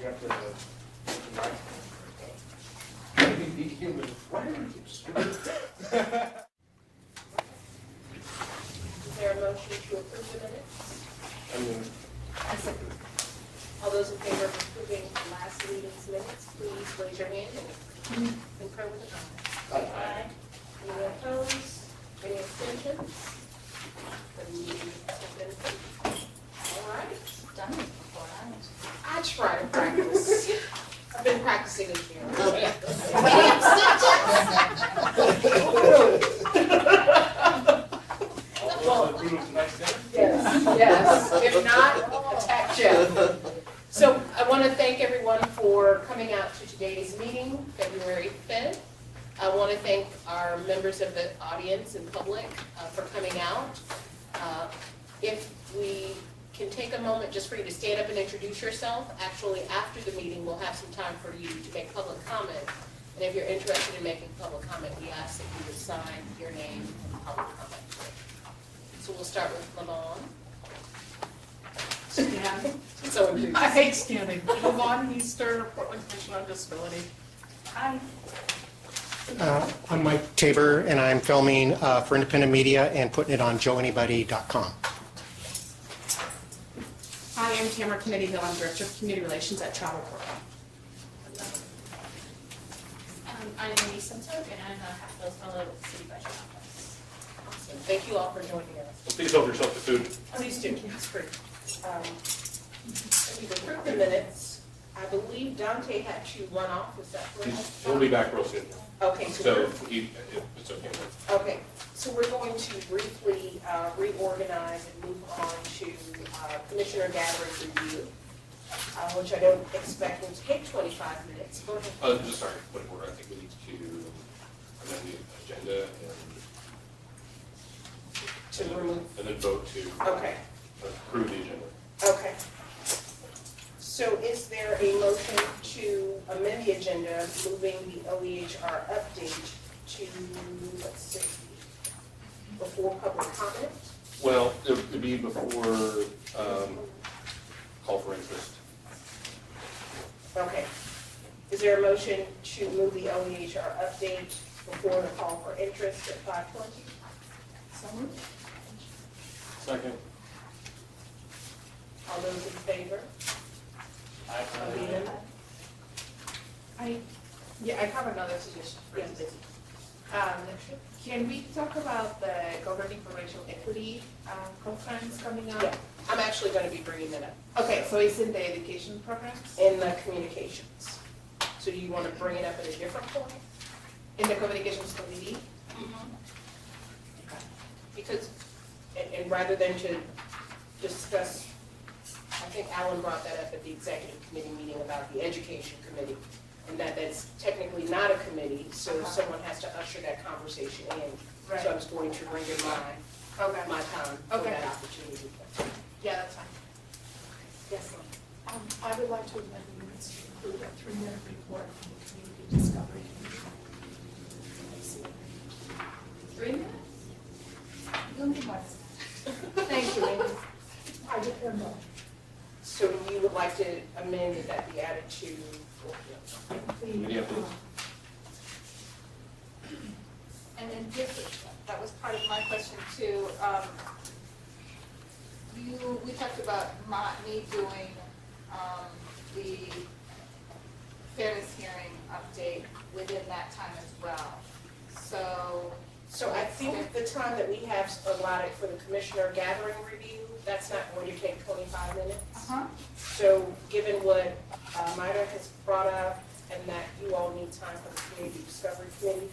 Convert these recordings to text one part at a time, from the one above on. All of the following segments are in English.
got the right. Maybe be human. Why do we keep screwing? Is there a motion to approve the minutes? I mean, All those in favor of approving last meeting's minutes, please raise your hand and concur with the comment. Aye. Any opposed? Any abstentions? The meeting has been approved. All right. Done this before, I try to practice. I've been practicing this year. Yes, yes. If not, attack Jeff. So I want to thank everyone for coming out to today's meeting, February 5th. I want to thank our members of the audience and public for coming out. If we can take a moment just for you to stand up and introduce yourself. Actually, after the meeting, we'll have some time for you to make public comment. And if you're interested in making public comment, we ask that you would sign your name and public comment. So we'll start with Lamont. Stan. So introduce. I hate standing. Lavon Easter, Portland Commission on Disability. Hi. I'm Mike Tabor, and I'm filming for independent media and putting it on joeanybody.com. Hi, I'm Tamara Kennedy Hill. I'm Director of Community Relations at Travel Portland. I'm Amy Simpson, and I'm a Hatfield Fellow with the City Budget Office. Awesome. Thank you all for joining us. please help yourself to food. Please do. That's great. We've approved the minutes. I believe Dante had to run off. Is that correct? He'll be back real soon. Okay. So it's okay. Okay, so we're going to briefly reorganize and move on to Commissioner Gathering review, which I don't expect will take 25 minutes. Go ahead. Just sorry, point of order. I think we need to amend the agenda To remove. and then vote to Okay, approve the agenda. okay. So is there a motion to amend the agenda, moving the OEHR update to, let's see, before public comment? Well, it would be before call for interest. Okay. Is there a motion to move the OEHR update before the call for interest at 5:20? So moved. Second. All those in favor? Alina? I have another suggestion for Yes, you. please. Can we talk about the Governing for Racial Equity conference coming up? Yeah, I'm actually going to be bringing that up Okay, so it's in the education programs? in the communications. So do you want to bring it up at a different point? In the communications committee? Because, and rather than to discuss, I think Alan brought that up at the executive committee meeting about the education committee, and that's technically not a committee, so someone has to usher that conversation in. Right. So I was going to render Okay. my time for Okay. that opportunity. Yeah, that's fine. Yes, ma'am. I would like to amend the minutes to include a 3-minute report from the Community Discovery Commission. 3 minutes? You'll need more. Thank you, Amy. I depend on So you would like to amend that be added to, Committee updates. And then just, that was part of my question too. We talked about me doing the fairness hearing update within that time as well. so I think the time that we have allotted for the commissioner gathering review, that's not going to take 25 minutes. So given what Maida has brought up and that you all need time for the community discovery committee,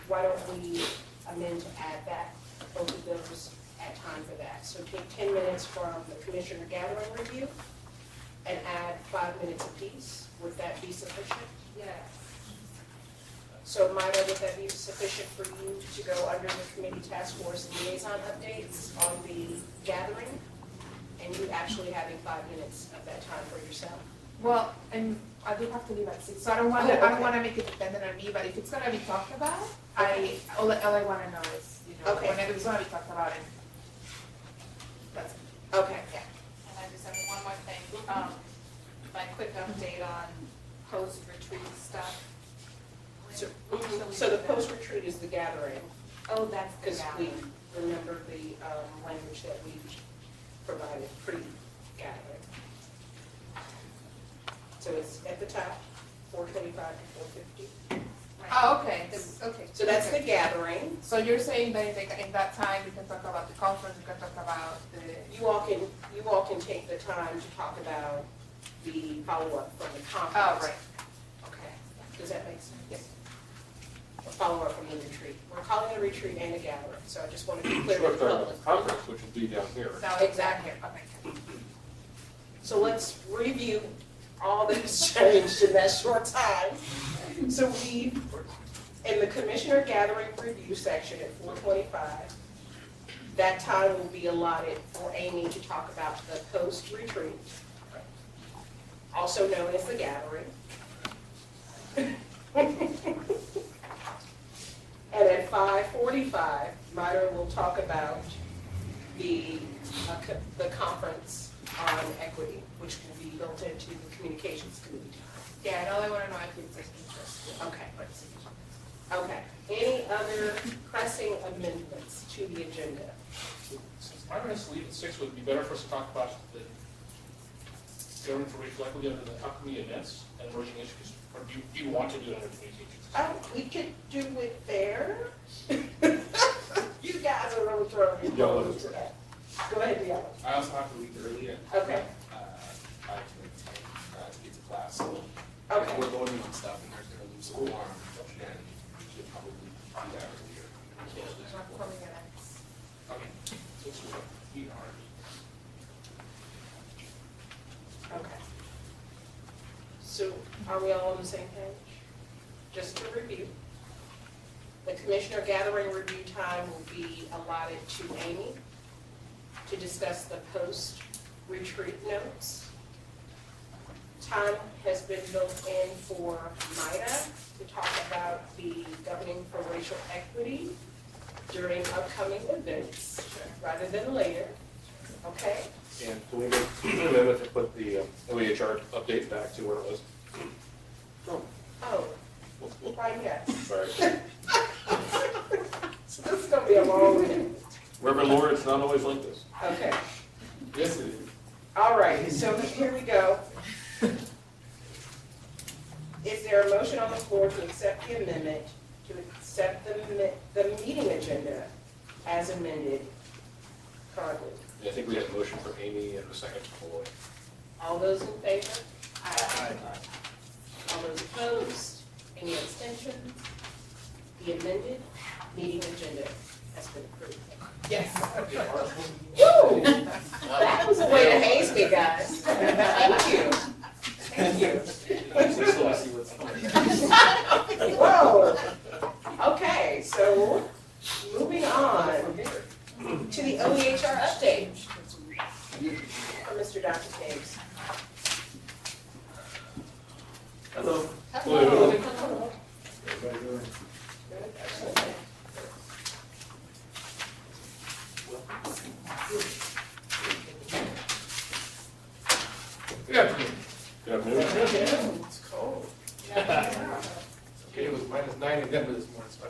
why don't we amend to add that, both of those at time for that. So take 10 minutes from the commissioner gathering review and add 5 minutes apiece. Would that be sufficient? Yes. So Maida, would that be sufficient for you to go under the committee task force liaison updates on the gathering? And you actually having 5 minutes of that time for yourself? Well, and I do have to leave at 6, so I don't want to make it dependent on me, but if it's gonna be talked about, all I want to know is, Okay. whenever it's gonna be talked about, and that's it. Okay, yeah. And I just have one more thing. my quick update on post-retreat stuff. So the post-retreat is the gathering, Oh, that's the because we gathering. remember the language that we provided pre-gathering. So it's at the top, 425 to 450. Oh, okay, Okay. So that's the gathering. so you're saying that in that time, we can talk about the conference, we can talk about the, You all can take the time to talk about the follow-up from the conference. oh, right. Okay, does that make sense? Yes. A follow-up from the retreat. We're calling it a retreat and a gathering, so I just want to be clear with the public. Conference, which will be down here. So Exactly. Okay. So let's review all that has changed in that short time. So we, in the commissioner gathering review section at 425, that time will be allotted for Amy to talk about the post-retreat, also known as the gathering. And at 5:45, Myra will talk about the conference on equity, which will be built into the communications committee time. Yeah, I know they wanna know if it's interested. Okay. Okay. Any other pressing amendments to the agenda? Since I'm going to leave at 6, would it be better for us to talk about the government for reflecting under the upcoming events and emerging issues? Or do you want to do it under communications? We could do it there. You guys are really throwing me Yeah. into that. Go ahead, Deanna. I also have to leave early at, Okay, I can attend, to get to class, so if okay. we're voting on stuff and there's gonna lose a quorum, then we should probably do that earlier. We can't lose a Not quorum. coming in next. Okay, so it's what we are. Okay. So are we all on the same page? Just to review, the commissioner gathering review time will be allotted to Amy to discuss the post-retreat notes. Time has been built in for Maida to talk about the governing for racial equity during upcoming events rather than later. Okay? And can we make an amendment to put the OEHR update back to where it was? Oh, right, yes. Sorry. So this is gonna be a long meeting. Reverend Lord, it's not always like this. Okay. Yes, it is. All right, so here we go. Is there a motion on the floor to accept the amendment, to accept the meeting agenda as amended currently? I think we had a motion for Amy and a second for Lloyd. All those in favor? All those opposed? Any abstentions? The amended meeting agenda has been approved. Yes. Woo! That was a way to haze me, guys. Thank you. Thank you. Whoa. Okay, so moving on to the OEHR update from Mr. Dr. Taves. Hello. Hello. Everybody doing? Good, excellent. Good afternoon. Good afternoon. It's cold. Yeah. Okay, it was -9 in Denver this morning, so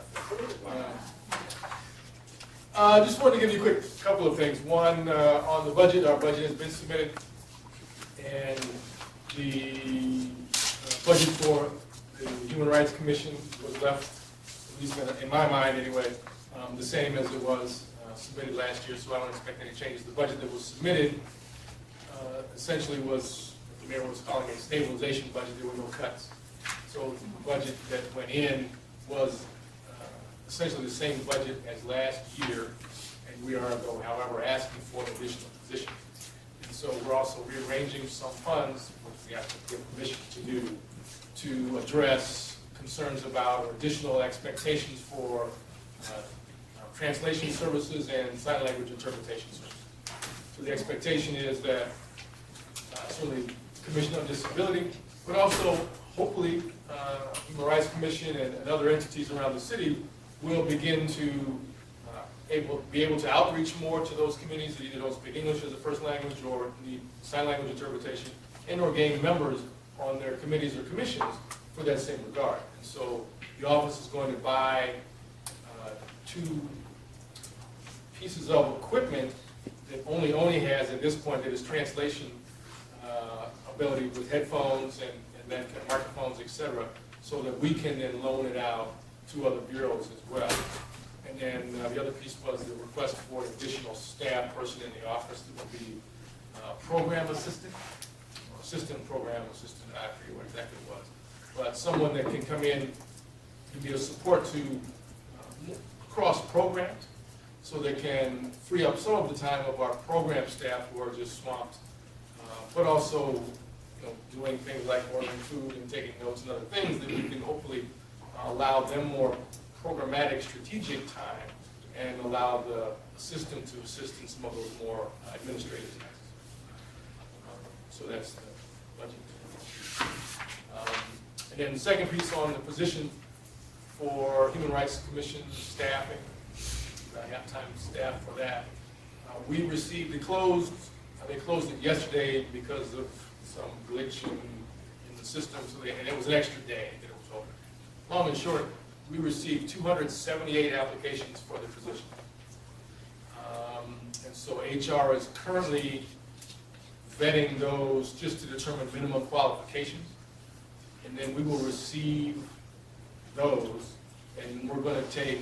just wanted to give you a quick couple of things. One, on the budget, our budget has been submitted, and the budget for the Human Rights Commission was left, at least in my mind anyway, the same as it was submitted last year, so I don't expect any changes. The budget that was submitted essentially was, the mayor was calling it a stabilization budget, there were no cuts. So the budget that went in was essentially the same budget as last year, and we are, though, however, asking for an additional position. And so we're also rearranging some funds, which we have to give permission to do, to address concerns about or additional expectations for translation services and sign language interpretation services. So the expectation is that certainly Commission on Disability, but also hopefully Human Rights Commission and other entities around the city will begin to be able to outreach more to those communities that either don't speak English as a first language or need sign language interpretation, and/or gain members on their committees or commissions for that same regard. And so the office is going to buy 2 pieces of equipment that only has at this point that is translation ability with headphones and then microphones, et cetera, so that we can then loan it out to other bureaus as well. And then the other piece was the request for an additional staff person in the office that would be program assistant, or assistant program assistant, I forget what exactly it was. But someone that can come in and be a support to cross programs, so they can free up some of the time of our program staff who are just swamped, but also doing things like ordering food and taking notes and other things that we can hopefully allow them more programmatic strategic time and allow the assistant to assist in some of those more administrative tasks. So that's the budget. And then the second piece on the position for Human Rights Commission staffing, half-time staff for that. We received, they closed it yesterday because of some glitch in the system, and it was an extra day that it was open. Long and short, we received 278 applications for the position. And so HR is currently vetting those just to determine minimum qualifications. And then we will receive those, and we're going to take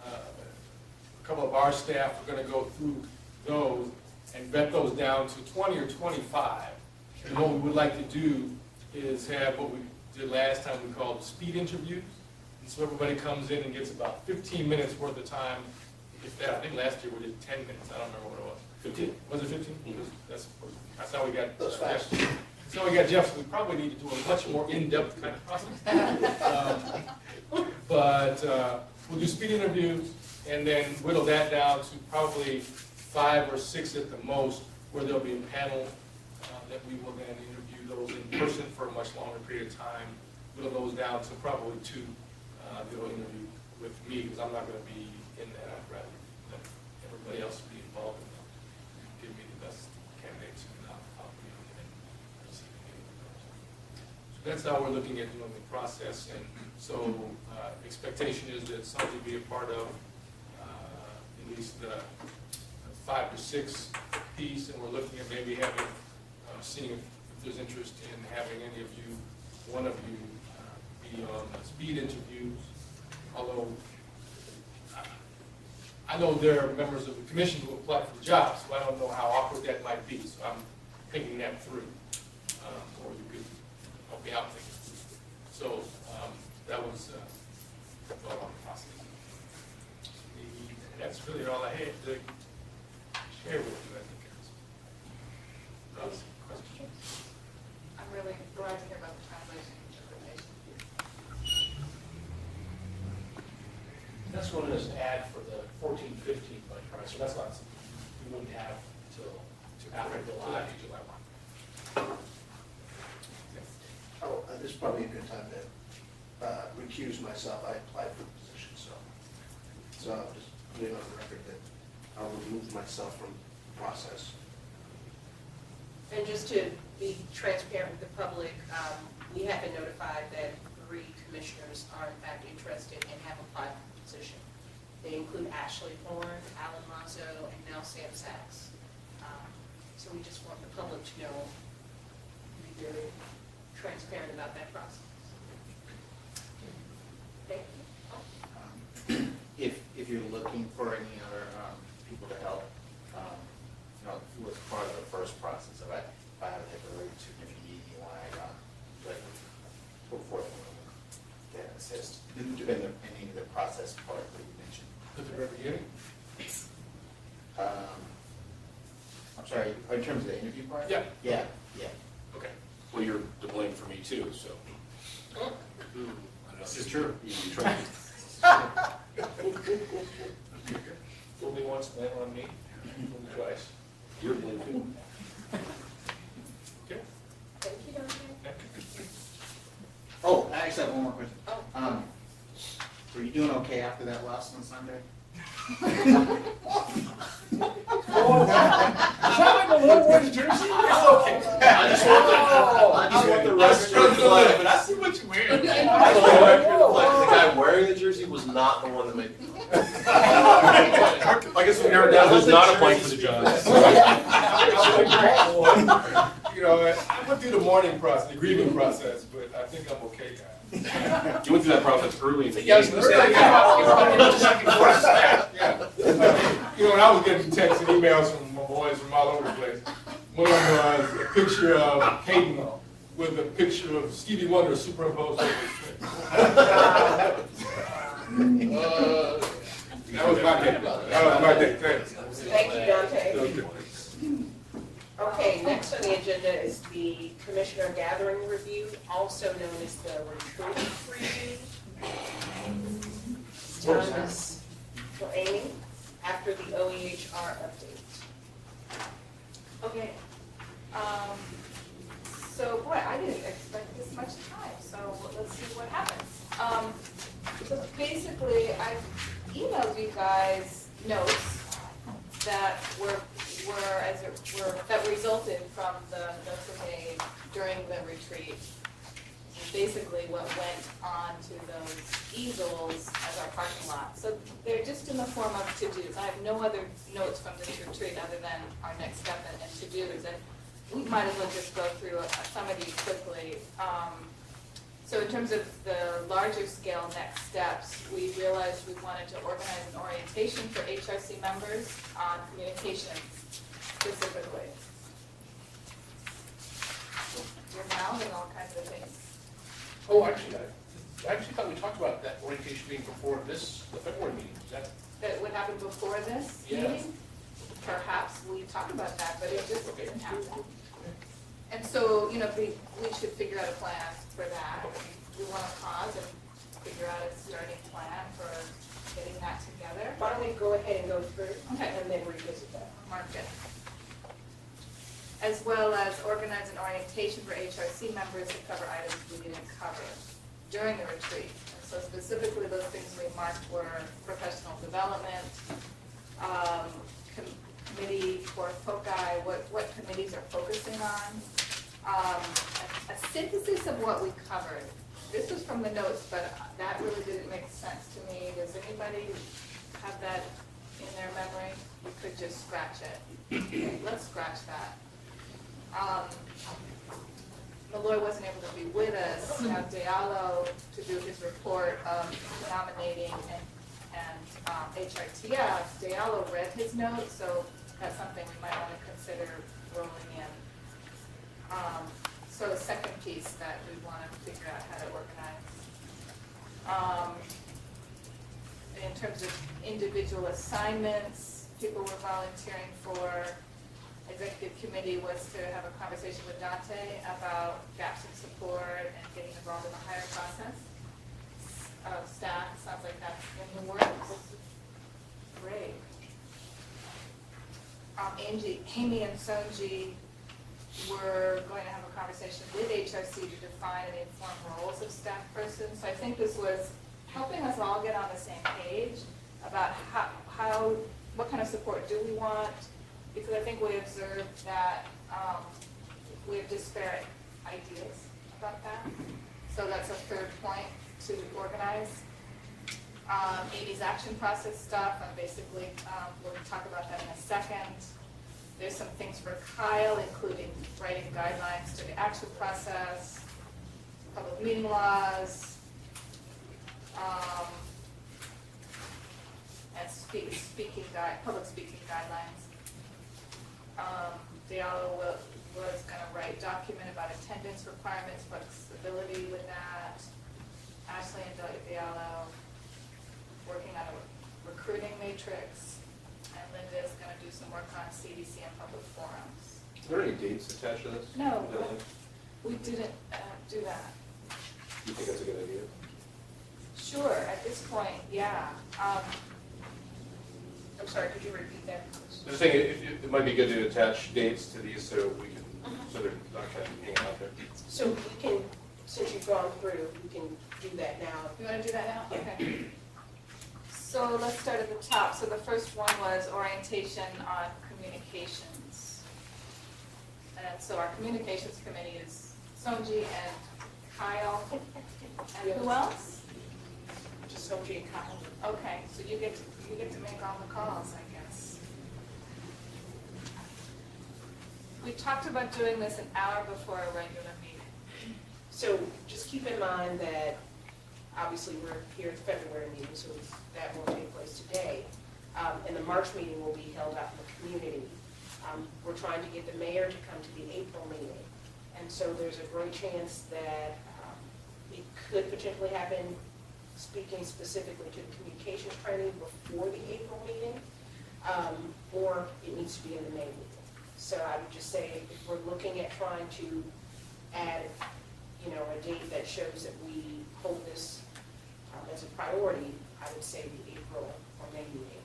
a couple of our staff, we're going to go through those and vet those down to 20 or 25. And what we would like to do is have what we did last time, we called speed interviews. And so everybody comes in and gets about 15 minutes worth of time. If that, I think last year we did 10 minutes, I don't remember what it was. 15? Was it 15? Mm-hmm. That's how we got Jeff. That's how we got Jeff, so we probably need to do a much more in-depth kind of process. But we'll do speed interviews and then whittle that down to probably 5 or 6 at the most, where there'll be a panel that we will then interview those in person for a much longer period of time. Whittle those down to probably 2 that will interview with me, because I'm not going to be in that. I'd rather let everybody else be involved in that. Give me the best candidates, and I'll be on it. So that's how we're looking at doing the process. And so expectation is that some will be a part of at least 5 to 6 piece, and we're looking at maybe having, seeing if there's interest in having any of you, one of you, be on speed interviews. Although I know there are members of the commission who apply for the job, so I don't know how awkward that might be. So I'm thinking that through, or you could help me out thinking through. So that was thought on the process. That's really all I had to share with you, I think. Questions? I'm really glad to hear about the translation interpretation. That's what it is to add for the 14-15 budget, right? So that's not something we wouldn't have until after July. Oh, this is probably a good time to recuse myself. I applied for the position, so I'll just put it on the record that I'll remove myself from the process. And just to be transparent with the public, we have been notified that 3 commissioners are in fact interested and have applied for the position. They include Ashley Horn, Alan Mazzo, and now Sam Sachs. So we just want the public to know, be very transparent about that process. Thank you. If you're looking for any other people to help, who was part of the first process, if I have a temporary significant EY, like put forth to assist in any of the process part that you mentioned. At the very beginning? I'm sorry, in terms of the interview part? Yeah. Yeah. Okay, well, you're to blame for me too, so. This is true. You try. Fool me once, plan on me. Fool me twice. You're to blame too. Okay. Thank you, Dr. Oh, I actually have one more question. Oh. Were you doing okay after that loss on Sunday? Is that what wear the jersey? It's okay. I just want the record to reflect, but I see what you're wearing. I just want the record to reflect, the guy wearing the jersey was not the one that made the call. I guess we narrowed down who's not applying for the job. You know, I went through the mourning process, the grieving process, but I think I'm okay now. You went through that process early in the game. Yeah, I was gonna say, yeah. You know, when I was getting texts and emails from my boys from all over the place, one of them was a picture of Hayden with a picture of Stevie Wonder superimposed over his face. That was my day. That was my day. Thanks. Thank you, Dante. Okay. Okay, next on the agenda is the Commissioner Gathering Review, also known as the Recruiting Review. Time is for Amy, after the OEHR update. Okay. So, boy, I didn't expect this much time, so let's see what happens. So basically, I emailed you guys notes that that resulted from the notes we made during the retreat. Basically what went on to those easels as our parking lot. So they're just in the form of to-dos. I have no other notes from this retreat other than our next step and to-dos. And we might as well just go through some of these quickly. So in terms of the larger scale next steps, we realized we wanted to organize an orientation for HRC members on communications specifically. You're mouthing all kinds of things. Oh, actually, I actually thought we talked about that orientation being before the February meeting. Is that? That would happen before this Yeah. meeting? Perhaps we talked about that, but it just Okay. didn't happen. And so, you know, we should figure out a plan for that. We want to pause and figure out a starting plan for getting that together. Why don't we go ahead and go through Okay. and then revisit that? Mark it. As well as organize an orientation for HRC members to cover items we didn't cover during the retreat. And so specifically, those things we marked were professional development, committee for foci, what committees are focusing on, a synthesis of what we covered. This was from the notes, but that really didn't make sense to me. Does anybody have that in their memory? We could just scratch it. Okay, let's scratch that. Malloy wasn't able to be with us. Now Diallo to do his report of nominating and HRTF. Diallo read his notes, so that's something we might want to consider rolling in. So the second piece that we want to figure out how to organize. In terms of individual assignments, people were volunteering for. Executive committee was to have a conversation with Dante about gaps in support and getting involved in the hire process. Staff, sounds like that's in the works. Great. Amy and Sonji were going to have a conversation with HRC to define and inform roles of staff persons. So I think this was helping us all get on the same page about what kind of support do we want, because I think we observed that we have disparate ideas about that. So that's a third point to organize. Amy's action process stuff, and basically we'll talk about that in a second. There's some things for Kyle, including writing guidelines to the action process, public meeting laws, and public speaking guidelines. Diallo was going to write document about attendance requirements, flexibility with that. Ashley and Diallo working on a recruiting matrix, and Linda is going to do some work on CDC and public forums. Are there any dates attached to this? No, we didn't do that. You think that's a good idea? Sure, at this point, yeah. I'm sorry, could you repeat that? I was saying it might be good to attach dates to these so we can, so they're not kind of hanging out there. So we can, since you've gone through, we can do that now. You want to do that now? Yeah. Okay. So let's start at the top. So the first one was orientation on communications. And so our communications committee is Sonji and Kyle, and who else? Just Soji and Kyle. Okay, so you get to make all the calls, I guess. We talked about doing this an hour before a regular meeting. So just keep in mind that obviously we're here at the February meeting, so that won't take place today. And the March meeting will be held out in the community. We're trying to get the mayor to come to the April meeting. And so there's a great chance that it could potentially happen, speaking specifically to the communications training before the April meeting, or it needs to be in the May meeting. So I would just say if we're looking at trying to add, a date that shows that we hold this as a priority, I would say the April or May meeting.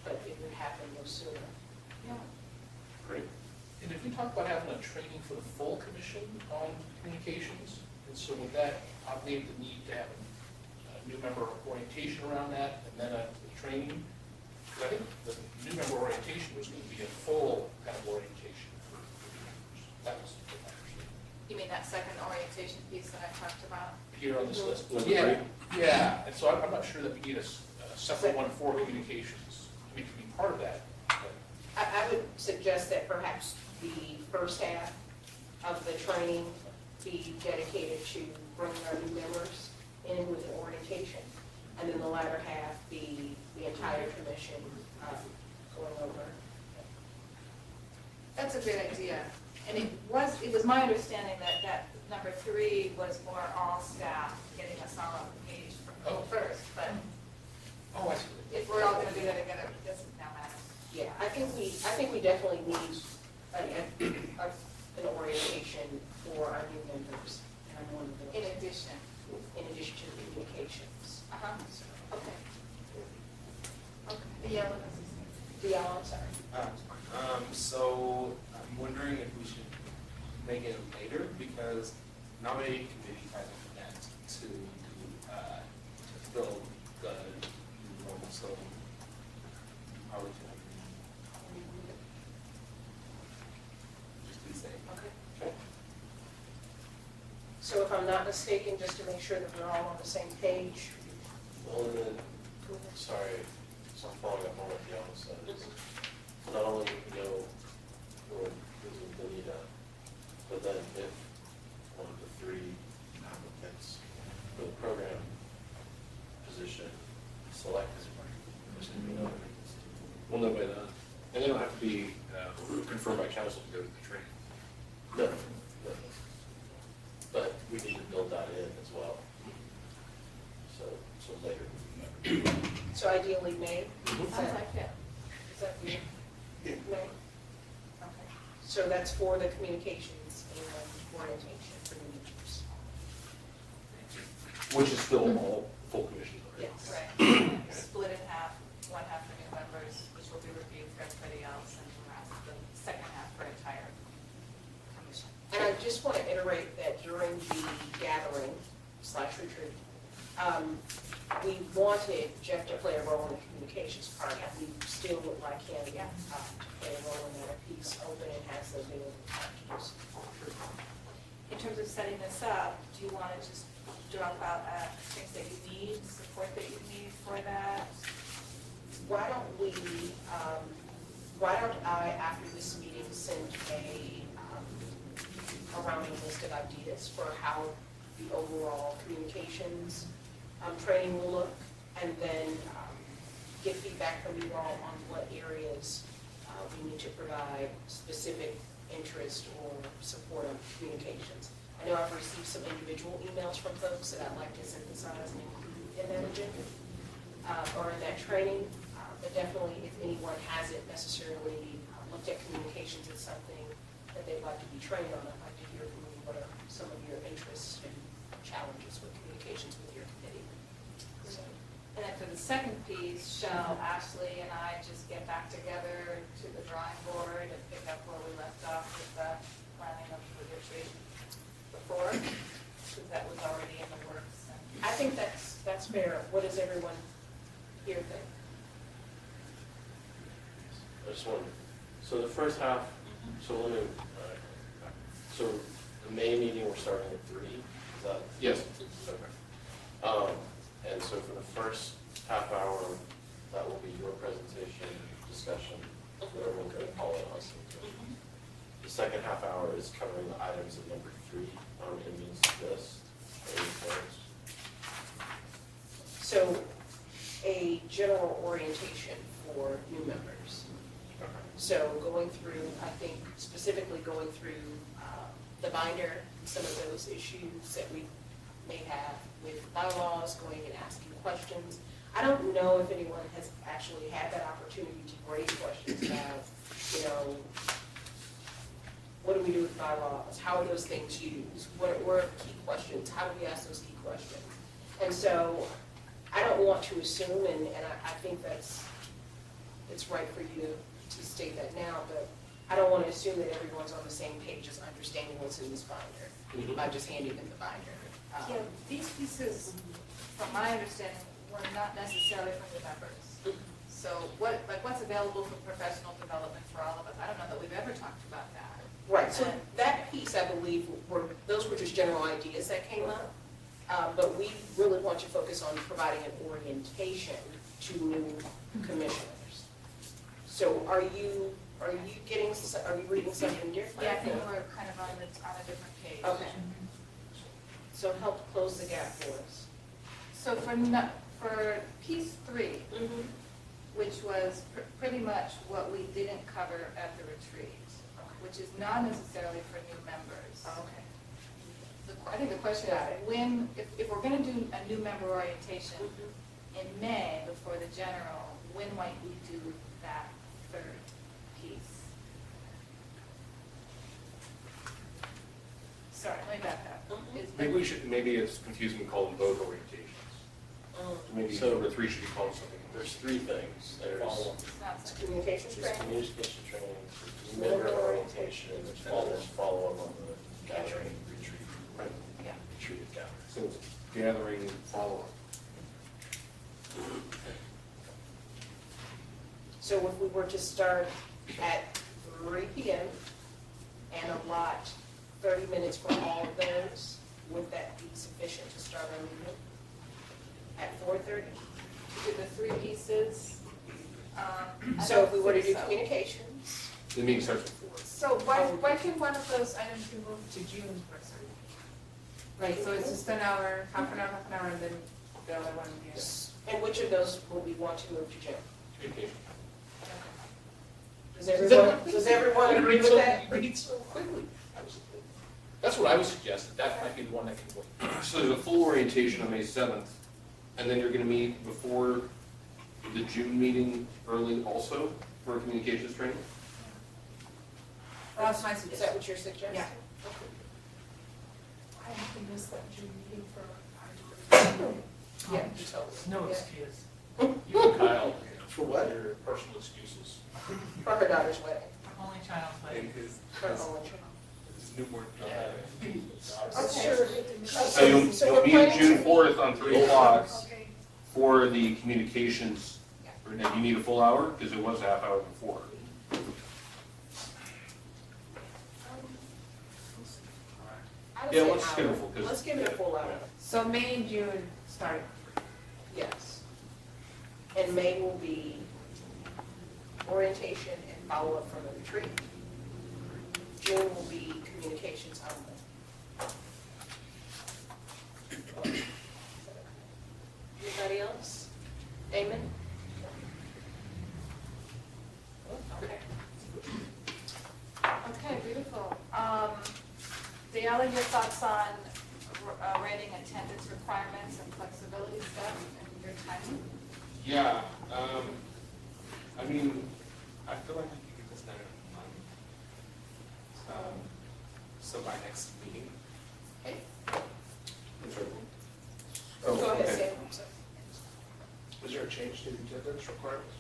But it would happen no sooner. Great. And if we talk about having a training for the full commission on communications, and so with that, obviate the need to have a new member orientation around that, and then a training. Because I think the new member orientation was going to be a full kind of orientation for new members. That was what I understood. You mean that second orientation piece that I talked about? Here on this list. Number Yeah, yeah, and so I'm not sure that we need a separate one for communications. We can be part of that, but I would suggest that perhaps the first half of the training be dedicated to bringing our new members in with an orientation, and then the latter half be the entire commission going over. That's a good idea. And it was my understanding that number 3 was more all staff, getting us all on the page first, but oh, I see. if we're all gonna do that together, it doesn't now matter. Yeah, I think we definitely need an orientation for our new members. And I'm one of those. In addition. In addition to the communications. Uh-huh. Okay. Okay. Yeah, I'm sorry. So I'm wondering if we should make it later because nominating committee hasn't met to fill the role. So are we doing? Just be safe. Okay. So if I'm not mistaken, just to make sure that we're all on the same page. Well, and then, sorry, so I'm following up on what Deanna said. Not only do we know who is Benita, but then if one of the 3 applicants for the program position selected, there's going to be no vacancy. We'll know by then. And they don't have to be confirmed by council to go to the training. No, no. But we need to build that in as well. So later. So ideally May. Sounds like it. Is that weird? Yeah. May? Okay. So that's for the communications and orientation for new members. Which is still all full commission. Yes. Right. Split in half, one half for new members, which will be reviewed for everybody else, and the second half for entire commission. And I just want to iterate that during the gathering / retreat, we wanted Jeff to play a role in the communications part, and we still would like him to play a role in that if he's open and has the ability to do so. In terms of setting this up, do you want to just drop out things that you need, support that you need for that? Why don't I, after this meeting, send a rounding list of ideas for how the overall communications training will look, and then get feedback from you all on what areas we need to provide specific interest or support on communications. I know I've received some individual emails from folks that I'd like to synthesize and include in that agenda or in that training, but definitely if anyone hasn't necessarily looked at communications as something that they'd like to be trained on, I'd like to hear from you what are some of your interests and challenges with communications with your committee. So, And then for the second piece, shall Ashley and I just get back together to the drawing board and pick up where we left off with the planning of the retreat before? Because that was already in the works. I think that's fair. What does everyone here think? I just wondered, so the first half So let me, so the May meeting, we're starting at 3, is that? Yes. Okay. And so for the first half hour, that will be your presentation, discussion, whatever we're going to call it, honestly. The second half hour is covering the items of number 3 on Indian's list. Any points? So a general orientation for new members. Okay. So going through, I think specifically going through the binder, some of those issues that we may have with bylaws, going and asking questions. I don't know if anyone has actually had that opportunity to raise questions about, you know, what do we do with bylaws? How are those things used? What are key questions? How do we ask those key questions? And so I don't want to assume, and I think it's right for you to state that now, but I don't want to assume that everyone's on the same page as understanding what's in this binder by just handing them the binder. Yeah, these pieces, from my understanding, were not necessarily from the members. So what's available for professional development for all of us? I don't know that we've ever talked about that. Right, so that piece, I believe, those were just general ideas that came up. But we really want to focus on providing an orientation to new commissioners. So are you reading something different? Yeah, I think we're kind of on a different page. Okay. So help close the gap for us. So for piece 3, which was pretty much what we didn't cover at the retreat, which is not necessarily for new members. Okay. I think the question is, if we're going to do a new member orientation in May before the general, when might we do that third piece? Sorry, let me back up. Maybe it's confusing to call them both orientations. Maybe So- number 3 should be called something. There's 3 things. There's It's communications there's training. communication training, there's member orientation, and there's follow-up on the gathering retreat. Right. Yeah. Retreat gathering. So it's gathering follow-up. So if we were to start at 3 p.m. and allot 30 minutes for all of those, would that be sufficient to start our meeting at 4:30? To do the 3 pieces. I So don't if we were to do think so. communications, The meeting starts at 4. So why can one of those items be moved to June first? Right, so it's just an hour, half an hour, and then the other one, yeah. and which of those would we want to move to June? Communication. Does everyone agree with that? Read so quickly. That's what I would suggest, that might be the one that can wait. So there's a full orientation on May 7th, and then you're going to meet before the June meeting early also for communications training? That's my Is suggestion. that what you're suggesting? Yeah. I have to miss that June meeting for. Yeah. No Yeah. excuse. You and Kyle, For what? your personal excuses. For her daughter's wedding. Only child And his, Her only child. his newborn. So you'll meet June 4th on 3 o'clock Okay. for the communications. Now, you need a full hour, because it was a half hour before. I would Yeah, say let's an give it a hour. full, 'cause- Let's give it a full hour, So May and June start. yes. And May will be orientation and follow-up from the retreat. June will be communications only. Anybody else? Damon? Okay. Okay, beautiful. Deanna, your thoughts on rating attendance requirements and flexibility stuff and your timing? Yeah, I mean, I feel like we can get this done in a month. So by next meeting. Okay. Oh, Go ahead, okay. Sam. I'm sorry. Is there a change to the attendance requirements?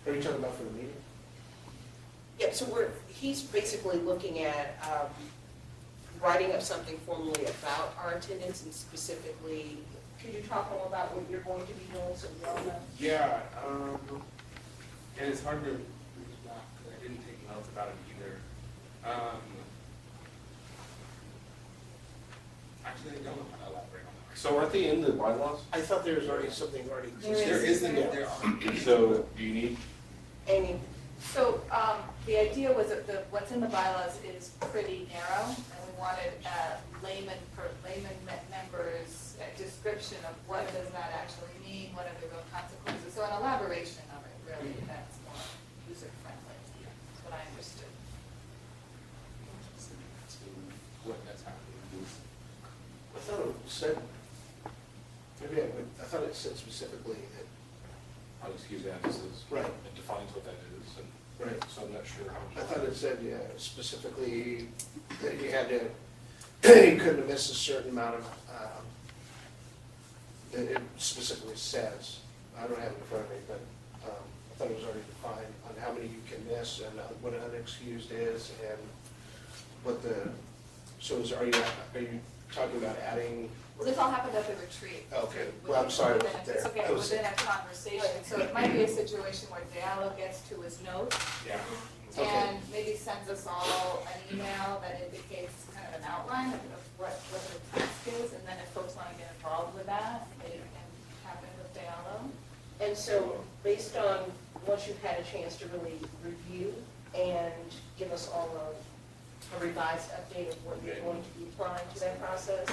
Are you talking about for the meeting? Yep, so he's basically looking at writing up something formally about our attendance and specifically, could you talk more about what you're going to be doing so we all know? Yeah, and it's hard to reach back, 'cause I notes about it either. Actually, I don't know how to elaborate on that. So aren't they in the bylaws? I thought there was already something already There existing. There is, there are. So do you need, Amy? So, the idea was that what's in the bylaws is pretty narrow, and we wanted layman members' description of what does that actually mean, what are the real consequences, so an elaboration of it, really, that's more user-friendly, that's what I understood. What that's happening. I thought it said, I thought it said specifically that, I'll excuse the emphasis. Right. It defines what that is, and right, so I'm not sure how I much. thought it said, yeah, specifically that you had to, you couldn't have missed a certain amount of, that it specifically says. I don't have it in front of me, but I thought it was already defined on how many you can miss and what an unexcused is and what the, so are you talking about adding? Well, this all happened at the retreat. Okay, well, I'm sorry I wasn't there. It's okay, I was- within a conversation, so it might be a situation where Diallo gets to his notes Yeah. Okay. and maybe sends us all an email that indicates kind of an outline of what the task is, and then if folks want to get involved with that, they can happen with Diallo. And so, based on, once you've had a chance to really review and give us all a revised update of what you're going to be applying to that process,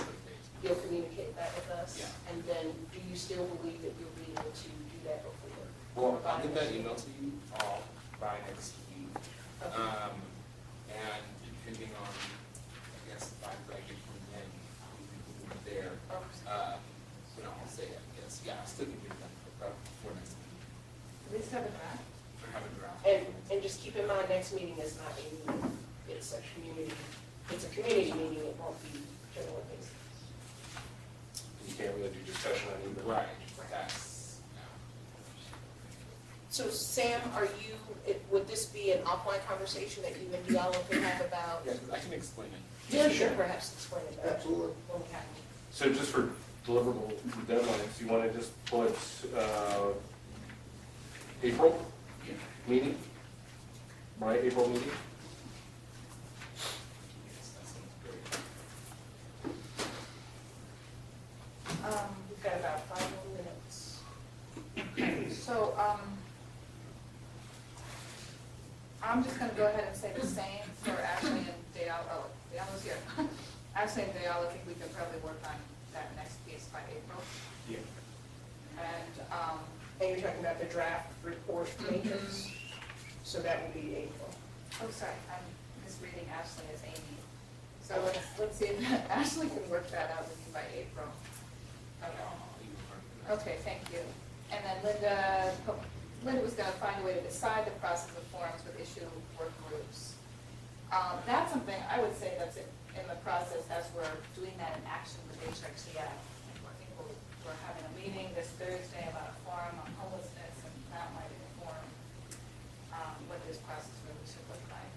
you'll communicate that with us? Yeah. And then, do you still believe that you'll be able to do that before? Well, I'll get that email to you all by next week. Okay. And depending on, I guess, if I get from then, how we can move there. I'll say, I guess, yeah, I still can get that for next week. At least have a draft. For having draft. And just keep in mind, next meeting is not a meeting, it's a community, it's a community meeting, it won't be general business. You can't really do discussion on either. Right, that's, So Sam, would this be an offline conversation that you and Diallo could have about? yeah, 'cause I can explain it. Yeah, sure, perhaps explain it better. Absolutely. when we have- So just for deliverable deadlines, you want to just put April meeting? My April meeting? Yes, that sounds great. We've got about 5 more minutes. So, I'm just gonna go ahead and say the same for Ashley and Diallo. Diallo's here. Ashley and Diallo, I think we can probably work on that next piece by April. Yeah. And, And you're talking about the draft report matrix, so that will be April. oh, sorry, I'm misreading Ashley as Amy. So let's see if Ashley can work that out with you by April. Okay, thank you. And then Linda was gonna find a way to decide the process of forums with issue work groups. That's something, I would say that's in the process as we're doing that in action with HRC. I think we're having a meeting this Thursday about a forum on homelessness, and that might inform what this process really should look like.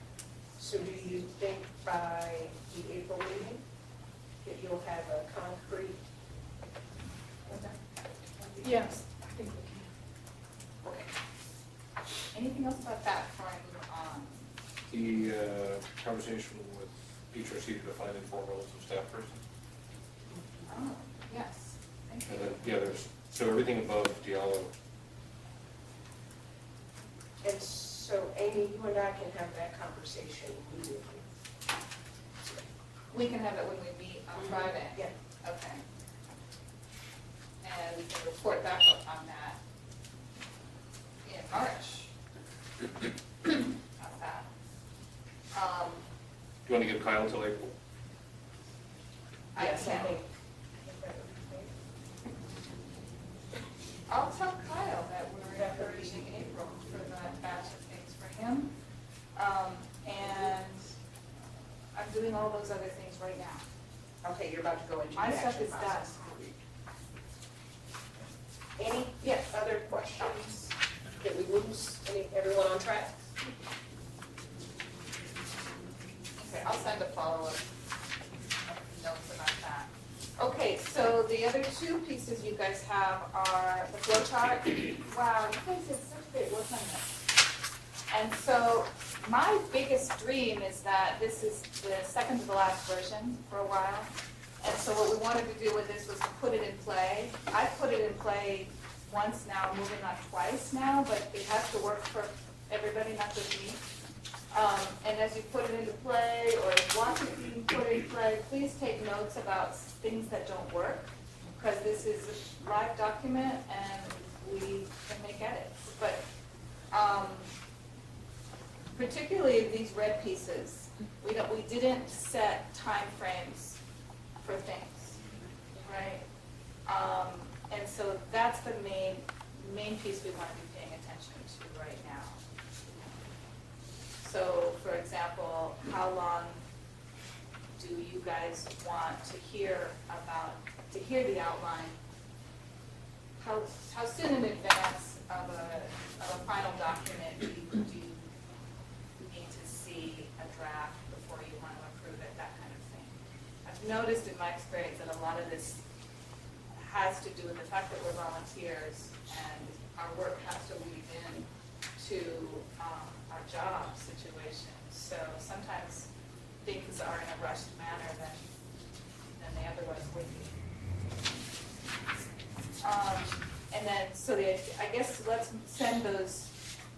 So do you think by the April meeting that you'll have a concrete? Yes, I think we can. Okay. Anything else about that before I move on? The conversation with HRC to define informal roles of staff person. Oh, yes, thank And you. then, yeah, so everything above Diallo. And so Amy, you and I can have that conversation immediately. We can have it when we meet on Friday? Yeah. Okay. And we can report back up on that in March. How's that? You want to give Kyle until April? Yes, I can. think. I'll tell Kyle that we're encouraging April for that batch of things for him. And I'm doing all those other things right now. Okay, you're about to go into the My stuff action is done. process. Any, other questions? Did we lose everyone on track? Okay, I'll send a follow-up notes about that. Okay, so the other two pieces you guys have are the flow chart. Wow, you guys did such great work on this. And so my biggest dream is that this is the second to the last version for a while. And so what we wanted to do with this was to put it in play. I've put it in play once now, moving on twice now, but it has to work for everybody, not just me. And as you put it into play, or watch it being put in play, please take notes about things that don't work, because this is a live document and we can make edits. But particularly these red pieces, we didn't set timeframes for things, right? And so that's the main piece we want to be paying attention to right now. So, for example, how long do you guys want to hear the outline? How soon in advance of a final document do you need to see a draft before you want to approve it, that kind of thing? I've noticed in my experience that a lot of this has to do with the fact that we're volunteers and our work has to weave in to our job situation. So sometimes things are in a rushed manner than they otherwise would be. And then, so I guess let's send those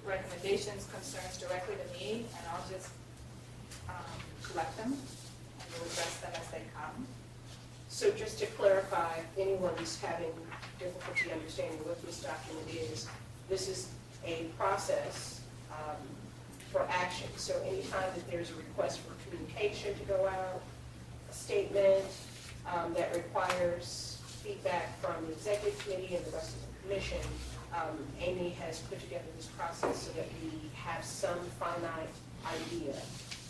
recommendations, concerns directly to me, and I'll just collect them and we'll address them as they come. So just to clarify, anyone who's having difficulty understanding what this document is, this is a process for action. So anytime that there's a request for communication to go out, a statement that requires feedback from the executive committee and the rest of the commission, Amy has put together this process so that we have some finite idea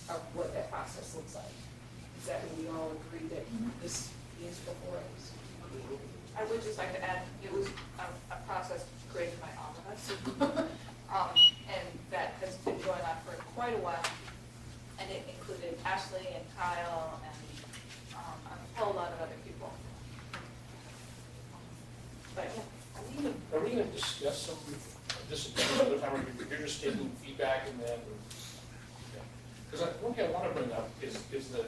of what that process looks like. Is that when we all agree that this is before us? I would just like to add, it was a process created by all of us. And that has been going on for quite a while. And it included Ashley and Kyle and a whole lot of other people. But yeah. Are we going to discuss some disagreements another time, or you're just taking feedback and then? Because one thing I want to bring up is the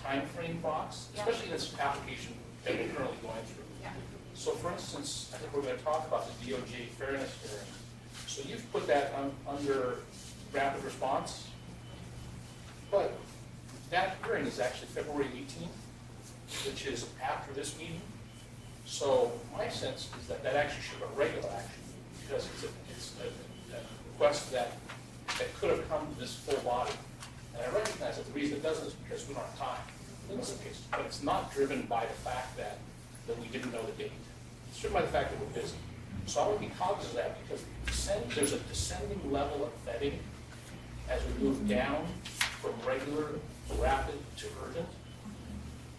timeframe box, especially in this application that we're currently going through. Yeah. So for instance, I think we're going to talk about the DOJ fairness hearing. So you've put that under rapid response, but that hearing is actually February 18th, which is after this meeting. So my sense is that that actually should be a regular action, because it's a request that could have come to this full body. And I recognize that the reason it doesn't is because we don't have time in this case, but it's not driven by the fact that we didn't know the date. It's driven by the fact that we're busy. So I want to be cognizant of that, because there's a descending level of vetting as we move down from regular to rapid to urgent.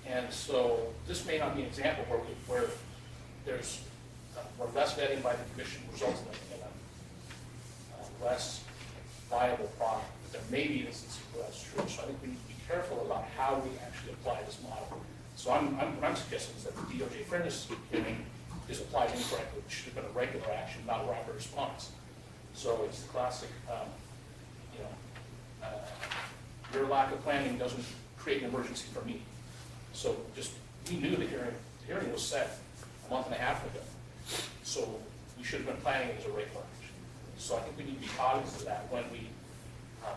And so this may not be an example where there's where less vetting by the commission results in a less viable product. But there may be instances where that's true. So I think we need to be careful about how we actually apply this model. So what I'm suggesting is that the DOJ fairness hearing is applied incorrectly. It should have been a regular action, not a rapid response. So it's the classic, your lack of planning doesn't create an emergency for me. So we knew the hearing was set a month and a half ago. So we should have been planning it as a regular action. So I think we need to be cognizant of that when we,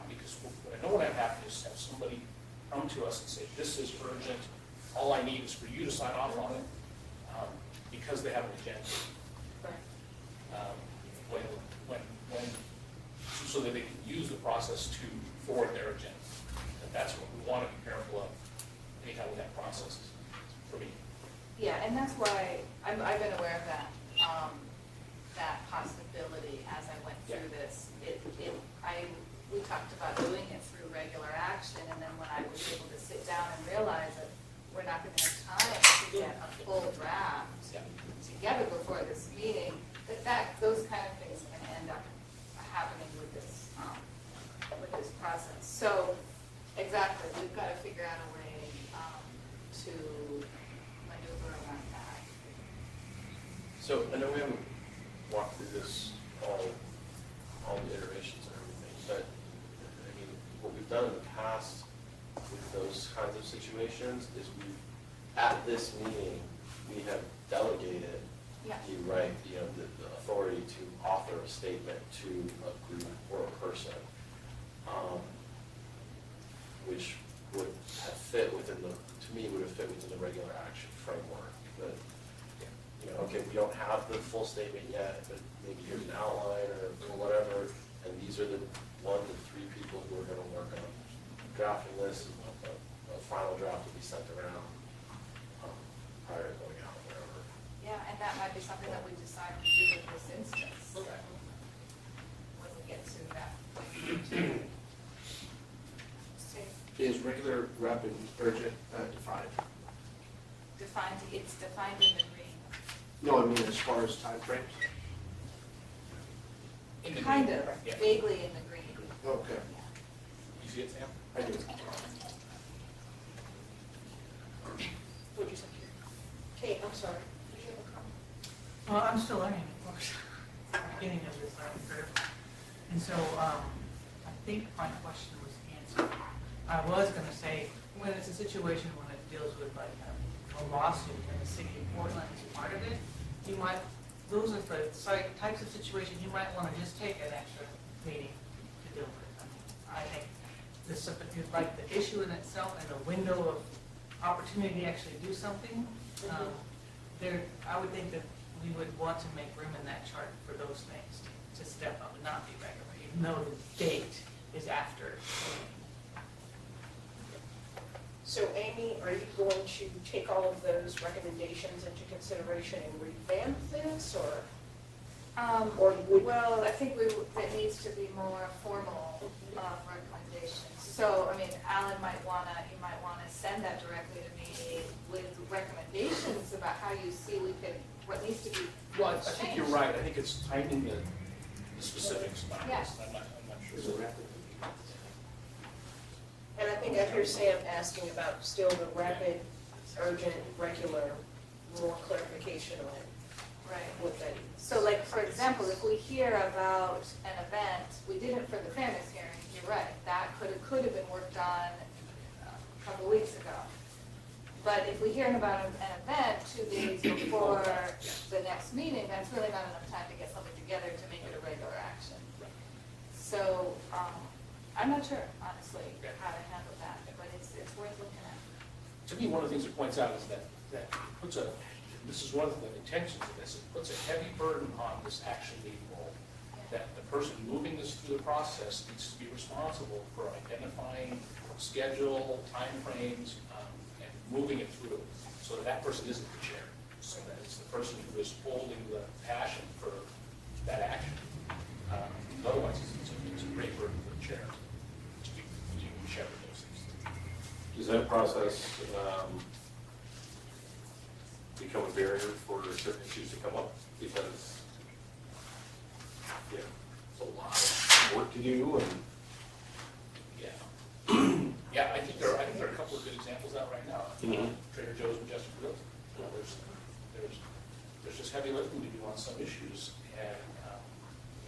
because what I don't want to have happen is have somebody come to us and say, this is urgent, all I need is for you to sign off on it, because they have an agenda. So that they can use the process to forward their agenda. And that's what we want to be careful of anytime we have processes, for me. Yeah, and that's why I've been aware of that, that possibility as I went through this. We talked about doing it through regular action, and then when I was able to sit down and realize that we're not going to have time to get a full draft together before this meeting, those kind of things can end up happening with this process. So, exactly, we've got to figure out a way to maneuver around that. So I know we haven't walked through this all the iterations and everything, but I mean, situations is at this meeting, we have delegated Yeah. the right, the authority to author a statement to a group or a person, which would have fit within to me, would have fit within the regular action framework. But, okay, we don't have the full statement yet, but maybe here's an outline or whatever, and these are the 1 to 3 people who are gonna work on drafting this, a final draft will be sent around prior to going out, whatever. Yeah, and that might be something that we decide to do in this instance, when we get to that. Is regular, rapid, urgent defined? It's defined in the green. No, I mean as far as timeframes? In the Kind green, of, yeah. vaguely in the green. Okay. You see it, Sam? I do. What'd you say? Kate, I'm sorry. Did you have a comment? Well, I'm still learning, of course, at the beginning of this learning curve. And so, I think my question was answered. I was gonna say, when it's a situation when it deals with like a lawsuit and the city of Portland is part of it, you might, those are the types of situations you might wanna just take an extra meeting to deal with. I mean, I think this, like the issue in itself and the window of opportunity to actually do something, I would think that we would want to make room in that chart for those things to step up and not be regular, even though the date is after. So Amy, are you going to take all of those recommendations into consideration and revamp this, or? Or would- Well, I think it needs to be more formal recommendations. So, I mean, Alan you might wanna send that directly to me with recommendations about how you see what needs to be Well, I think you're changed. right. I think it's tightening the specifics about Yeah. this. I'm not Is sure. it rapid? And I think I hear Sam asking about still the rapid, urgent, regular, more clarification on Right. what that is. So like, for example, if we hear about an event, we didn't for the fairness hearing, you're right, that could have been worked on a couple weeks ago. But if we hear about an event 2 days before the next meeting, that's really not enough time to get something together to make it a regular action. So, I'm not sure, honestly, how to handle that, but it's worth looking at. To me, one of the things it points out is that it puts this is one of the intentions of this, it puts a heavy burden on this action lead role. That the person moving this through the process needs to be responsible for identifying schedule, timeframes, and moving it through, so that that person isn't the chair. So that it's the person who is holding the passion for that action. Otherwise, it's a great burden for the chair to shepherd those things. Does that process become a barrier for certain issues to come up? Because, it's a lot of work to do and. Yeah. Yeah, I think there are a couple of good examples out right now. Mhm. Trader Joe's and Majestic Grills. There's just heavy lifting to do on some issues, and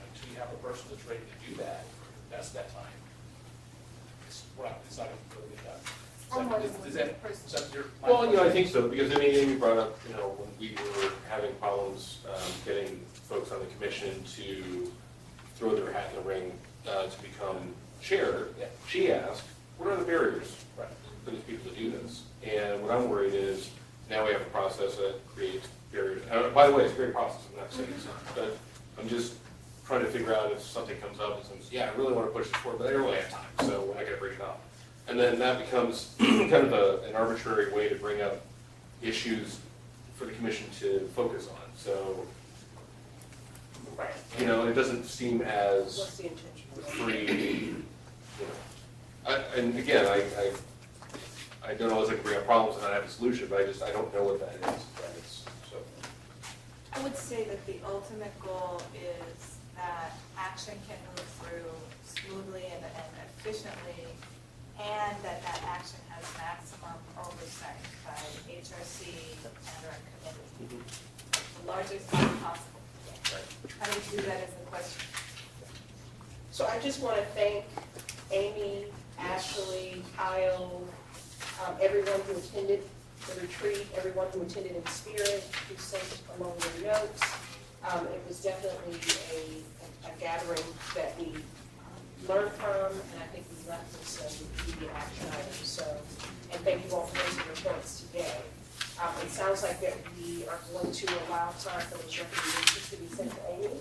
until you have a person that's ready to do that, that's that time. It's not going to really get done. Is that your? Well, I think so, because Amy brought up, when we were having problems getting folks on the commission to throw their hat in the ring to become chair, Yeah. she asked, what are the barriers Right. for these people to do this? And what I'm worried is, now we have a process that creates barriers. By the way, it's a great process, I'm not saying it's not, but I'm just trying to figure out if something comes up and says, yeah, I really want to push this forward, but I don't really have time, so we're not going to bring it up. And then that becomes kind of an arbitrary way to bring up issues for the commission to focus on. So, Right. it doesn't seem as What's the intention? free, and again, I don't always like to bring up problems and not have a solution, but I don't know what that is. So, I would say that the ultimate goal is that action can move through smoothly and efficiently, and that action has maximum oversight by HRC and our committee. The largest amount possible. How do you do that is the question. So I just want to thank Amy, Ashley, Kyle, everyone who attended the retreat, everyone who attended in spirit, who sent along their notes. It was definitely a gathering that we learned from, and I think we left with some immediate action items. So, and thank you all for raising your points today. It sounds like that we are going to allow time for those recommendations to be sent to Amy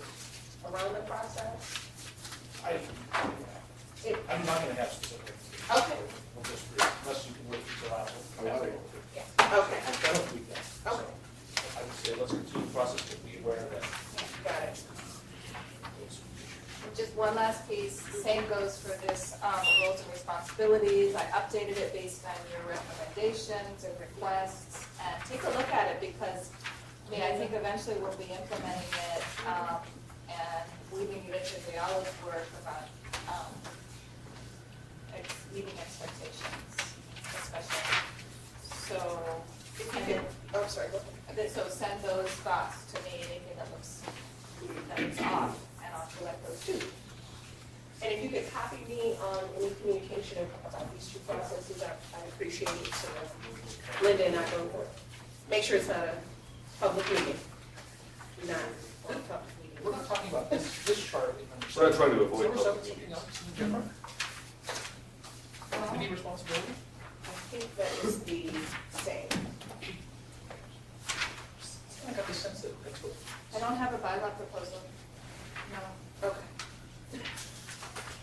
around the process. I'm not gonna have specifics. Okay. We'll just, unless you can wait until after. Yeah. Okay. I don't think that. So, Okay. I would say let's continue the process, but be aware that. Got it. Just one last piece, same goes for this roles and responsibilities. I updated it based on your recommendations and requests. And take a look at it because, I mean, I think eventually we'll be implementing it and leaving Rich and Riala's work about meeting expectations, especially. So, If you could, oh, sorry, go ahead. so send those thoughts to me, anything that looks off, and I'll collect those too. And if you could copy me on any communication about these two processes, I'd appreciate it. So that Linda and I don't make sure it's not a public meeting. Not a public meeting. We're not talking about this chart. We're not trying to avoid Is there public something meetings. else different? Any responsibility? I think that is the same. I got the sense that that's what. I don't have a bylaw proposal. No. Okay.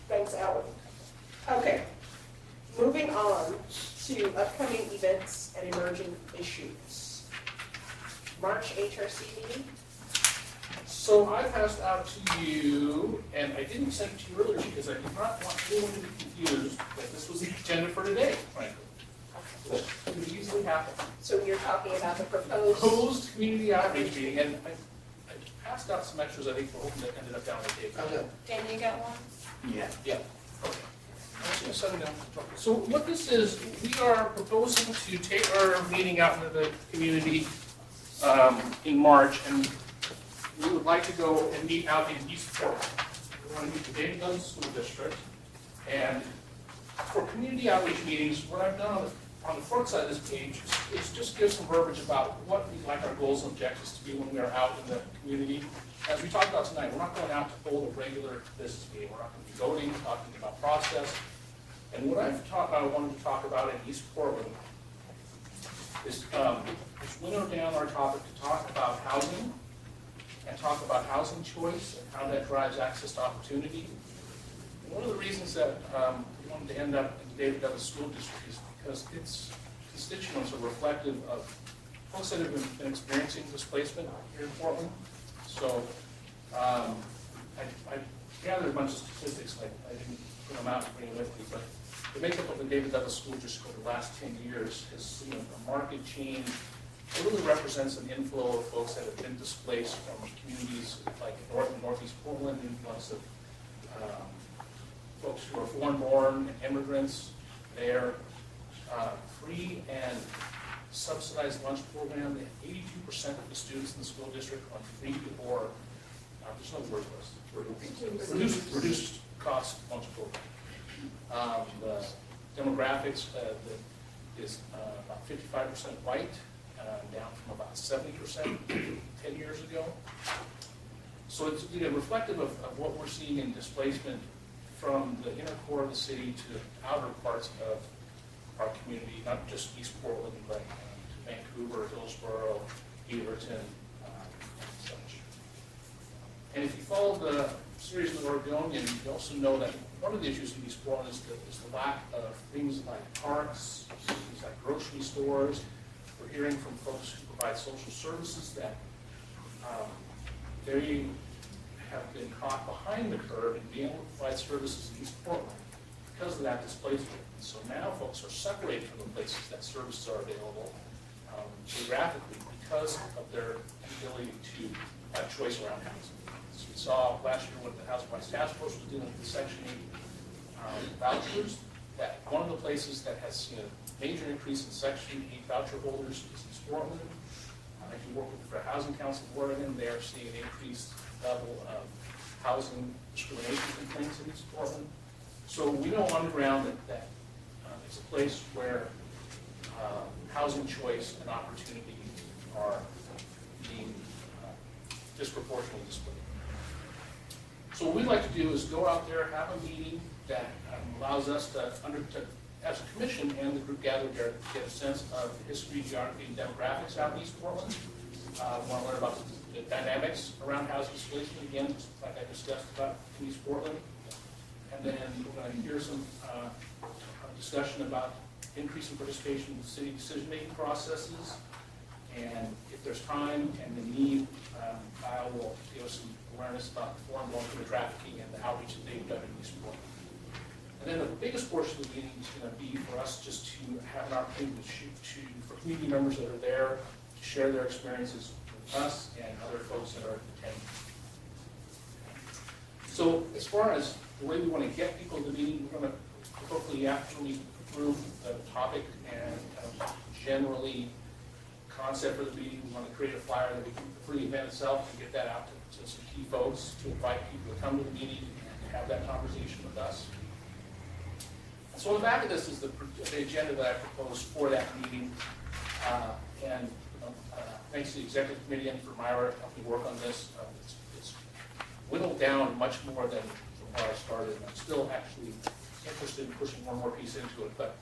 Thanks, Alan. Okay, moving on to upcoming events and emerging issues. March HRC meeting. So I passed out to you, and I didn't send it to you earlier because I did not want anyone to be confused that this was the agenda for today, frankly. That could easily happen. So you're talking about the proposed. Proposed community outreach meeting, and I passed out some extras, I think, for hoping that ended up down the table. Okay. Dan, you got one? Yeah. Yeah. Okay. I'm just gonna set it down. So what this is, we are proposing to take our meeting out into the community in March, and we would like to go and meet out in East Portland. We want to meet the David Douglas School District. And for community outreach meetings, what I've done on the front side of this page is just give some verbiage about what we'd like our goals and objectives to be when we are out in the community. As we talked about tonight, we're not going out to hold a regular business meeting. We're not going to be voting, talking about process. And what I wanted to talk about in East Portland is winnow down our topic to talk about housing and talk about housing choice and how that drives access to opportunity. And one of the reasons that we wanted to end up in the David Douglas School District is because its constituents are reflective of folks that have been experiencing displacement here in Portland. So I gathered a bunch of statistics, I didn't put them out and bring them with me, but the makeup of the David Douglas School District over the last 10 years has seen a market change. It really represents an inflow of folks that have been displaced from communities like North and Northeast Portland, influx of folks who are foreign-born immigrants there. Free and subsidized lunch program, 82% of the students in the school district are free or, there's no word list, reduced cost lunch program. The demographics is about 55% white, down from about 70% 10 years ago. So it's reflective of what we're seeing in displacement from the inner core of the city to the outer parts of our community, not just East Portland, but to Vancouver, Hillsborough, Beaverton, and such. And if you follow the series of the Oregonian, you also know that one of the issues in East Portland is the lack of things like parks, things like grocery stores. We're hearing from folks who provide social services that they have been caught behind the curve in being able to provide services in East Portland because of that displacement. So now folks are separated from the places that services are available geographically because of their ability to have choice around housing. So we saw last year what the Housing Rights Task Force was dealing with the Section 8 vouchers, that one of the places that has seen a major increase in Section 8 voucher holders is East Portland. If you work with the Fair Housing Council of Oregon, they are seeing an increased level of housing discrimination complaints in East Portland. So we know on the ground that it's a place where housing choice and opportunity are being disproportionately displayed. So what we'd like to do is go out there, have a meeting that allows us to, as a commission and the group gathered there, get a sense of history, geography, and demographics out in East Portland. We want to learn about the dynamics around housing displacement, again, just like I discussed about in East Portland. And then we're going to hear some discussion about increasing participation in city decision-making processes. And if there's time and the need, Kyle will give us some awareness about foreign long-term trafficking and the outreach that they've done in East Portland. And then the biggest portion of the meeting is going to be for us just to have an opportunity for community members that are there to share their experiences with us and other folks that are attending. So as far as the way we want to get people to the meeting, we're going to hopefully after we approve the topic and generally concept for the meeting, we want to create a flyer that we can, for the event itself, and get that out to some key folks to invite people to come to the meeting and have that conversation with us. And so on the back of this is the agenda that I proposed for that meeting. Thanks to the executive committee and for Myra helping work on this. It's whittled down much more than from where I started. And I'm still actually interested in pushing one more piece into it. But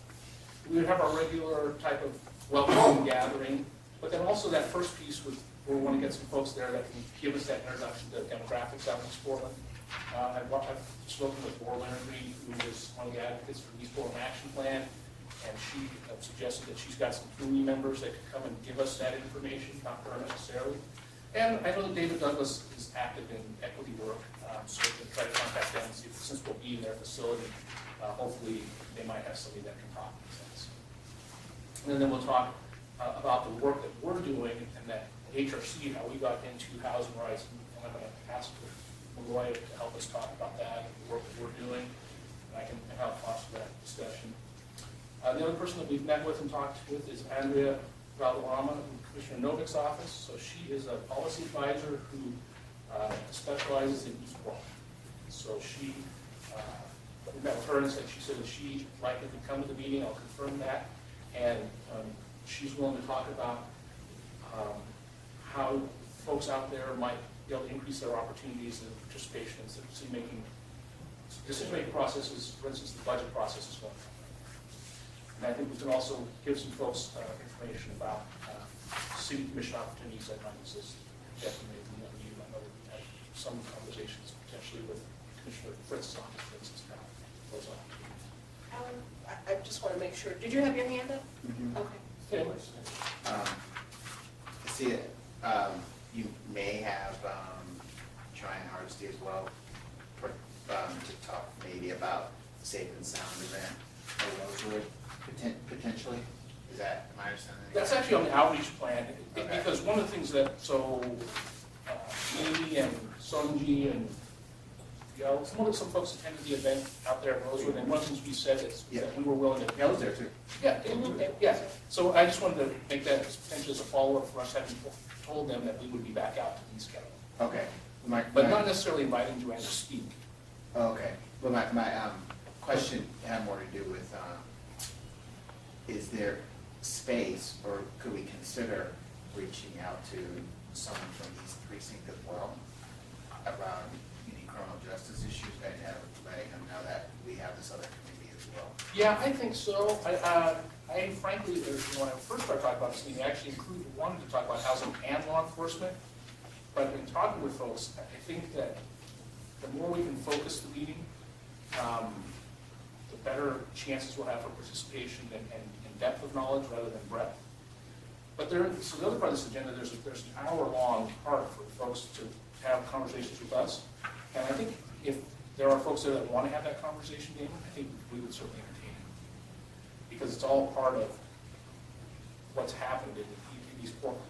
we would have our regular type of welcome gathering. But then also that first piece was where we want to get some folks there that can give us that introduction to demographics out in East Portland. I've spoken with Laura Leonard, who is one of the advocates for the East Portland Action Plan, and she suggested that she's got some community members that could come and give us that information, not her necessarily. And I know that David Douglas is active in equity work, so we can try to contact them and see if, since we'll be in their facility, hopefully they might have somebody that can talk in a sense. And then we'll talk about the work that we're doing and that HRC, how we got into housing rights. And I'm going to ask Malloy to help us talk about that and the work that we're doing. And I can help foster that discussion. The other person that we've met with and talked with is Andrea Valderrama in Commissioner Novik's office. So she is a policy advisor who specializes in East Portland. So we met with her and said, she said that she likely could come to the meeting. I'll confirm that. And she's willing to talk about how folks out there might be able to increase their opportunities and participation in decision-making processes, for instance, the budget process is going on. And I think we can also give some folks information about city commission opportunities that might exist. Definitely, I know we've had some conversations potentially with Commissioner Fritz's office, for instance, now those opportunities. Alan, I just want to make sure, did you have your hand up? Mhm. Okay. I see it. You may have Trying Harvesty as well to talk maybe about the Safe and Sound event at Rosewood potentially. Is that my understanding? That's actually on the outreach plan, Okay. because one of the things that, Amy and Sonji and some folks attended the event out there at Rosewood, and one of the things we said is that we were willing to. Yeah, I was there too. Yeah. So I just wanted to make that potentially as a follow-up for us, having told them that we would be back out to East County. Okay. But not necessarily inviting Joanne to speak. Okay. Well, my question had more to do with, is there space, or could we consider reaching out to someone from East Precinct as well around criminal justice issues, and letting them know that we have this other community as well? Yeah, I think so. I frankly, when I first started talking about this meeting, I actually wanted to talk about housing and law enforcement. But in talking with folks, I think that the more we can focus the meeting, the better chances we'll have for participation and depth of knowledge rather than breadth. But so the other part of this agenda, there's an hour-long part for folks to have conversations with us. And I think if there are folks there that want to have that conversation, Damon, I think we would certainly entertain it. Because it's all part of what's happened in East Portland.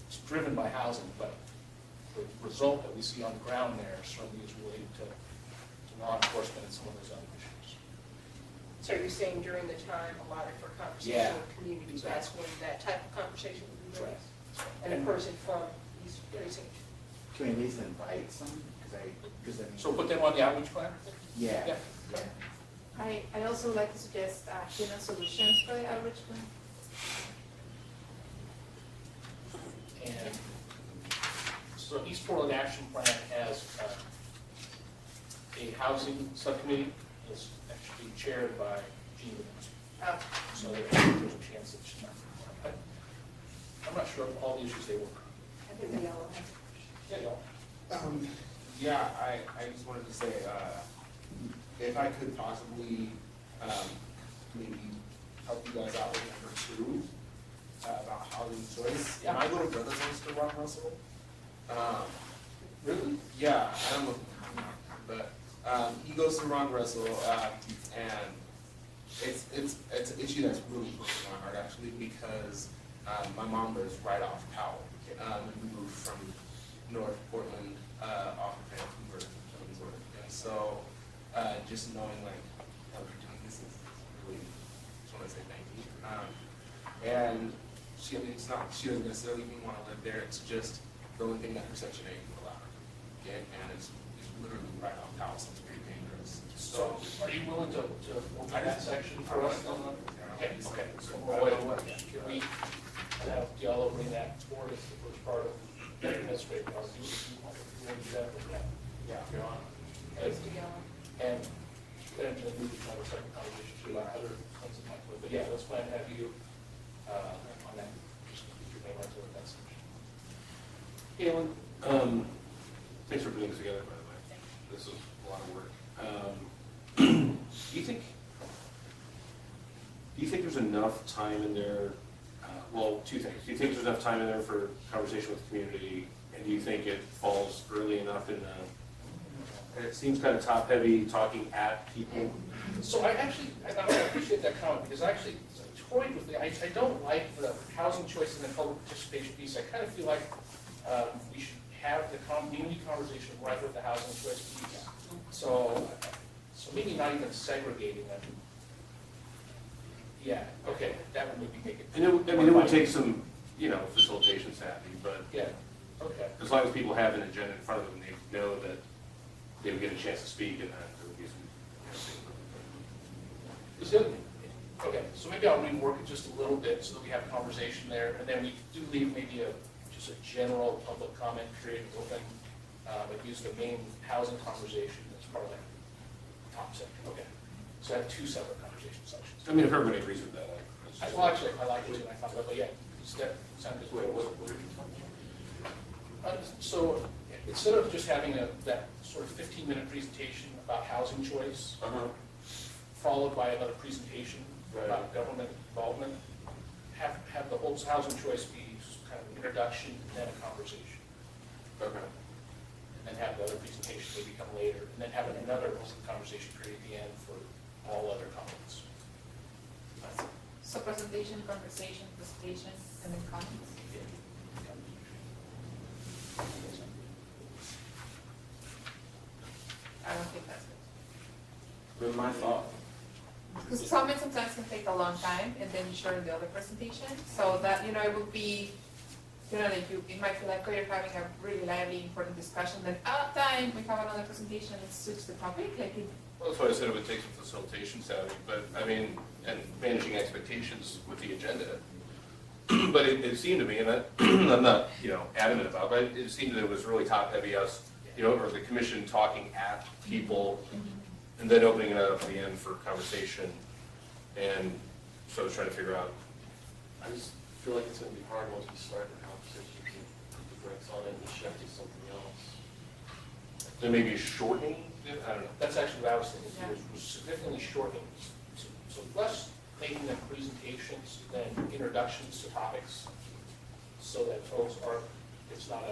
It's driven by housing, but the result that we see on the ground there certainly is related to law enforcement and some of those other issues. So you're saying during the time allotted for conversation with communities, that's when that type of conversation would be raised? And a person from East Precinct? Can we at least invite some? So put them on the outreach plan? Yeah. Yeah. I also like to suggest human solutions for the outreach plan. And so East Portland Action Plan has a housing subcommittee. It's actually chaired by Jean. So there's a chance that she's not. I'm not sure of all the issues they work on. I think we all have. Yeah, y'all. Yeah, I just wanted to say, if I could possibly, maybe help you guys out with number 2, about housing choice. Yeah. My little brother goes to Ron Russell. Really? Yeah, I don't know, but, he goes to Ron Russell, and it's an issue that's really close to my heart, actually, because, my mom lives right off Powell. And we moved from North Portland, off of Vancouver to Killingsworth. And so, just knowing like, how you're doing this is really, just wanna say thank you. And she, I mean, it's not, she doesn't necessarily even wanna live there, it's just the only thing that her section 8 will allow her to do. Okay, and it's literally right off Powell, so it's pretty dangerous. So are you willing to open that section for us? Okay, okay. So, can we have y'all opening that for us, the first part of the administrative process? You want to do that? Yeah. You're on. And then to move to our second conversation to about other things that might, but yeah, let's plan to have you, on that, just keep your name right to that section. Galen, thanks for putting this together, by the way. This is a lot of work. Do you think there's enough time in there, well, 2 things. Do you think there's enough time in there for conversation with the community? And do you think it falls early enough in the, it seems kind of top-heavy, talking at people? So I appreciate that comment, because I actually toyed with it. I don't like the housing choice and the public participation piece. I kind of feel like we should have the community conversation right with the housing choice piece. So maybe not even segregating them. Yeah, okay, that would maybe make it. And it would take some, facilitation savvy, but Yeah, okay. as long as people have an agenda in front of them, they know that they would get a chance to speak and that there would be some. Is it, okay, so maybe I'll rework it just a little bit so that we have a conversation there, and then we do leave maybe just a general public comment period open, but use the main housing conversation as part of that top section. Okay, so I have 2 separate conversation sections. I mean, if everybody agrees with that, Well, actually, I like it too, and I thought, but yeah, that sounded good. So instead of just having that sort of 15-minute presentation about housing choice, followed by another presentation about government involvement, have the whole housing choice be kind of an introduction and then a conversation. Okay. And then have the other presentation maybe come later, and then have another conversation period at the end for all other comments. So presentation, conversation, and then comments. I don't think that's good. With my thought. Because comments sometimes can take a long time, and then you shorten the other presentation, so that, it would be, like it might feel like you're having a really lively, important discussion, then out of time, we have another presentation that suits the topic, like it. Well, that's why I said it would take some facilitation savvy, but, I mean, and managing expectations with the agenda. But it seemed to me, and I'm not, adamant about, but it seemed that it was really top-heavy us, or the commission talking at people, and then opening it up at the end for conversation. And so I was trying to figure out, I just feel like it's gonna be hard once we start the conversation to put the brakes on it and shift to something else. then maybe shortening it, I don't know. That's actually what I was thinking, was significantly shortening. So less making them presentations than introductions to topics, so that folks are, it's not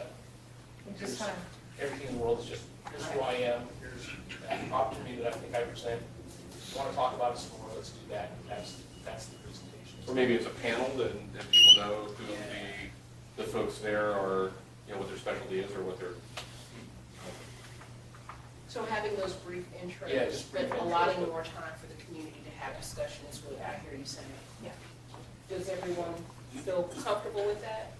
Just kind of, everything in the world is just, here's who I am, here's an opportunity that I think I present. If you want to talk about it some more, let's do that. That's the presentation. Or maybe it's a panel that people know who the folks there are, what their specialty is or what their. So having those brief intros, Yeah, just brief but intros, allotting but- more time for the community to have discussion is what I hear you saying. yeah. Does everyone feel comfortable with that?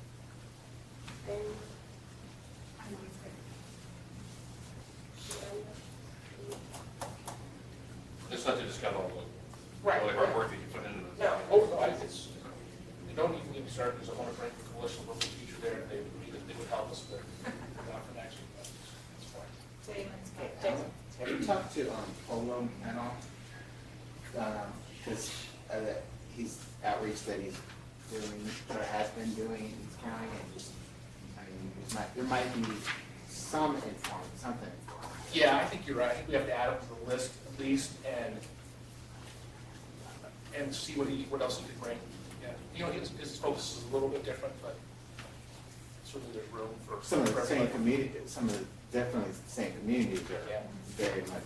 It's not to discount all the Right. hard work that you put into this. No. Oh, no, it's, we started, there's a Hunter Franklin Coalition local teacher there, and they agreed that they would help us with that for next week. That's fine. Damon's got that. Damon? Have you talked to Polo at all? Because he's outreach that he's doing, or has been doing in East County, and just, I mean, there might be something. Yeah, I think you're right. I think we have to add him to the list at least and see what else he could bring. Yeah, you know, his focus is a little bit different, but certainly there's room for. Some of the for same everybody. community, definitely the same communities are Yeah. very much.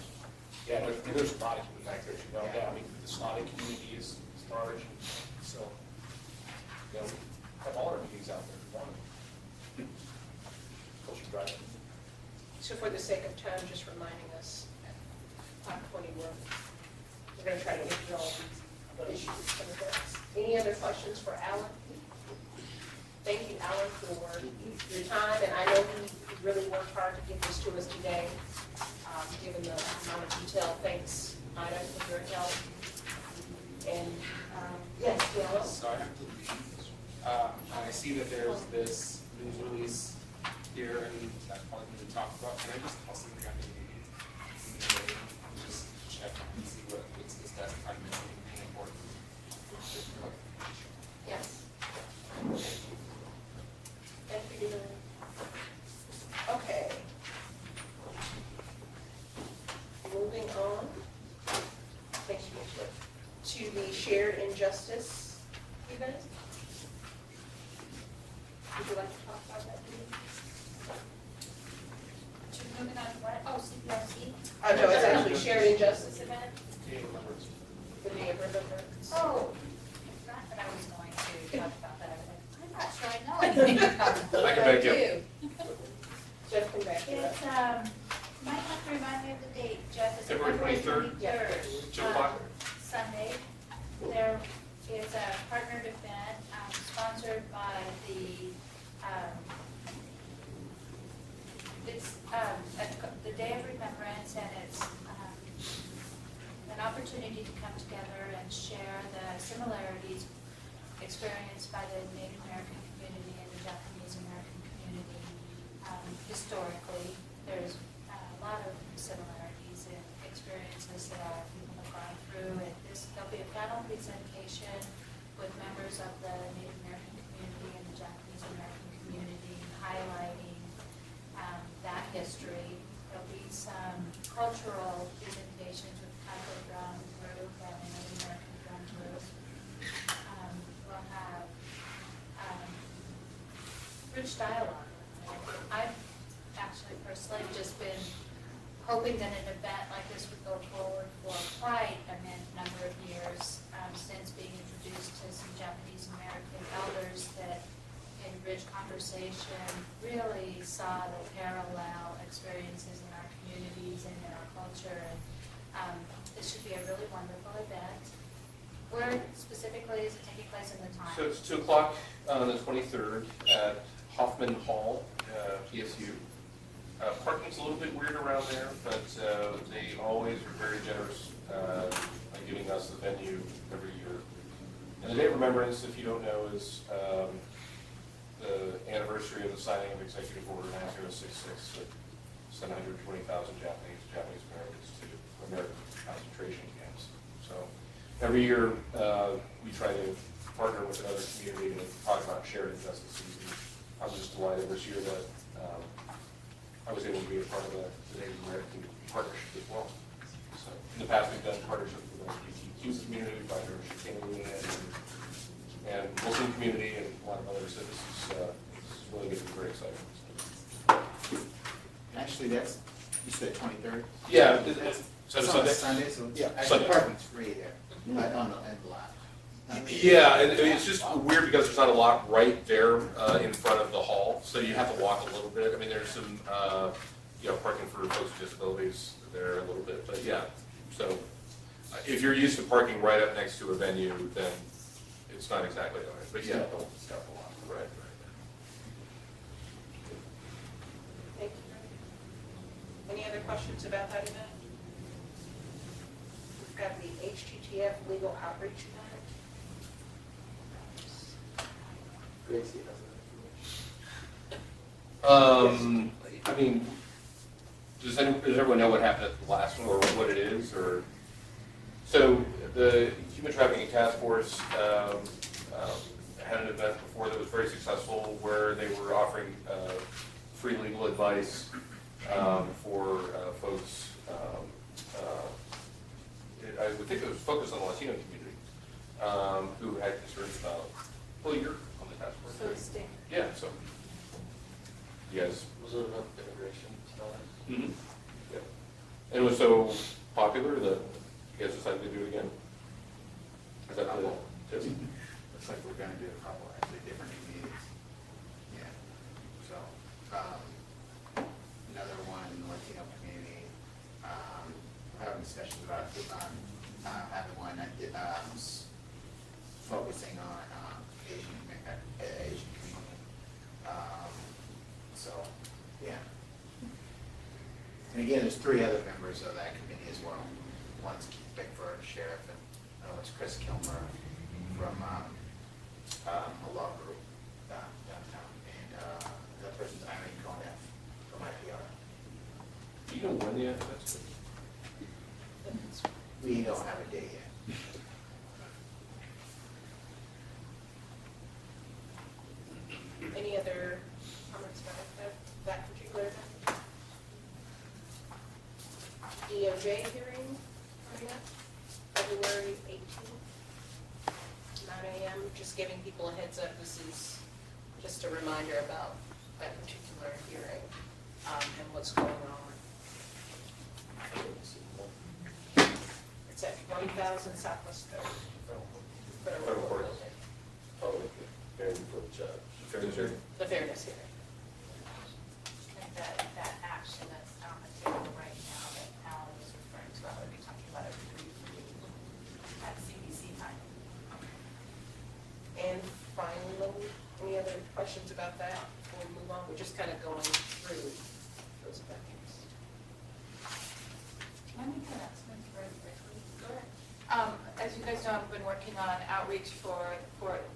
Yeah, there's a lot of community factors, you know, yeah, I mean, the Sonic community is large, and so, you know, we have all our meetings out there if you want them. Culture Drive. So for the sake of time, just reminding us at 5:20, we're going to try to resolve these issues. Some of those. Any other questions for Alan? Thank you, Alan, for your time, and I know he really worked hard to get this to us today, given the amount of detail. Thanks, Ida, for your help. And, yes, Bill? So I have to leave. I see that there's this news release here, and that's probably going to talk about. Can I just also look at the meeting? Just check and see what's discussed. If I missed anything important. Yes. Thank you. Okay. Moving on. Thank you, Bishop. To the shared injustice event. Would you like to talk about that, please? Moving on to what? Oh, CPRC. No, it's actually shared injustice This event? Okay, members. the Day of Remembrance. Oh, not that I was going to talk about that. I'm not sure I know anything about it. I can back you up. Jeff can back you up. It's, might have to remind me of the date, Jeff. It's February 23rd? 23rd. 2 o'clock? Sunday. There is a partnered event, sponsored by the, it's, the Day of Remembrance, and it's, an opportunity to come together and share the similarities experienced by the Native American community and the Japanese American community. Historically, there's a lot of similarities in experiences that our people have gone through. And there'll be a panel presentation with members of the Native American community and the Japanese American community, highlighting that history. There'll be some cultural presentations with Taco Drum Group and the Native American Drum Group. We'll have rich dialogue. I've actually personally just been hoping that an event like this would go forward for quite a number of years, since being introduced to some Japanese American elders that in rich conversation really saw the parallel experiences in our communities and in our culture. And this should be a really wonderful event. Where specifically is it taking place in the time? So it's 2 o'clock on the 23rd at Hoffman Hall, PSU. Parking's a little bit weird around there, but they always are very generous by giving us the venue every year. And the Day of Remembrance, if you don't know, is the anniversary of the signing of Executive Order 9066 that sent 120,000 Japanese Americans to American concentration camps. So every year we try to partner with another community and talk about shared injustices. I'm just delighted this year that I was able to be a part of the Native American partnership as well. So in the past, we've done partnerships with the LGBTQ community, partnership Canadian, and Muslim community, and a lot of others. So this is really going to be very exciting. Actually, that's, you said 23rd? Yeah, so It's Sunday. on Sunday, so Yeah, actually Sunday. parking's free there, but on the end lot. Yeah, and it's just weird because there's not a lot right there in front of the hall, so you have to walk a little bit. I mean, there's some, parking for folks with disabilities there a little bit, but yeah. So if you're used to parking right up next to a venue, then it's not exactly all right, but yeah. Stuff a lot. Right. Thank you. Any other questions about that event? We've got the HTTF Legal Outreach Event. Gracie has that I mean, does everyone know what happened at the last one, or what it is, or? So, the Human Trafficking Task Force, had an event before that was very successful, where they were offering, free legal advice, for, folks, I would think it was focused on the Latino community, who had concerns about, well, you're on the task force. So right? stay. Yeah, so, you guys. Was it enough integration time? Mm-hmm. Yeah. And it was so popular that you guys decided to do it again? Is that the tip? Looks like we're gonna do a couple actually different meetings. Yeah, so, another one, Latino community, we're having discussions about, having one that, focusing on, Asian community. So, yeah. And again, there's 3 other members of that committee as well. One's Keith Bickford, sheriff, and it's Chris Kilmer from a law group downtown, and that person's Irene Conef from IPR. Do you know when the event's? We don't have a date yet. Any other comments about that particular event? DOJ hearing coming up, February 18th, 9 a.m. Just giving people a heads up, this is just a reminder about that particular hearing and what's going on. It's at 1000 Southwest 3rd. Federal Court Building. Oh, okay. Very good job. Fairness hearing? The fairness hearing. And that action that's on the table right now that Alan was referring to, I would be talking about it at CBC time. And finally, any other questions about that before we move on? We're just kind of going through those events. Can I make an announcement very quickly? Go ahead. As you guys know, I've been working on outreach for Portland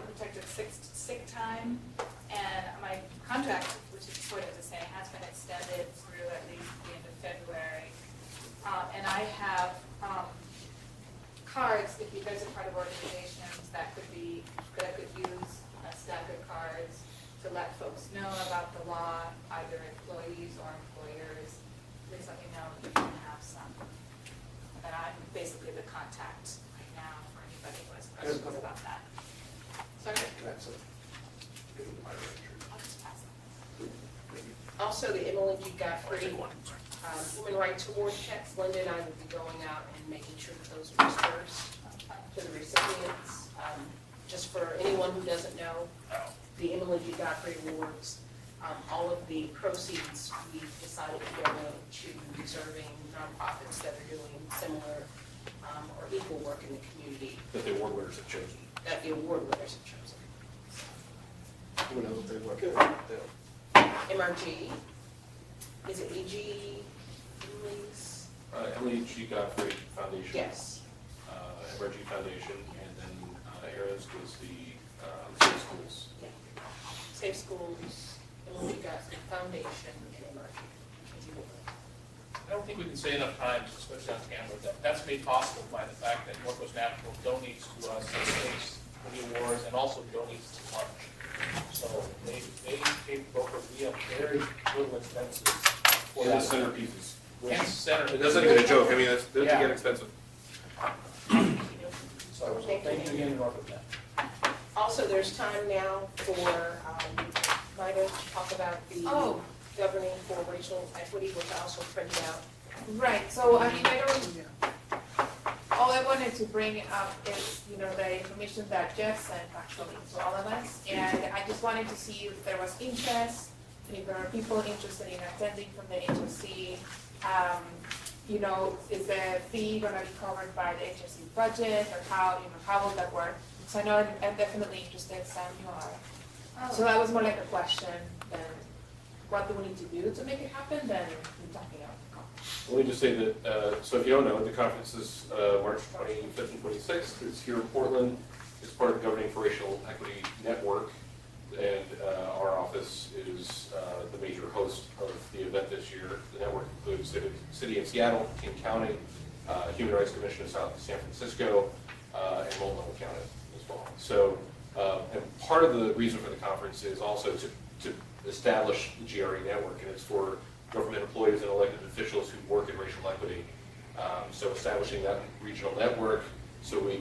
protected sick time, and my contract, which is important to say, has been extended through at least the end of February. And I have cards, if you guys are part of organizations, that could use a stack of cards to let folks know about the law, either employees or employers. Please let me know if you can have some. And I'm basically the contact right now for anybody who has questions about that. Sorry? I'll just pass that. Also, the Emily G. Godfrey Human Rights Award checks, Linda and I will be going out and making sure that those are dispersed to the recipients. Just for anyone who doesn't know, the Emily G. Godfrey Awards, all of the proceeds we've decided to donate to deserving nonprofits that are doing similar or equal work in the community That the award winners have chosen. that the award winners have chosen. Who knows what they work at? MRG, is it EG, Emily's? Emily G. Godfrey Foundation. Yes. MRG Foundation, and then Aaron's was the Safe Schools. Yeah. Safe Schools, Emily G. Godfrey Foundation, and MRG. I don't think we can say enough times, especially on camera, that that's made possible by the fact that Northwest National donates to us in space for the awards and also donates to lunch. So they paid broker, we have very little expenses for And the that. centerpieces. And center. That's not even a joke, I mean, those Yeah. get expensive. So thank you again, Northwest National. Also, there's time now for Vida to talk about the Oh. governing for racial equity, which I also printed out. Right, so I mean, all I wanted to bring up is, the information that Jeff sent actually to all of us. And I just wanted to see if there was interest, and if there are people interested in attending from the HRC. Is the fee gonna be covered by the HRC budget, or how will that work? So I know I'm definitely interested, Sam, you are. So that was more like a question than what do we need to do to make it happen, than talking about the conference. Let me just say that, so if you don't know, the conference is March 25th and 26th. It's here in Portland. it's part of the Governing for Racial Equity Network, and our office is the major host of the event this year. The network includes the City of Seattle, King County, Human Rights Commission of South San Francisco, and Multnomah County as well. So, and part of the reason for the conference is also to establish the GRE network, and it's for government employees and elected officials who work in racial equity. So establishing that regional network so we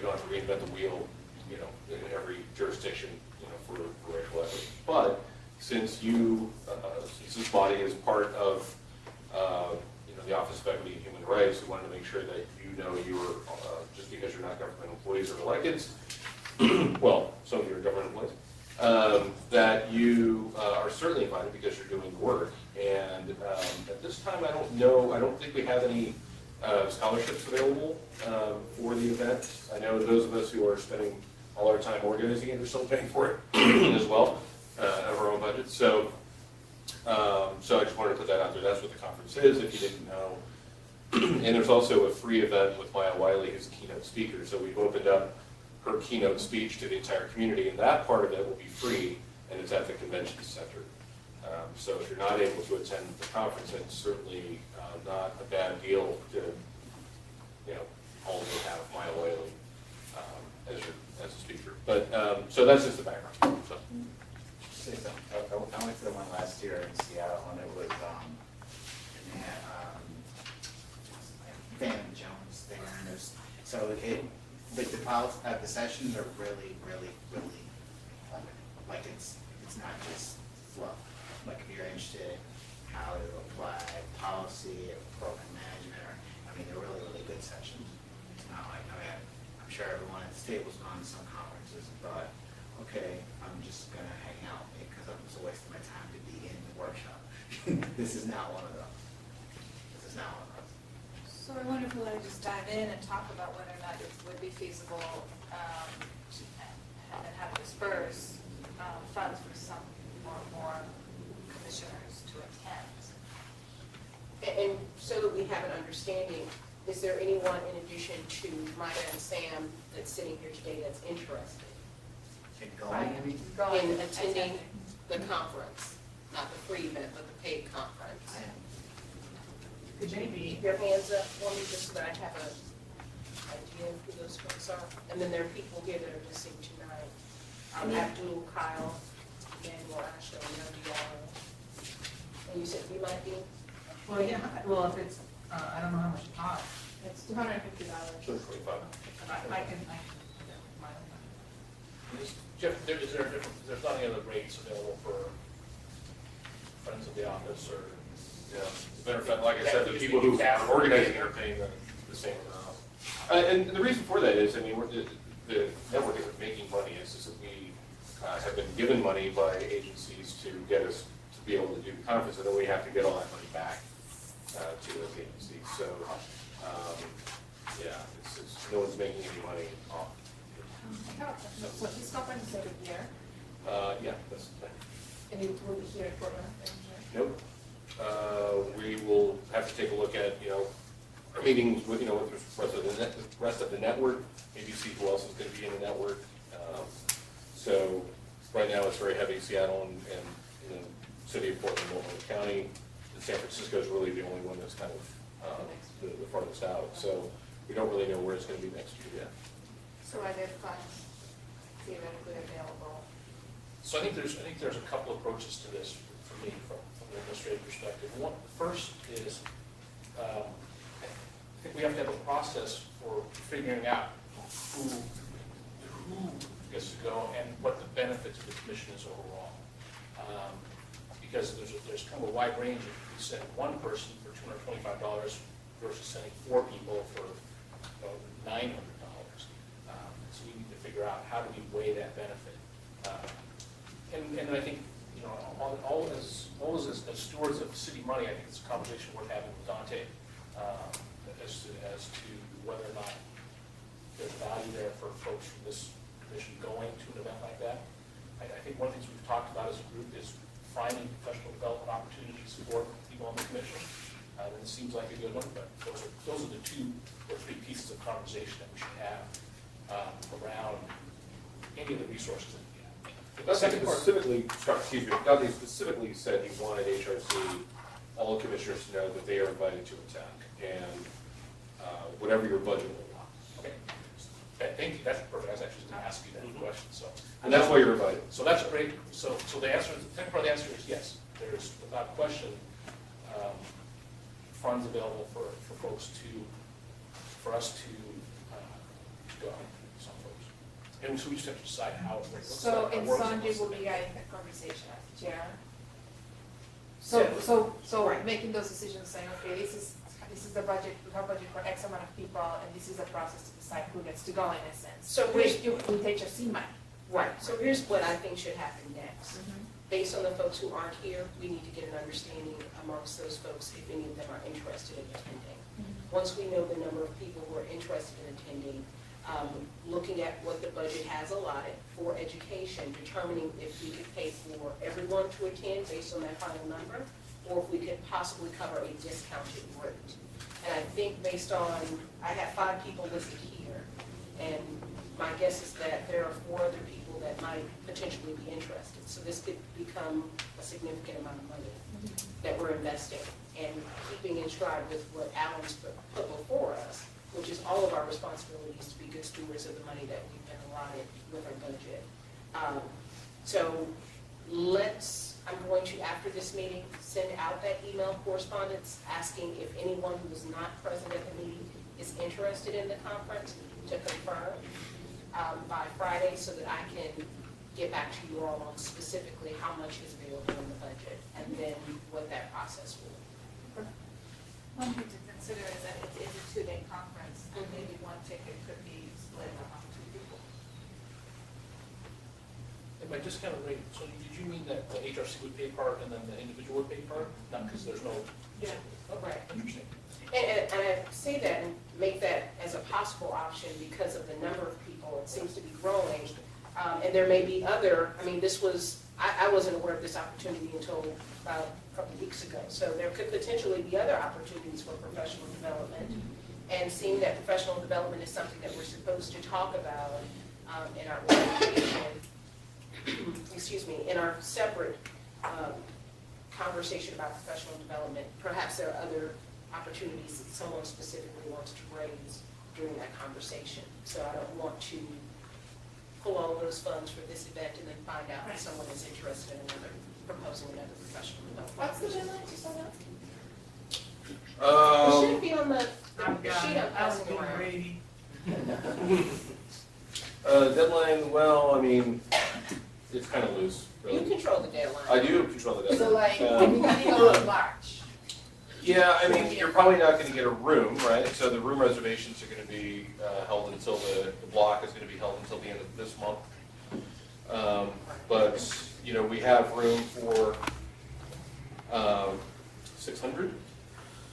don't have to reinvent the wheel, you know, in every jurisdiction, you know, for racial equity. But since since this body is part of, you know, the Office of Equity and Human Rights, we wanted to make sure that you know you're, just because you're not government employees or electeds, well, some of you are government employees, that you are certainly invited because you're doing the work. And at this time, I don't think we have any scholarships available for the event. I know those of us who are spending all our time organizing it are still paying for it as well, out of our own budget. So I just wanted to put that out there. That's what the conference is, if you didn't know. And there's also a free event with Maya Wiley, who's a keynote speaker. So we've opened up her keynote speech to the entire community, and that part of it will be free, and it's at the convention center. So if you're not able to attend the conference, it's certainly not a bad deal to, you know, also have Maya Wiley as a speaker. But so that's just the background. So. Say something. I went to the one last year in Seattle, and it was Van Jones there, and there's the sessions are really like it's not just fluff. Like if you're interested in how to apply policy or program management, they're really good sessions. It's not like, I'm sure everyone at this table's gone to some conferences and thought, okay, I'm just gonna hang out because it's a waste of my time to be in the workshop. This is not one of those. So I wonder if we want to just dive in and talk about whether or not it would be feasible, and then how to disperse funds for some more commissioners to attend. And so that we have an understanding, is there anyone in addition to Maya and Sam that's sitting here today that's interested in attending the conference? Not the free event, but the paid conference. Could Jamie, Keep your hands up for me just so that I have an idea of who those folks are. And then there are people here that are listening tonight. Abdul, Kyle, Manuel, Ashley, Diallo. And you said you might be? well, yeah, well, if it's, I don't know how much it costs. It's $250. Sure, 25. I can. Jeff, is there not any other rates available for friends of the office or? Yeah, as a matter of fact, like I said, the people who are organizing are paying the same amount. And the reason for that is, the network isn't making money, it's just that we have been given money by agencies to get us to be able to do the conference, and then we have to get all that money back to those agencies. So, yeah, it's no one's making any money off. So this conference is every year, Yeah, that's the thing. and it will be here in Portland. Nope. We will have to take a look at, our meetings with, with the rest of the network, maybe see who else is going to be in the network. So right now it's very heavy Seattle and the city of Portland, Multnomah County. San Francisco is really the only one that's kind of the farthest out. So we don't really know where it's going to be next year yet. So are there funds theoretically available? So I think there's a couple approaches to this for me from an administrative perspective. One, first is, I think we have to have a process for figuring out who gets to go and what the benefit to the commission is overall. Because there's kind of a wide range. If you send one person for $225 versus sending 4 people for $900. So we need to figure out how do we weigh that benefit. And I think, all as stewards of city money, I think it's a conversation worth having with Dante as to whether or not there's value there for folks from this commission going to an event like that. I think one of the things we've talked about as a group is finding professional development opportunities for people on the commission. And it seems like a good one, but those are the 2 or 3 pieces of conversation that we should have around any of the resources that we have. The Dante second part, specifically, excuse me, Dante specifically said he wanted HRC, all commissioners to know that they are invited to attend, and whatever your budget will allow. okay, thank you, that's perfect, I was actually going to ask you that question, so. And that's why you're invited. So that's great, so the answer, the second part of the answer is yes, there's without question, funds available for folks for us to go out, some folks. And so we just have to decide how it looks like. So, our and work Sanjay is will be supposed to guiding that conversation as chair. So Right. making those decisions, saying, okay, this is the budget, we have budget for X amount of people, and this is the process to decide who gets to go in a sense. So Which you, with HRC money. Right, so here's what I think should happen next. Based on the folks who aren't here, we need to get an understanding amongst those folks if any of them are interested in attending. Once we know the number of people who are interested in attending, looking at what the budget has allotted for education, determining if we could pay for everyone to attend based on that final number, or if we could possibly cover a discounted rate. And I think based on, I have 5 people listed here, and my guess is that there are 4 other people that might potentially be interested. So this could become a significant amount of money that we're investing, and keeping in stride with what Alan's put before us, which is all of our responsibilities to be good stewards of the money that we've been allotted with our budget. So I'm going to, after this meeting, send out that email correspondence asking if anyone who was not present at the meeting is interested in the conference to confirm by Friday, so that I can get back to you all on specifically how much is available in the budget, and then what that process will be. One thing to consider is that it is a 2-day conference, and maybe one ticket could be split among 2 people. And by discounted rate, so did you mean that the HRC would pay part and then the individual would pay part? Not because there's no. Yeah. Oh, Right. Interesting. And I say that and make that as a possible option because of the number of people, it seems to be growing. And there may be other, I mean, I wasn't aware of this opportunity until about a couple of weeks ago. So there could potentially be other opportunities for professional development. And seeing that professional development is something that we're supposed to talk about in our organization, excuse me, in our separate conversation about professional development, perhaps there are other opportunities that someone specifically wants to raise during that conversation. So I don't want to pull all those funds for this event and then find out that someone is interested in proposing another professional development. What's the deadline to sign up? It should be on the I've got sheet it. I'm I was passing getting around. ready. Deadline, well, I mean, it's kind of loose, You really. control the deadline. I do control the So deadline. like, beginning of March. Yeah, I mean, you're probably not going to get a room, right? So the room reservations are going to be held until the block is going to be held until the end of this month. But, you know, we have room for 600.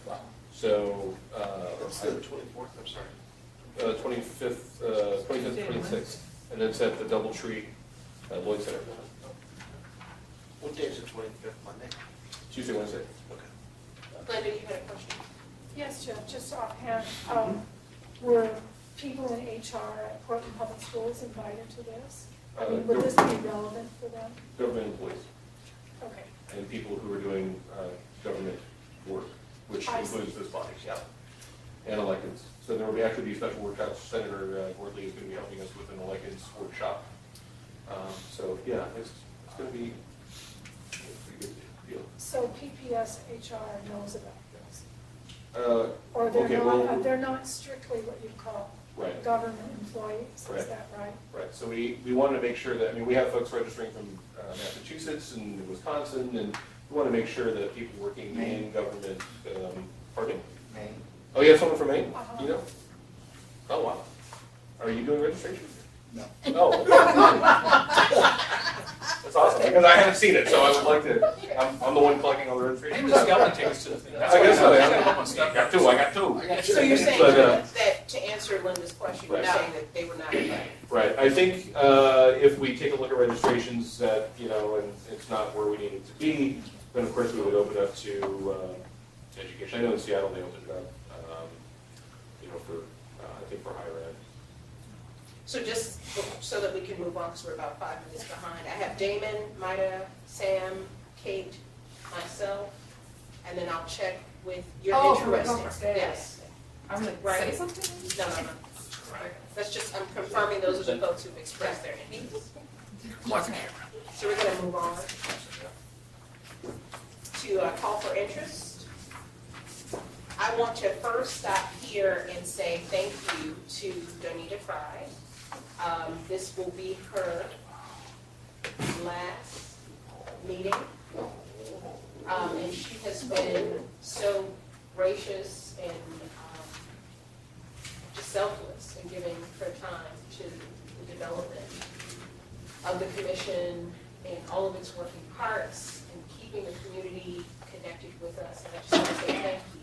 Wow. So, What's the 24th, I'm sorry? 25th, 26th, and it's at the Doubletree at Lloyd Center. What day is the 25th, Monday? Tuesday, Wednesday. Okay. Glenda, you had a question? Yes, Jeff, just offhand, were people in HR at Portland Public Schools invited to this? I mean, would this be relevant for them? Government employees Okay. and people who are doing government work, which I see. includes this body, yeah, and elections. So there will be actually be special workshops. Senator Gordley is going to be helping us with an elections workshop. So yeah, it's going to be a pretty good deal. So PPS HR knows about this? Uh, Or Okay, well- they're not strictly what you call Right. government employees, Right. is that right? Right, so we wanted to make sure that, I mean, we have folks registering from Massachusetts and Wisconsin, and we want to make sure that people working in government, pardon me? Maine. Oh, you have someone from Maine? Uh-huh. You know? Oh, wow. Are you doing registration? No. Oh. That's awesome, because I haven't seen it, so I would like to, I'm the one collecting all the registration. Maybe the skeleton tickets to the thing. That's I guess so, why yeah. I got one stuff. I got two. So you're saying But, that to answer Linda's question, you're Right. saying that they were not invited? Right, I think if we take a look at registrations that, you know, and it's not where we need it to be, then of course we would open up to education. I know in Seattle they opened it up, you know, for, I think for higher ed. So just so that we can move on, because we're about 5 minutes behind, I have Damon, Maida, Sam, Kate, myself, and then I'll check with your Oh, interested. we're going for- Yes. I'm gonna Right. say something? No. That's just, I'm confirming those are the folks who've expressed their interest. So we're gonna move on to call for interest. I want to first stop here and say thank you to Donita Fry. This will be her last meeting. And she has been so gracious and just selfless in giving her time to the development of the commission and all of its working parts and keeping the community connected with us. And I just want to say thank you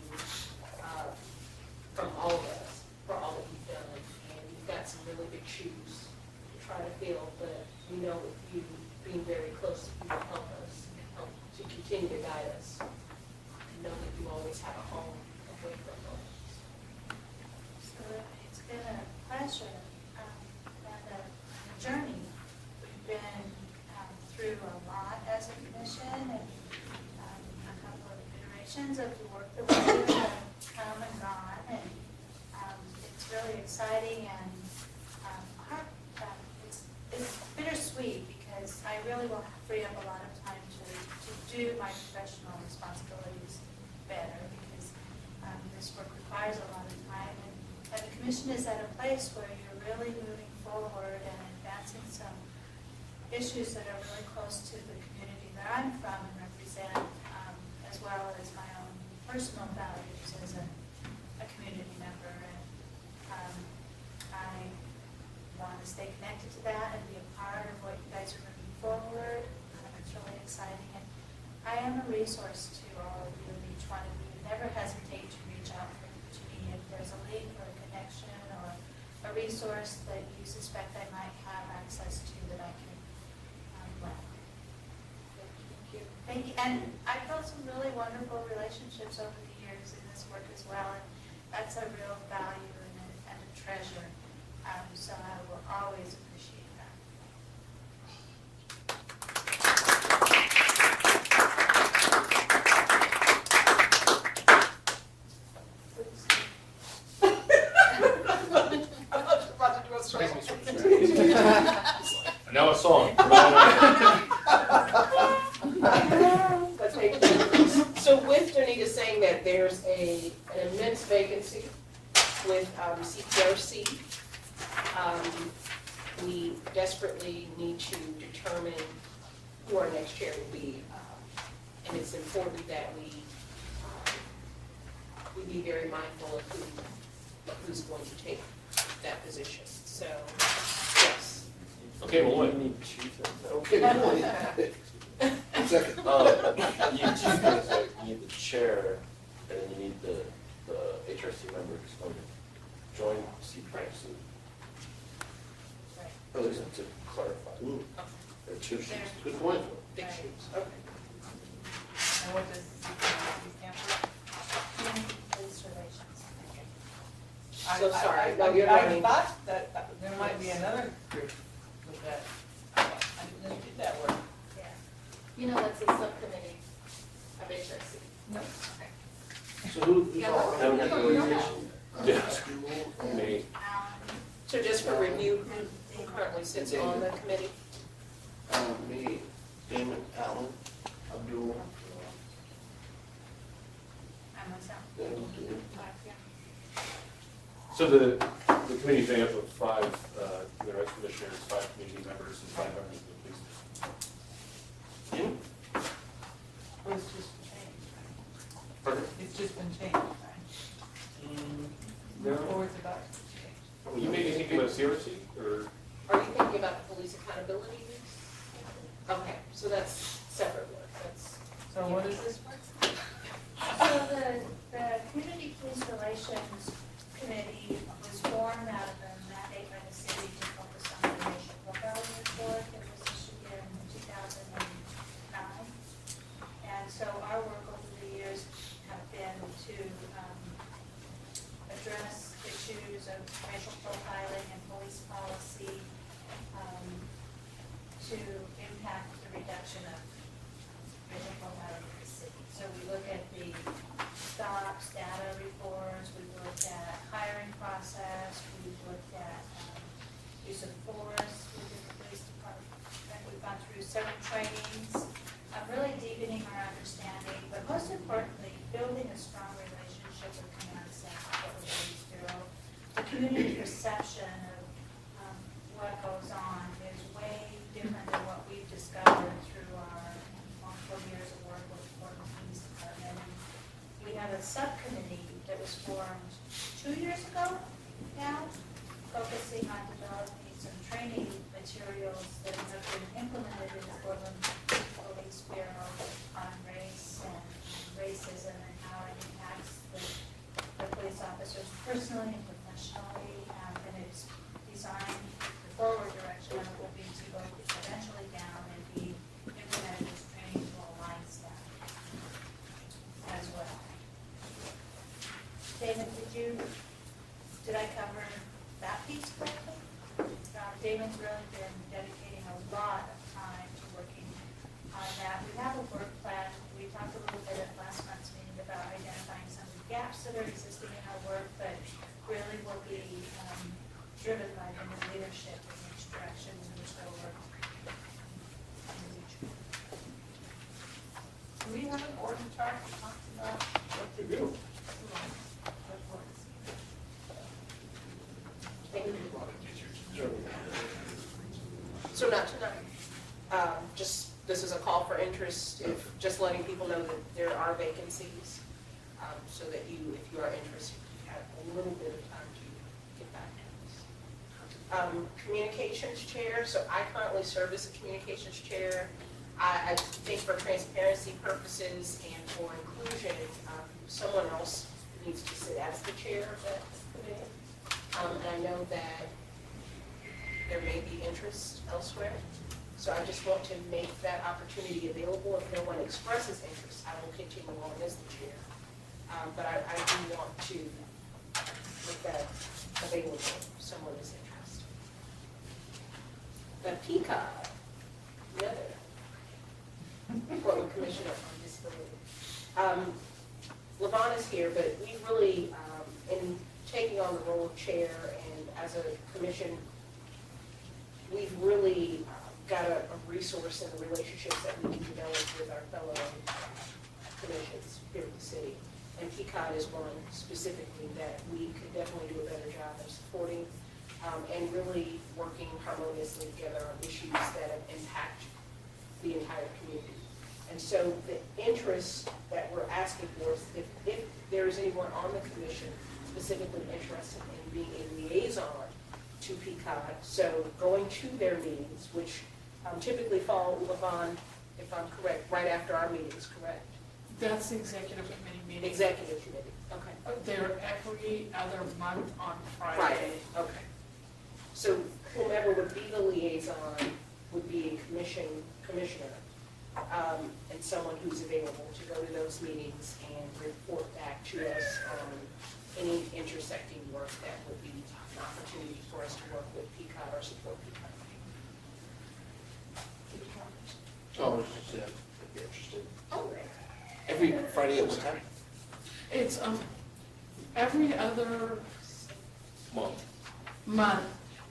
from all of us for all that you've done. And you've got some really big shoes to try to fill, but we know with you being very close to people help us and help to continue to guide us. Know that you always have a home away from home. So it's been a pleasure and a journey. We've been through a lot as a commission and a couple of iterations of the work that we do have come and gone. And it's really exciting and it's bittersweet because I really will free up a lot of time to do my professional responsibilities better because this work requires a lot of time. And the commission is at a place where you're really moving forward and advancing some issues that are really close to the community that I'm from and represent, as well as my own personal values as a community member. And I want to stay connected to that and be a part of what you guys are moving forward. It's really exciting. And I am a resource to all of you and each one of you. Never hesitate to reach out to me if there's a link or a connection or a resource that you suspect I might have access to that I can lend. Thank you. And I've built some really wonderful relationships over the years in this work as well. And that's a real value and a treasure. So I will always appreciate that. Now a song. So with Donita saying that there's an immense vacancy with CPRC, we desperately need to determine who our next chair will be. And it's important that we be very mindful of who's going to take that position. So, yes. Okay, well, what? You need two things. Okay, one second. You need two things, like you need the chair, and then you need the HRC member who's going to join CPRC. Right. At least to clarify. Ooh, There are two sheets. good point. Big Right. shoes. Okay. And what does CPRC stand for? Police relations. So sorry, I no, you're learning. thought that there might be another group with that. I didn't get that word. Yeah. You know, that's a subcommittee of HRC. No. So who's all? Haven't had the orientation. Yeah. School and- Me. So just for review, who currently sits on the committee? Me, Damon, Allen, Abdul, And myself. and So the committee is made up of 5 human rights commissioners, 5 community members, and 5 members of the police. Well, it's just changed, right? Pardon? It's just been changed, right? No. Or it's about to change. You made me think about CRC, or? Are you thinking about police accountability? Okay, so that's separate work, that's. So what is this for? So the Community Police Relations Committee was formed out of a mandate by the city to focus on the racial profiling report that was issued in 2009. And so our work over the years have been to address issues of racial profiling and police police policy to impact the reduction of vehicle out of the city. So we look at the stops, data reports, we've looked at hiring process, we've looked at use of force within the police department. We've gone through several trainings, really deepening our understanding, but most importantly, building a strong relationship with command staff, what the police bureau. The community perception of what goes on is way different than what we've discovered through our multiple years of work with the Portland Police Department. We have a subcommittee that was formed 2 years ago now, focusing on developing some training materials that have been implemented in the Portland Police Bureau on race and racism and how it impacts the police officers personally and professionally. And it's designed, the forward direction of it will be to go eventually down and be implemented as training to all line staff as well. David, did I cover that piece correctly? David's really been dedicating a lot of time to working on that. We have a work plan. We talked a little bit at last month's meeting about identifying some of the gaps that are existing in our work, but really will be driven by the new leadership in each direction in which they'll work in the future. Do we have an org chart that talks about? What to do? So not tonight. Just, this is a call for interest, just letting people know that there are vacancies, so that if you are interested, you have a little bit of time to get back to us. Communications chair, so I currently serve as a communications chair. I think for transparency purposes and for inclusion, someone else needs to sit as the chair of that committee. And I know that there may be interest elsewhere. So I just want to make that opportunity available. If no one expresses interest, I will continue on as the chair. But I do want to make that available if someone is interested. The PCOG, the other Portland Commissioner on Disability. LaVon is here, but we really, in taking on the role of chair and as a commission, we've really got a resource in the relationships that we can develop with our fellow commissions here in the city. And PCOT is one specifically that we could definitely do a better job of supporting and really working harmoniously together on issues that impact the entire community. And so the interest that we're asking for is if there is anyone on the commission specifically interested in being a liaison to PCOT, so going to their meetings, which typically fall, LaVon, if I'm correct, right after our meetings, correct? That's the executive committee meeting. Executive committee, okay. They're every other month on Friday. Friday, okay. So whomever would be the liaison would be a commissioner, and someone who's available to go to those meetings and report back to us on any intersecting work that would be an opportunity for us to work with PCOT or support PCOT. Oh, yeah, I'd be interested. Oh, right. Every Friday at what time? It's every other month,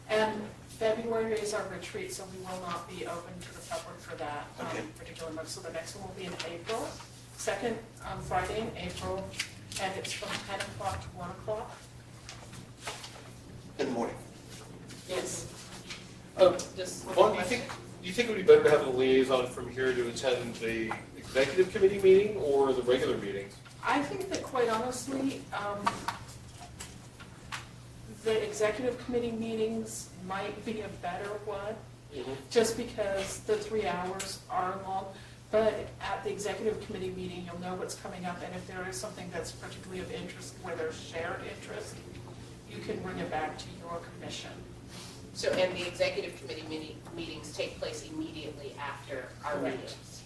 and February is our retreat, so we will not be open to the public for that Okay. particular month. So the next one will be in April, second Friday in April, and it's from 10 o'clock to 1 o'clock. In the morning. Yes. Just. Well, do you think it would be better to have a liaison from here to attend the executive committee meeting or the regular meetings? I think that quite honestly, the executive committee meetings might be a better one, just because the 3 hours are long. But at the executive committee meeting, you'll know what's coming up, and if there is something that's particularly of interest, where there's shared interest, you can bring it back to your commission. So, and the executive committee meetings take place immediately after our Correct. meetings.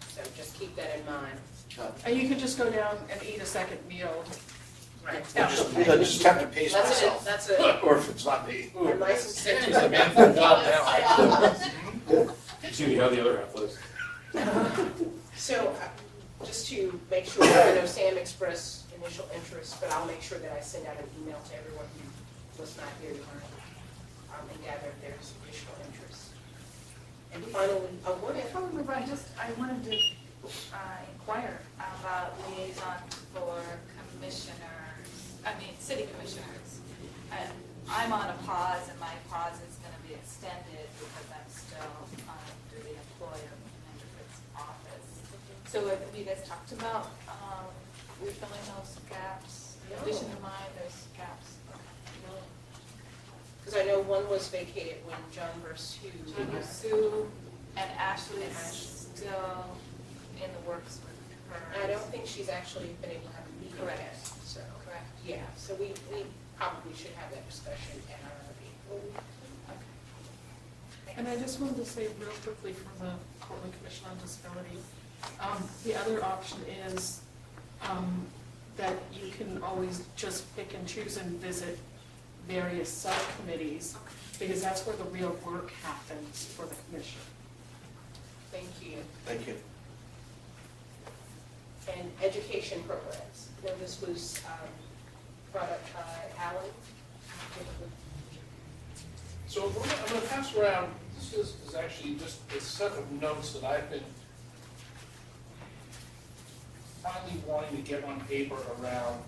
So just keep that in mind. And you can just go down and eat a second meal Right. Just have to pace That's it, myself, that's it. or if it's not me. We're nice and simple. It's a man for a job now. See how the other half lives. So, just to make sure, I know Sam expressed initial interest, but I'll make sure that I send out an email to everyone who was not here tonight, and gather if there's additional interest. And finally, what if, Before we move on, I wanted to inquire about liaison for city commissioners. I'm on a pause, and my pause is going to be extended because I'm still under the employer benefits office. So have you guys talked about refilling those gaps? In addition to mine, there's gaps. because I know one was vacated when John Versu. Sue and Ashley is still in the works with her. I don't think she's actually been able to have a meeting Correct. yet, so. Correct. Yeah, so we probably should have that discussion at our meeting. And I just wanted to say real quickly from the Portland Commission on Disability, the other option is that you can always just pick and choose and visit various subcommittees, because that's where the real work happens for the commission. Thank you. Thank you. And education programs. Now, this was brought up by Alan. So I'm going to pass around, this is actually just a set of notes that I've been finally wanting to get on paper around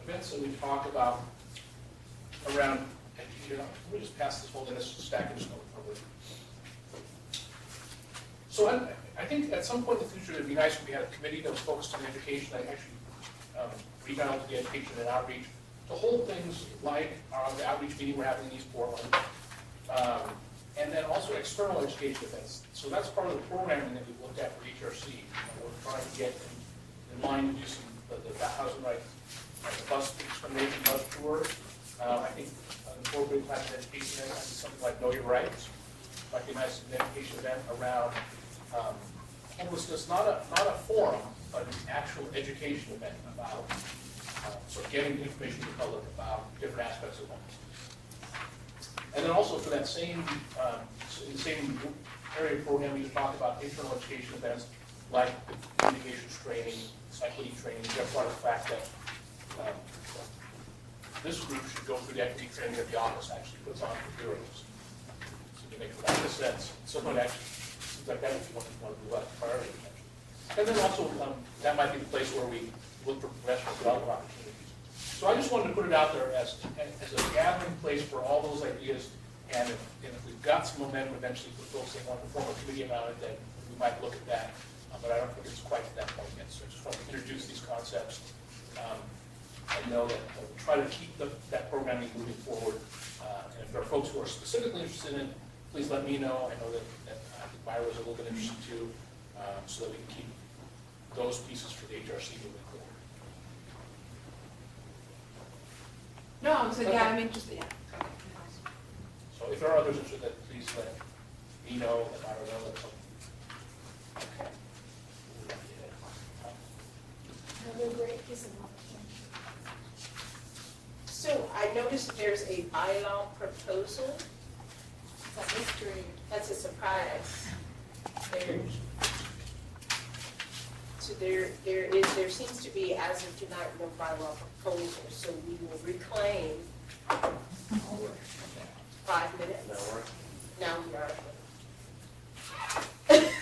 events that we talk about around, let me just pass this whole, this stack of stuff over. So I think at some point in the future, it'd be nice if we had a committee that was focused on education. I actually rebound to the education and outreach to hold things like the outreach meeting we're having in East Portland, and then also external education events. So that's part of the programming that we've looked at for HRC. We're trying to get in line to do some the housing rights, the bus discrimination bus tour. I think incorporating class education event, something like Know Your Rights, recognize an education event around homelessness, not a forum, but an actual education event about sort of getting information to the public about different aspects of homelessness. And then also for that same, in the same area of program, we talk about internal education events like communications training, equity training, just part of the fact that this group should go through the equity training that the office actually puts on for bureaus. So to make a lot of sense. Someone actually, seems like that if you want to do that priority attention. And then also, that might be the place where we look for professional development opportunities. So I just wanted to put it out there as a gathering place for all those ideas. And if we've got some momentum eventually for folks that want to form a committee about it, then we might look at that. But I don't think it's quite to that point yet. So I just want to introduce these concepts. And know that try to keep that programming moving forward. And if there are folks who are specifically interested in it, please let me know. I know that I think Myra was a little bit interested too, so that we can keep those pieces for the HRC moving forward. No, I'm saying, yeah, I'm interested, yeah. So if there are others interested, please let me know, let Myra know. Okay. Another great piece of information. So I noticed that there's a bylaw proposal. It's a mystery. That's a surprise. So there seems to be, as of tonight, no bylaw proposal, so we will reclaim 5 minutes. Now we are.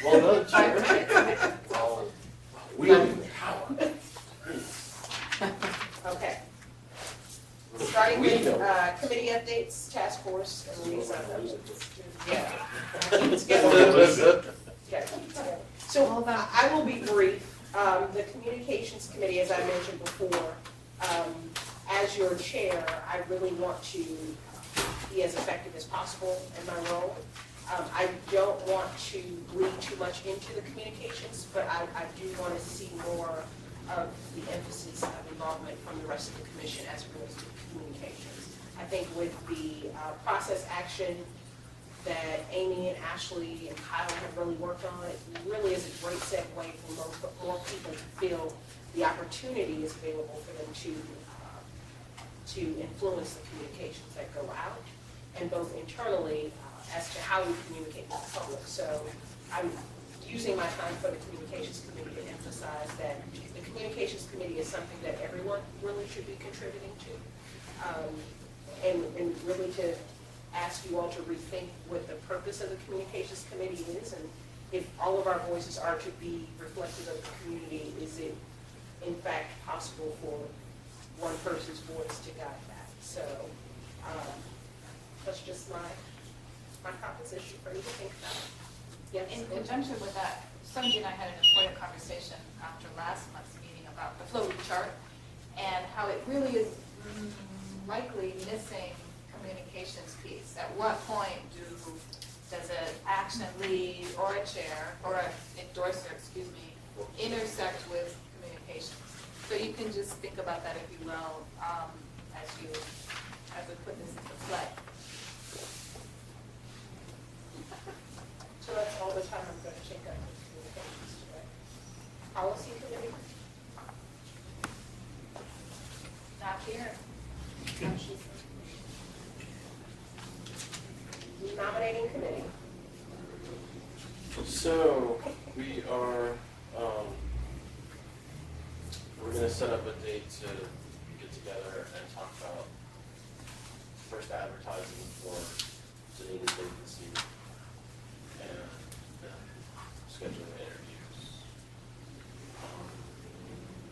Well done, 5 minutes. Well, wielding the power. Okay. Starting with committee updates, task force, and liaison updates. Yeah. Let's get on. Yeah. So I will be brief. The communications committee, as I mentioned before, as your chair, I really want to be as effective as possible in my role. I don't want to read too much into the communications, but I do want to see more of the emphasis of involvement from the rest of the commission as it relates to communications. I think with the process action that Amy and Ashley and Kyle have really worked on, it really is a great segue for more people to feel the opportunity is available for them to to influence the communications that go out, and both internally as to how we communicate with the public. So I'm using my time for the communications committee to emphasize that the communications committee is something that everyone really should be contributing to. And really to ask you all to rethink what the purpose of the communications committee is, and if all of our voices are to be reflective of the community, is it in fact possible for one person's voice to guide that? So that's just my proposition for you to think about. Yes, In conjunction with that, Sunji and I had an important conversation after last month's meeting about the flow chart and how it really is likely missing communications piece. At what point does an action lead or a chair or an endorser, intersect with communications? So you can just think about that, if you will, as we put this into play. so that's all the time I'm going to take up with communications today. Policy committee? Not here. Nominating committee. So, we are, we're gonna set up a date to get together and talk about first advertising for Danita's vacancy and then scheduling interviews.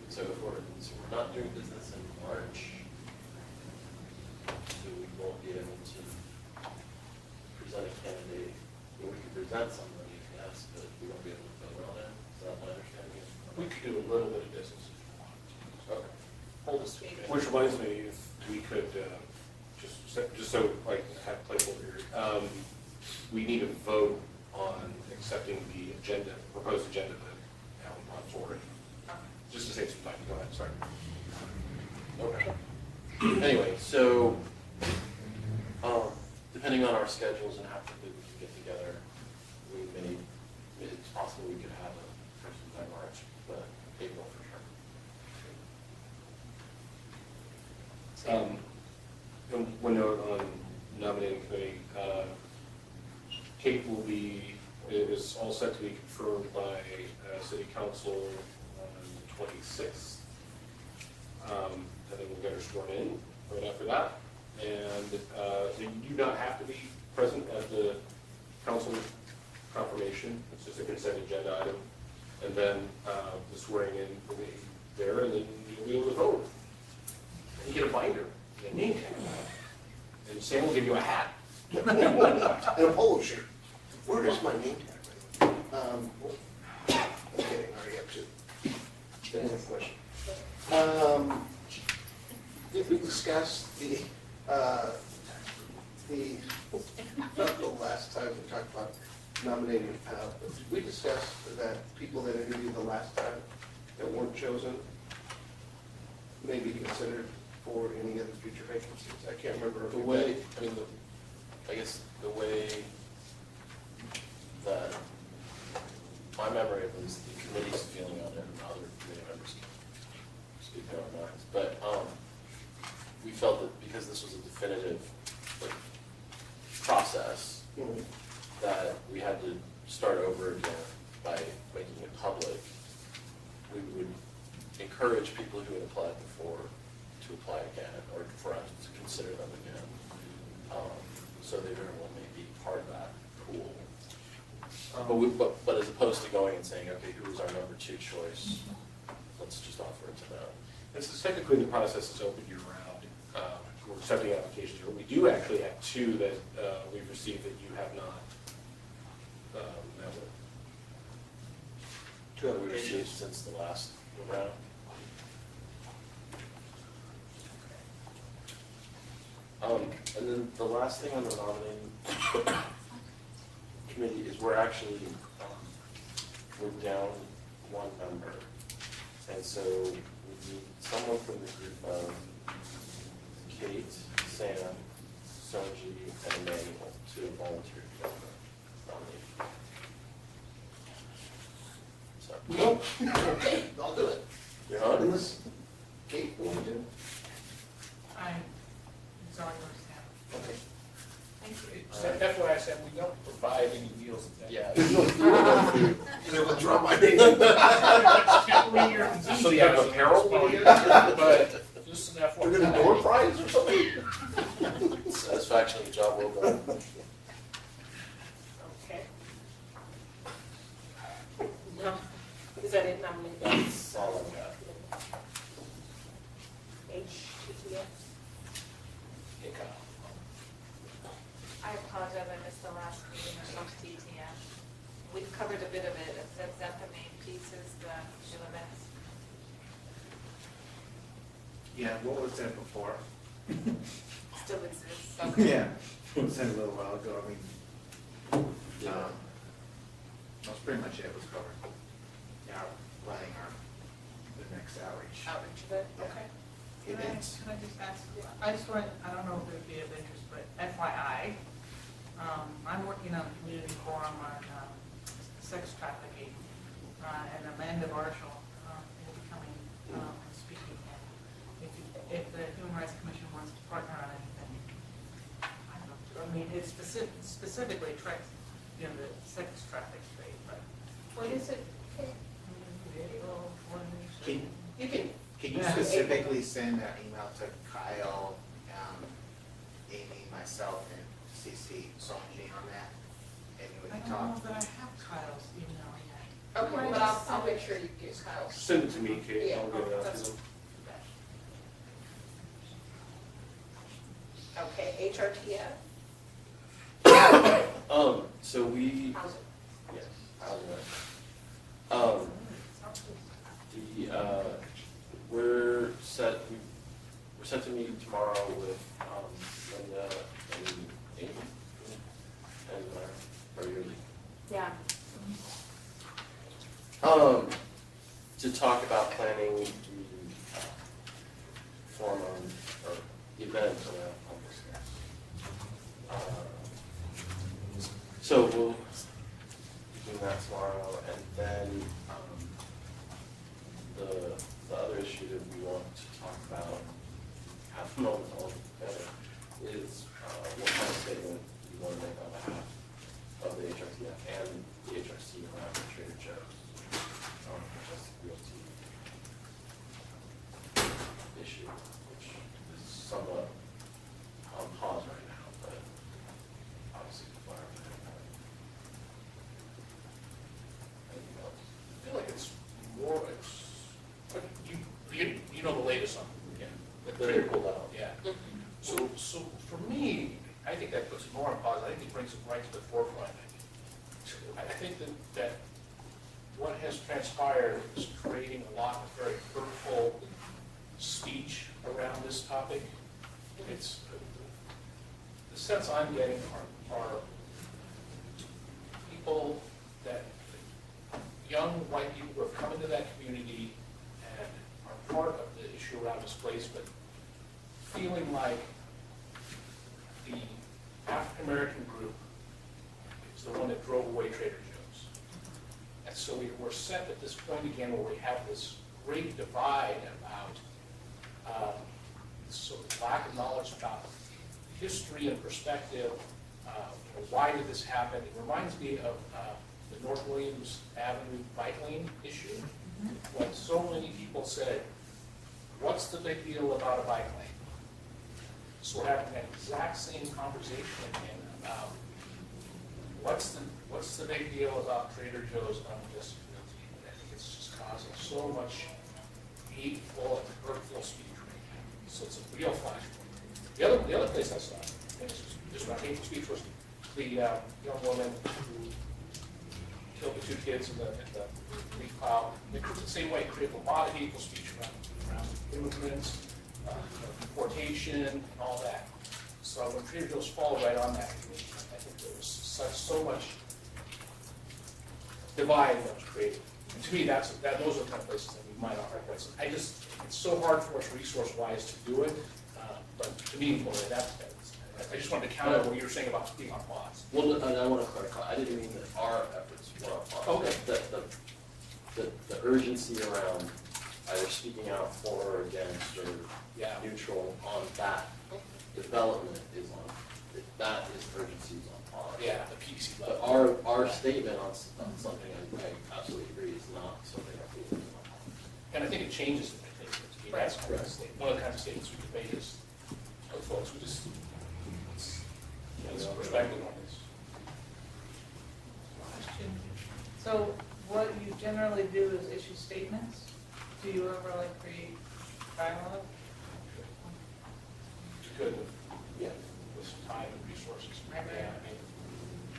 So we're not doing business in March, so we won't be able to present a candidate. We can present somebody, yes, but we won't be able to vote on it. Is that my understanding? We could do a little bit of business. Okay. Hold a sweet. Which reminds me, if we could, just so like have placeholder here, we need to vote on accepting the agenda, proposed agenda that Alan brought forward. Just to save some time, go ahead, sorry. Okay. Anyway, so, depending on our schedules and how quickly we can get together, it's possible we could have a person by March, but April for sure. One note on nominating committee, Kate is all set to be confirmed by city council on the 26th. And then we'll get her sworn in right after that. And you do not have to be present at the council confirmation. It's just a consent agenda item. And then the swearing in will be there, and then you'll be able to vote. And you get a binder, and a name tag. And Sam will give you a hat. And a polo shirt. Where is my name tag? I'm kidding, I already have two. Any other question? Did we discuss not the last time we talked about nominating a panel, but did we discuss that people that interviewed the last time that weren't chosen may be considered for any other future vacancies? I can't remember. The way, I guess the way that my memory of this, the committee's feeling on it, and other committee members can speak their own minds, but we felt that because this was a definitive process, that we had to start over again by making it public. We would encourage people who had applied before to apply again, or for us to consider them again. So that everyone may be part of that pool. But as opposed to going and saying, okay, who is our number 2 choice? Let's just offer it to them. This is technically the process is open year round. We're accepting applications here. We do actually have 2 that we've received that you have not met with. 2 have we received since the last round. And then the last thing on the nominating committee is we're actually, we're down 1 member. And so we need someone from the group of Kate, Sam, Sonji, and Emmanuel to volunteer to nominate. So, I'll do it. you're on? Unless, Kate, what do you do? I'm all yours, Sam. Okay. Thank you. So that's why I said we don't provide any meals at that. Yeah. There's no food on food. You're gonna drop my name. So you have apparel, but just an FYI. We're gonna door prize or something? Satisfaction, job well done. Okay. No, is that it, nominated? That's all I've got. HTTF? I apologize, I missed the last meeting of TTM. We've covered a bit of it. Is that the main piece is the LMS? Yeah, what was that before? Still exists, so. Yeah, it was said a little while ago, I mean, that's pretty much it was covered. Yeah, planning the next outreach. Outreach of it, okay. Can I just ask, I just want, I don't know if it would be of interest, but FYI, I'm working on a community forum on sex trafficking, and Amanda Marshall will be coming and speaking. And if the Human Rights Commission wants to partner on anything, I don't know, I mean, it's specifically tracks, the sex traffic rate, but. What is it? Can, You can, can you specifically send that email to Kyle, Amy, myself, and CC Sonji on that? And you I would don't know talk. that I have Kyle's email yet. okay, but I'll make sure you get Kyle. Send it to me, Kate, Yeah, I'll get it out to that's- them. Okay, HRTF, So we, how's it? yes, we're set to meet tomorrow with, Linda and Amy, and, or your lead. Yeah. To talk about planning the forum or event around homelessness. So we'll be doing that tomorrow, and then the other issue that we want to talk about, have a moment all together, is what kind of statement you want to make on behalf of the HRCF and the HRC around the Trader Joe's, just realty issue, which is somewhat on pause right now, but obviously fire. Anything else? I feel like it's more, you know the latest on, yeah. They're pulled out. Yeah. So for me, I think that puts it more on pause. I think it brings it right to the forefront. I think that what has transpired is creating a lot of very hurtful speech around this topic. It's, the sense I'm getting are people that, young white people who have come into that community and are part of the issue around displacement, feeling like the African-American group is the one that drove away Trader Joe's. And so we're set at this point again where we have this great divide about sort of lack of knowledge about history and perspective. Why did this happen? It reminds me of the North Williams Avenue bike lane issue, when so many people said, what's the big deal about a bike lane? So we're having that exact same conversation again about what's the big deal about Trader Joe's unjust realty? And I think it's just causing so much hateful and hurtful speech right now. So it's a real flashpoint. The other place I saw, and this was just about hateful speech, was the young woman who killed the two kids in the leaf pile. It was the same way, created a lot of hateful speech around immigrants, deportation, and all that. So when Trader Joe's followed right on that, I think there was so much divide that was created. And to me, those are the kind of places that we might offer places. It's so hard for us resource-wise to do it, but to me, I just wanted to counter what you were saying about being on pause. Well, and I want to clarify, I didn't mean that our efforts were on pause. Okay. The urgency around either speaking out for or against or Yeah. neutral on that development is on, that is urgency is on par. Yeah, the PDC But level. our statement on something, I absolutely agree, is not something our people is on. And I think it changes the behavior. I mean, that's correct. One of the kinds of statements we could make is, oh, folks, we just, let's perspective on this. So what you generally do is issue statements? Do you ever like create dialogue? It's good with, with some time and resources. Right. Yeah, I mean,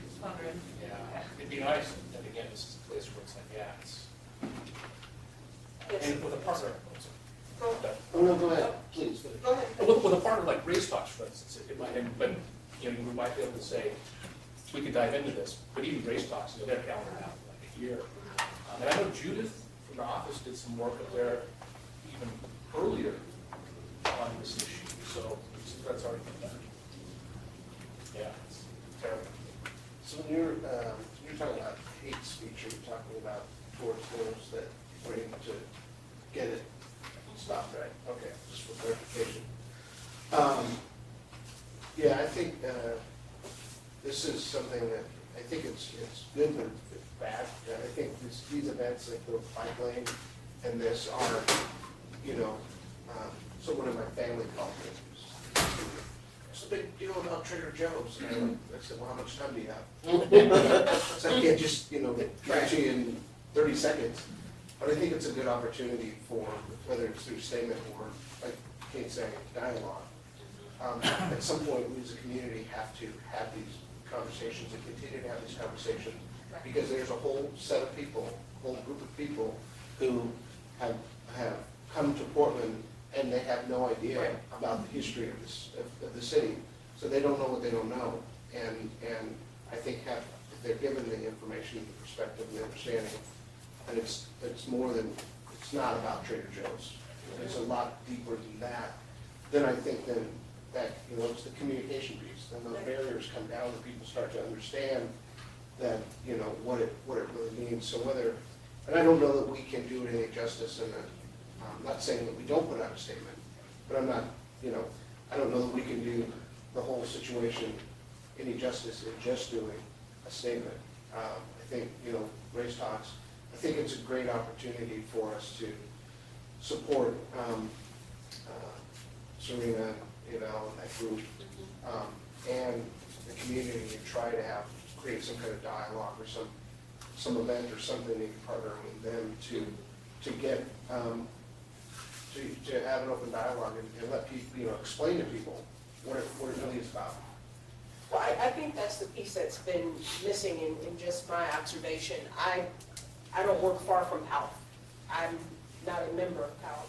Just wondering. yeah, it'd be nice, and again, this is a place where it's like, yeah, it's, and with a partner. Oh, no, go ahead, please. Go ahead. With a partner like Race Talks, for instance, it might, but, you know, we might be able to say, we could dive into this, but even Race Talks, you know, they're calendar out like a year. And I know Judith from the office did some work up there even earlier on this issue, so that's already been done. Yeah, it's terrible. So when you're talking about hate speech, are you talking about towards those that were able to get it stopped, right? Okay, just for clarification. Yeah, I think this is something that, I think it's good, but it's bad. I think these events like the bike lane and this are, you know, someone in my family called me. It's a big deal about Trader Joe's. And I said, well, how much time do you have? So I can't just, you know, get you in 30 seconds. But I think it's a good opportunity for, whether it's through statement or, like Kate saying, dialogue. At some point, we as a community have to have these conversations and continue to have these conversations, because there's a whole set of people, whole group of people who have come to Portland and they have no idea about the history of this, of the city. So they don't know what they don't know. And I think if they're given the information, the perspective, and the understanding, and it's more than, it's not about Trader Joe's. It's a lot deeper than that. Then I think that, you know, it's the communication piece. Then those barriers come down and people start to understand that, you know, what it really means. So whether, and I don't know that we can do it any justice, and I'm not saying that we don't put out a statement, but I'm not, you know, I don't know that we can do the whole situation any justice in just doing a statement. I think, you know, Race Talks, I think it's a great opportunity for us to support Serena, you know, and that group, and the community, and try to create some kind of dialogue or some event or something, maybe partner with them to get, to have an open dialogue and let people, you know, explain to people what it really is about. Well, I think that's the piece that's been missing in just my observation. I don't work far from PALF. I'm not a member of PALF.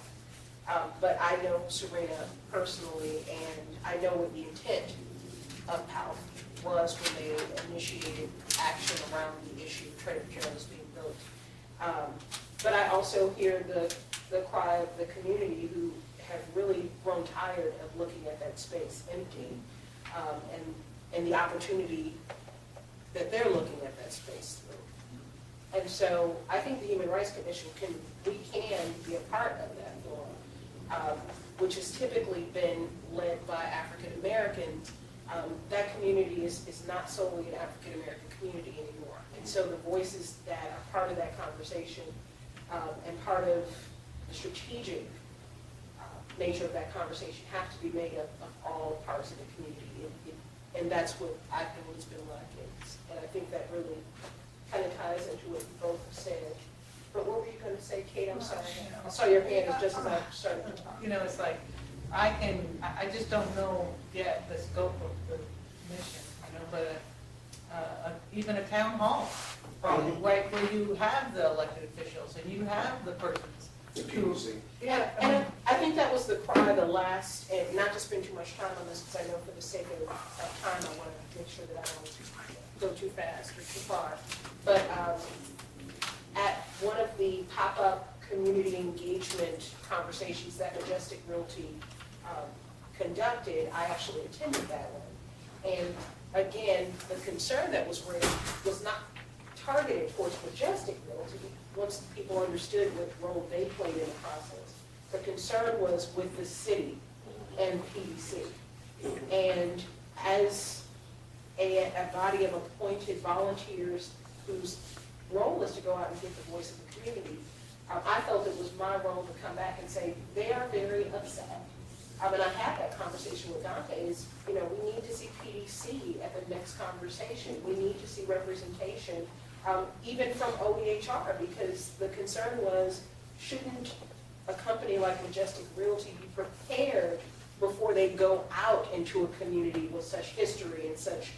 But I know Serena personally, and I know what the intent of PALF was when they initiated action around the issue of Trader Joe's being built. But I also hear the cry of the community who have really grown tired of looking at that space empty, and the opportunity that they're looking at that space through. And so I think the Human Rights Commission can be a part of that forum, which has typically been led by African Americans. That community is not solely an African American community anymore. And so the voices that are part of that conversation and part of the strategic nature of that conversation have to be made up of all parts of the community. And that's what I think has been lacking. And I think that really kind of ties into what you both said. But what were you going to say, Kate? I'm sorry. I saw your hand is just as I started to talk. You know, it's like, I just don't know yet the scope of the mission, you know, but even a town hall, where you have the elected officials and you have the persons. The PUC. Yeah, and I think that was the cry of the last, and not to spend too much time on this, because I know for the sake of time, I want to make sure that I don't go too fast or too far. But at one of the pop-up community engagement conversations that Majestic Realty conducted, I actually attended that one. And again, the concern that was raised was not targeted towards Majestic Realty, once people understood what role they played in the process. The concern was with the city and PDC. And as a body of appointed volunteers whose role is to go out and get the voice of the community, I felt it was my role to come back and say, they are very upset. And I had that conversation with Dante, is, we need to see PDC at the next conversation. We need to see representation, even from OEHR, because the concern was, shouldn't a company like Majestic Realty be prepared before they go out into a community with such history and such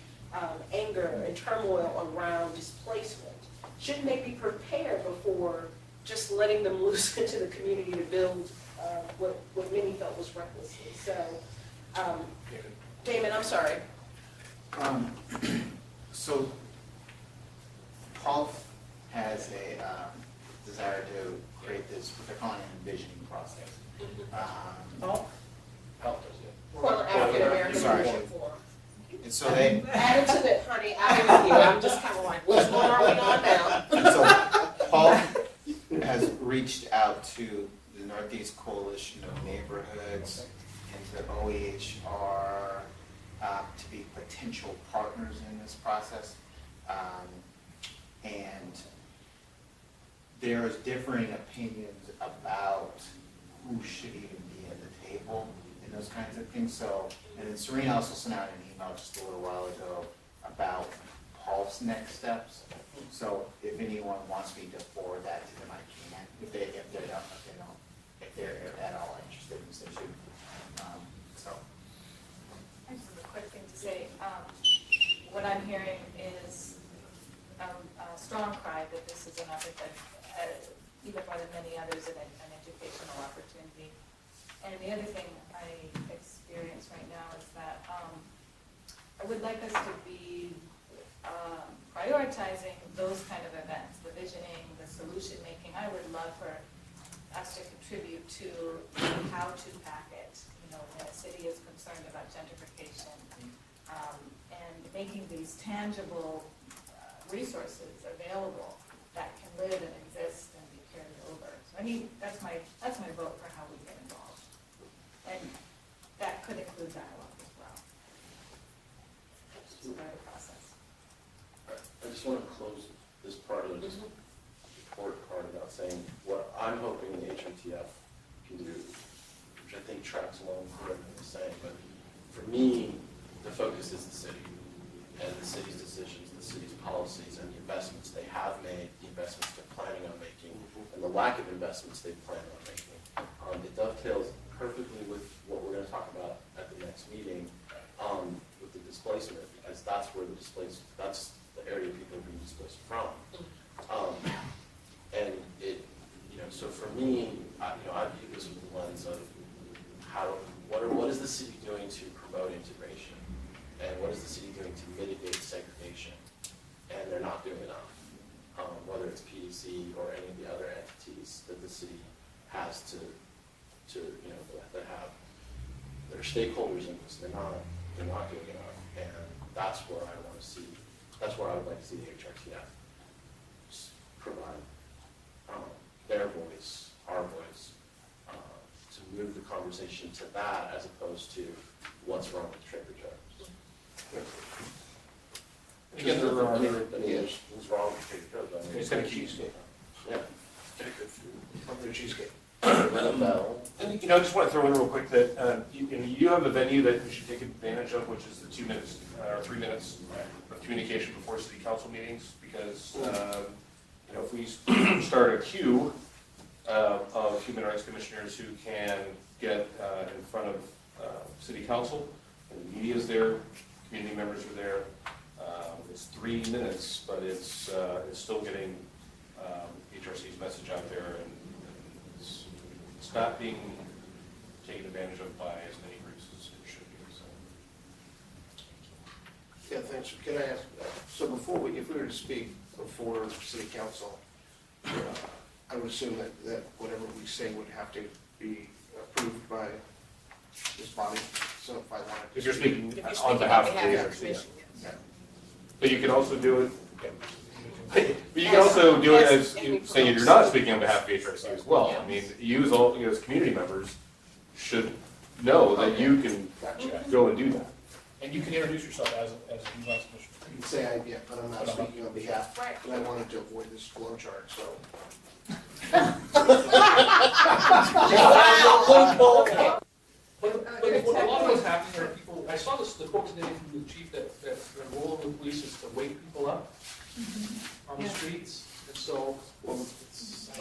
anger and turmoil around displacement? Shouldn't they be prepared before just letting them loose into the community to build what many felt was recklessly? So, Damon, I'm sorry. So Paul has a desire to create this, what they're calling an envisioning process. Oh, Help us, yeah. Portland African American Sorry. Leadership Forum. And so they, Add it to the, honey, I agree with you. I'm just kind of like, which one are we on now? and so Paul has reached out to the Northeast Coalition of Neighborhoods and to OEHR to be potential partners in this process. And there's differing opinions about who should even be at the table and those kinds of things. So, and then Serena also sent out an email just a little while ago about Paul's next steps. So if anyone wants me to forward that to them, I can, if they're at all interested in this issue. So. I just have a quick thing to say. What I'm hearing is a strong cry that this is an even more than many others, an educational opportunity. And the other thing I experience right now is that I would like us to be prioritizing those kind of events, the visioning, the solution making. I would love for us to contribute to how to pack it. When a city is concerned about gentrification, and making these tangible resources available that can live and exist and be carried over. So that's my vote for how we get involved. And that could include dialogue as well. It's a better process. I just want to close this part of the report part about saying what I'm hoping the HRTF can do, which I think tracks along with what everyone is saying, but for me, the focus is the city and the city's decisions, the city's policies, and the investments they have made, the investments they're planning on making, and the lack of investments they plan on making. It dovetails perfectly with what we're going to talk about at the next meeting with the displacement, because that's where that's the area people are being displaced from. And it, so for me, I view this with the lens of what is the city doing to promote integration, and what is the city doing to mitigate segregation? And they're not doing enough, whether it's PDC or any of the other entities that the city has to that have their stakeholders in this. They're not doing enough, and that's where I want to see. That's where I would like to see the HRTF provide their voice, our voice, to move the conversation to that as opposed to what's wrong with Trader Joe's. Again, there are other, What's wrong with Trader Joe's? I mean, it's got a cheesecake. Yeah. Get a good food. Love their cheesecake. Bell. And, I just want to throw in real quick that you have a venue that we should take advantage of, which is the 2 minutes or 3 minutes of communication before city council meetings, because, if we start a queue of human rights commissioners who can get in front of city council, and the media's there, community members are there, it's 3 minutes, but it's still getting HRC's message out there, and it's not being taken advantage of by as many groups as it should be. So. Yeah, thanks. Can I ask, so if we were to speak before city council, I would assume that whatever we say would have to be approved by this body. So if I wanted to. If you're speaking If you're on behalf of the the HRC. commission, Yeah. But you can also do it, but you can also do it as, saying you're not speaking on behalf of HRC as well. I mean, you as community members should know that you can Gotcha. go and do that. And you can introduce yourself as a new vice commissioner. I can say I, yeah, but I'm not speaking on behalf, Right. and I wanted to avoid this flow chart, so. But what a lot of what's happening are people, I saw this, the quote today from the chief that the role of the police is to wake people up on the Yeah. streets. And so, Well,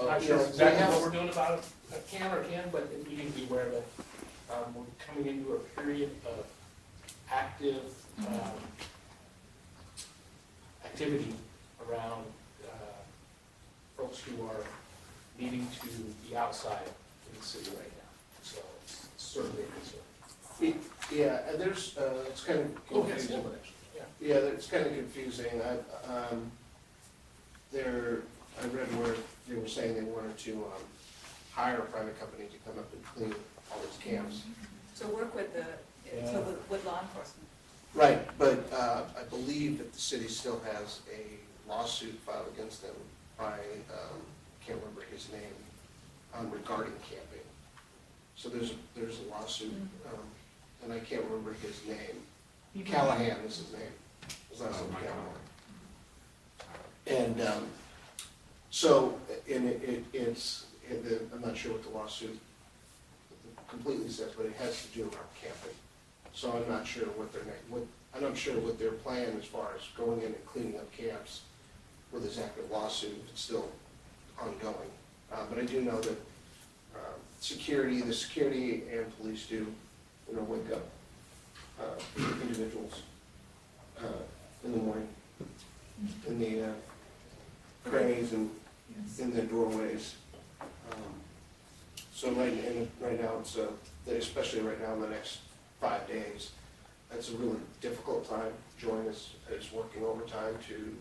I'm not sure exactly what we're doing about it, but we need to be aware that we're coming into a period of active activity around folks who are needing to be outside in the city right now. So it's certainly a concern. Yeah, and there's, it's kind of Oh, yes, confusing. yeah. Yeah, it's kind of confusing. I read where they were saying they wanted to hire a private company to come up and clean all these camps. To work with with law enforcement. Right, but I believe that the city still has a lawsuit filed against them by, can't remember his name, regarding camping. So there's a lawsuit, and I can't remember his name. Callahan is his name. His last name Callahan. And so, I'm not sure what the lawsuit completely says, but it has to do around camping. So I'm not sure I'm not sure what their plan as far as going in and cleaning up camps with this active lawsuit. It's still ongoing. But I do know that the security and police do, wake up individuals in the morning, in the crannies and in the doorways. So right now, it's especially right now in the next 5 days, that's a really difficult time. Join is working overtime to,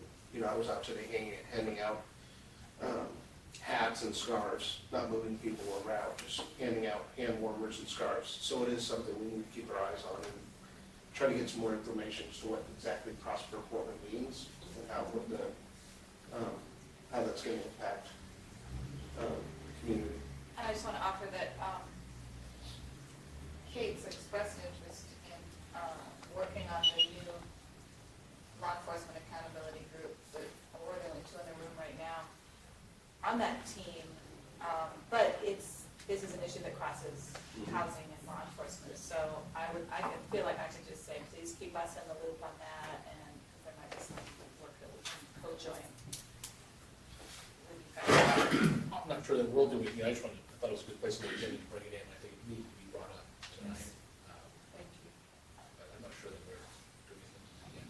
I was out today handing out hats and scarves, not moving people around, just handing out hand warmers and scarves. So it is something we need to keep our eyes on and try to get some more information as to what exactly Prosper Portland means and how that's going to impact the community. And I just want to offer that Kate's expressed interest in working on the new law enforcement accountability group. We're the only two in the room right now on that team. But this is an issue that crosses housing and law enforcement. So I could feel like I could just say, please keep us in the loop on that, and there might be some work that we can co-join. I'm not sure that we'll do anything. I thought it was a good place to begin to bring it in. I think it needed to be brought up tonight. Thank you. But I'm not sure that we're doing anything yet.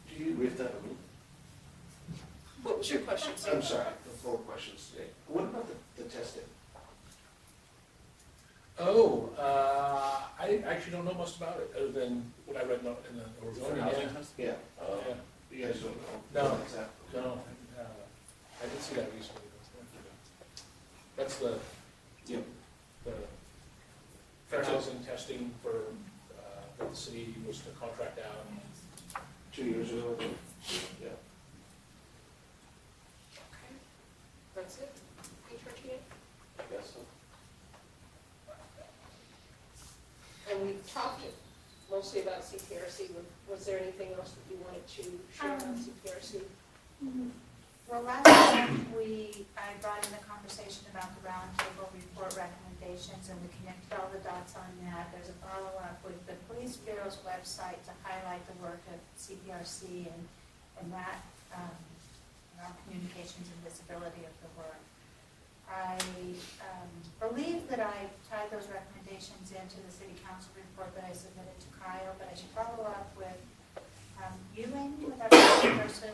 Do you agree with that? What was your question, sir? I'm sorry, the full questions today. What about the testing? Oh, I actually don't know much about it, other than what I read in the For housing test? Yeah. Yeah. You guys don't know? No. What's that? No, I did see that recently. That's the fair housing testing for, that the city was to contract out. 2 years ago, I think. Yeah. Okay. That's it? HRTA? I guess so. And we've talked mostly about CPRC. Was there anything else that you wanted to share about CPRC? Well, last time I brought in a conversation about the roundtable report recommendations, and we connected all the dots on that. There's a follow-up with the Police Bureau's website to highlight the work of CPRC and that, around communications and visibility of the work. I believe that I tied those recommendations into the city council report that I submitted to Kyle, but I should follow up with you, Amy, with our person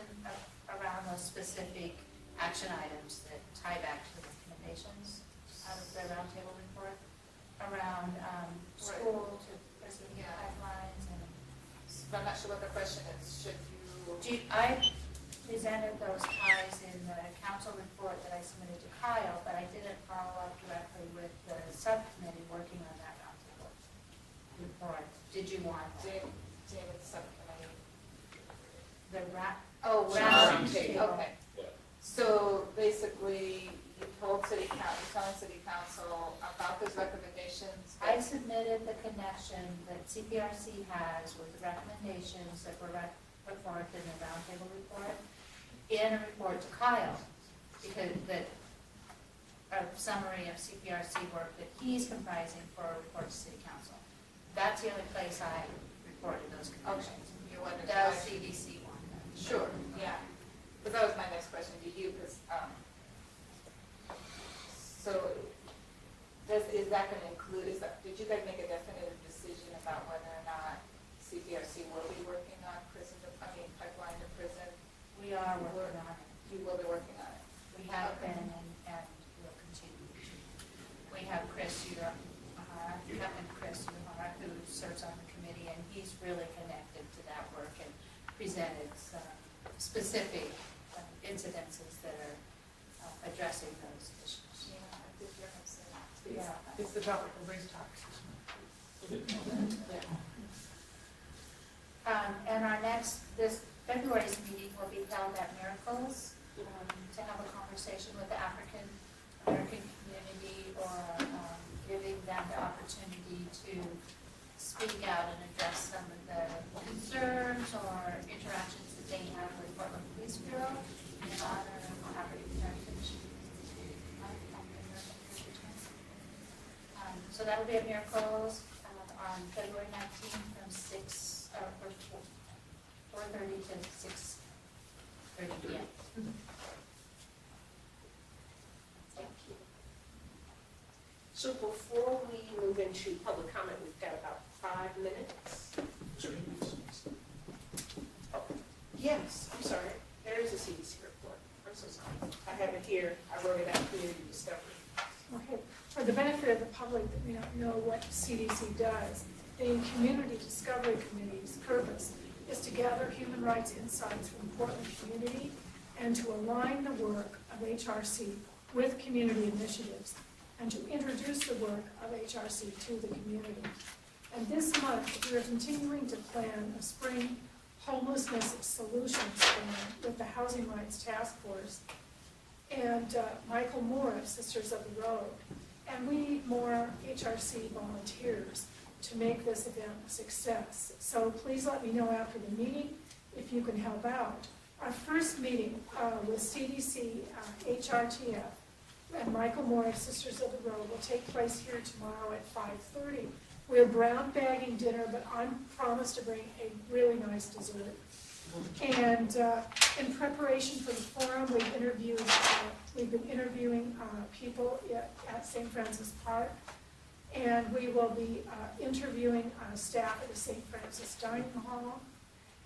around those specific action items that tie back to the recommendations out of the roundtable report around school to prison pipelines and. I'm not sure what the question is. I presented those ties in the council report that I submitted to Kyle, but I didn't follow up directly with the subcommittee working on that roundtable report. Did you want David's subcommittee. the Oh, round roundtable. table. Okay. Yeah. So basically, you told city council, you're telling city council about those recommendations? I submitted the connection that CPRC has with the recommendations that were put forth in the roundtable report in a report to Kyle, because a summary of CPRC work that he's comprising for a report to city council. That's the only place I reported those connections. You wanted to. Does CDC want them? Sure, yeah. But that was my next question to you, because, is that going to include, did you guys make a definitive decision about whether or not CPRC will be working on pipeline to prison? We are working on it. You will be working on it? We have been and will continue to. We have Captain Chris Uhara, who serves on the committee, and he's really connected to that work and presented some specific incidences that are addressing those issues. Yeah, I did hear him say that. Yeah. It's the topic of race talks. And our this February's meeting will be held at Miracles to have a conversation with the African American community, or giving them the opportunity to speak out and address some of the concerns or interactions that they have with Portland Police Bureau in honor of African Americans. So that'll be at Miracles on February 19th from 4:30 to 6:30 p.m. Thank you. So before we move into public comment, we've got about 5 minutes. Oh, yes, I'm sorry. There is a CDC report. I'm so sorry. I have it here. I wrote it out, community discovery. Okay, for the benefit of the public that may not know what CDC does, the Community Discovery Committee's purpose is to gather human rights insights from the Portland community and to align the work of HRC with community initiatives and to introduce the work of HRC to the community. And this month, we are continuing to plan a spring homelessness solutions plan with the Housing Rights Task Force and Michael Moore of Sisters of the Road. And we need more HRC volunteers to make this event a success. So please let me know after the meeting if you can help out. Our first meeting with CDC, HRTF, and Michael Moore of Sisters of the Road will take place here tomorrow at 5:30. We're brown bagging dinner, but I'm promised to bring a really nice dessert. And in preparation for the forum, we've been interviewing people at St. Francis Park, and we will be interviewing staff at the St. Francis Dining Hall.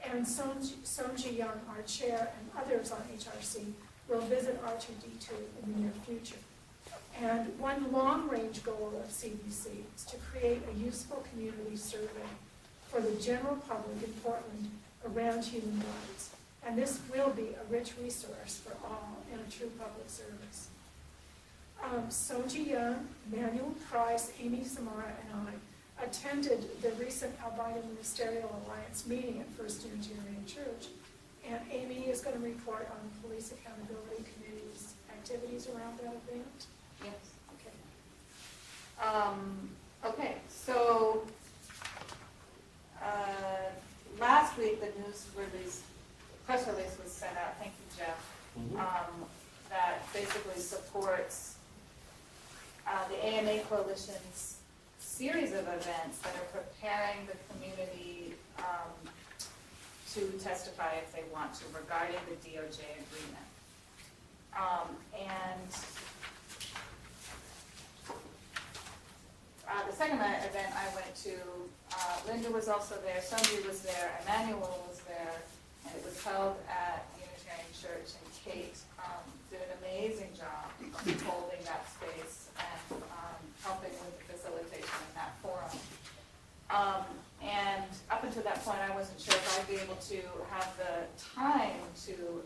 And Sonji Young, our chair, and others on HRC will visit R2D2 in the near future. And one long-range goal of CDC is to create a useful community survey for the general public in Portland around human rights. And this will be a rich resource for all and a true public service. Sonji Young, Manuel Price, Amy Samara, and I attended the recent Albino Ministerial Alliance meeting at First Unitarian Church. And Amy is going to report on the Police Accountability Committee's activities around that event. Yes. Okay. Okay, so last week the press release was sent out, thank you, Jeff, that basically supports the AMA Coalition's series of events that are preparing the community to testify if they want to regarding the DOJ agreement. The second event I went to, Linda was also there, Sonji was there, Emmanuel was there, and it was held at Unitarian Church, and Kate did an amazing job of holding that space and helping with the facilitation in that forum. And up until that point, I wasn't sure if I'd be able to have the time to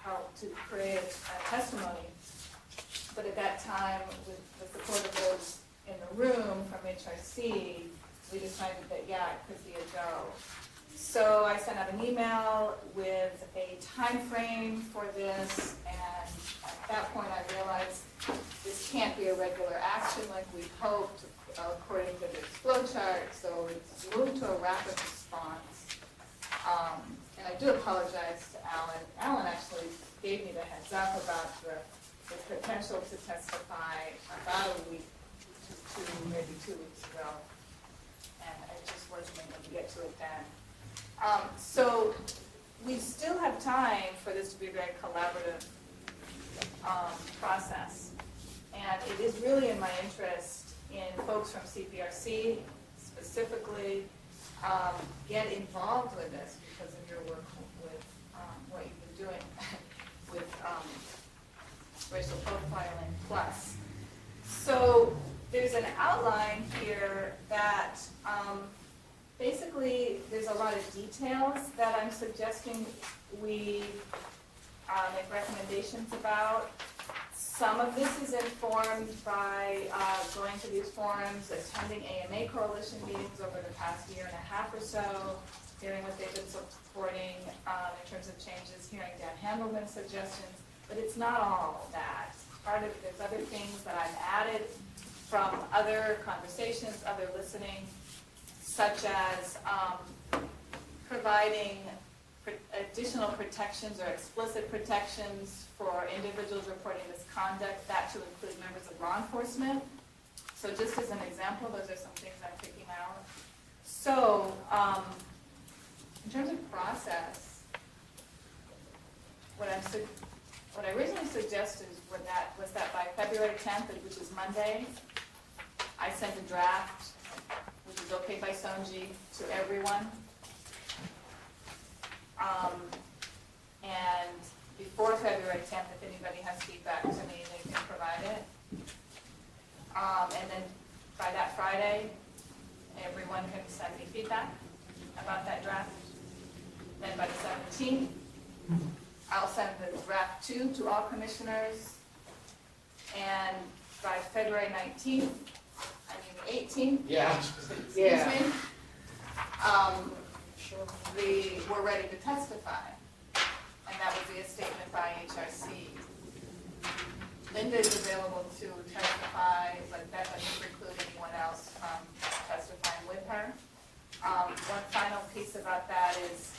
help to create a testimony. But at that time, with the support of those in the room from HRC, we decided that, yeah, it could be a go. So I sent out an email with a time frame for this, and at that point, I realized this can't be a regular action like we hoped, according to this flow chart, so it's moved to a rapid response. And I do apologize to Alan. Alan actually gave me the heads up about the potential to testify about a week to maybe 2 weeks ago. And I just wasn't able to get to it then. So we still have time for this to be a very collaborative process. And it is really in my interest in folks from CPRC specifically get involved with this because of your work with what you've been doing with racial profiling plus. So there's an outline here that basically there's a lot of details that I'm suggesting we make recommendations about. Some of this is informed by going to these forums, attending AMA coalition meetings over the past year and a half or so, hearing what they've been supporting in terms of changes, hearing Dan Handelman's suggestions, but it's not all that. Part of there's other things that I've added from other conversations, other listening, such as providing additional protections or explicit protections for individuals reporting misconduct, that to include members of law enforcement. So just as an example, those are some things I'm picking out. So in terms of process, what I originally suggested was that by February 10th, which is Monday, I sent a draft, which is okay by Sonji, to everyone. And before February 10th, if anybody has feedback to me, they can provide it. And then by that Friday, everyone can send me feedback about that draft. Then by the 17th, I'll send the draft 2 to all commissioners. And by February 19th, I mean 18th, Yeah. excuse Yeah. me, we're ready to testify. And that would be a statement by HRC. Linda is available to testify, but that doesn't preclude anyone else from testifying with her. One final piece about that is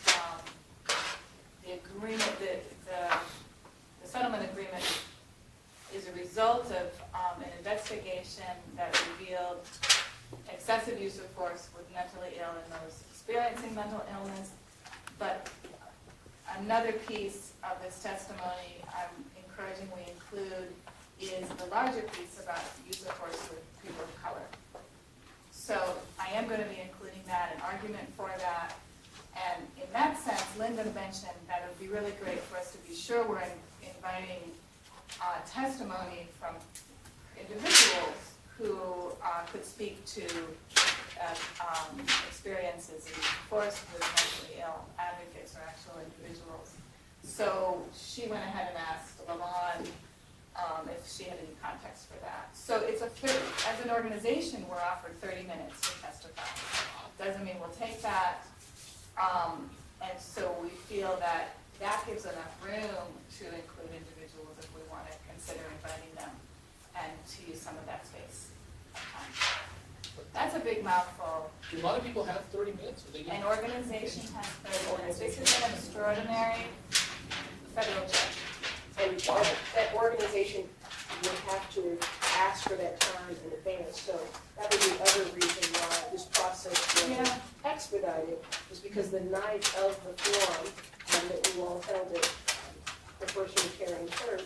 the agreement, the settlement agreement is a result of an investigation that revealed excessive use of force with mentally ill and those experiencing mental illness. But another piece of this testimony I'm encouraging we include is the larger piece about use of force with people of color. So I am going to be including that, an argument for that. And in that sense, Linda mentioned that it would be really great for us to be sure we're inviting testimony from individuals who could speak to experiences in force with mentally ill advocates or actual individuals. So she went ahead and asked Lavon if she had any context for that. So it's as an organization, we're offered 30 minutes to testify. Doesn't mean we'll take that. And so we feel that gives enough room to include individuals if we want to consider inviting them and to use some of that space. That's a big mouthful. Do a lot of people have 30 minutes? Or they An organization has 30 minutes. This is an extraordinary federal judge. And that organization would have to ask for that time in advance, so that would be the other reason why this process was Yeah. expedited, is because the night of the forum, that we all held it, the first year carrying church,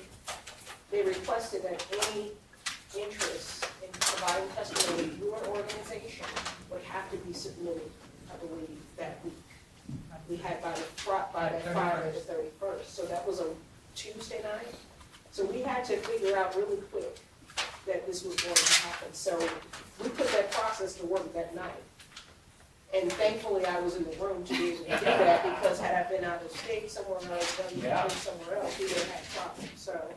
they requested that any interest in providing testimony to your organization would have to be submitted, I believe, that week. We had by the Friday, the 31st, so that was a Tuesday night. So we had to figure out really quick that this was going to happen. So we put that process to work that night. And thankfully, I was in the room to be able to do that, because had I been out of state somewhere else, done Yeah. somewhere else, we would have had problems, so.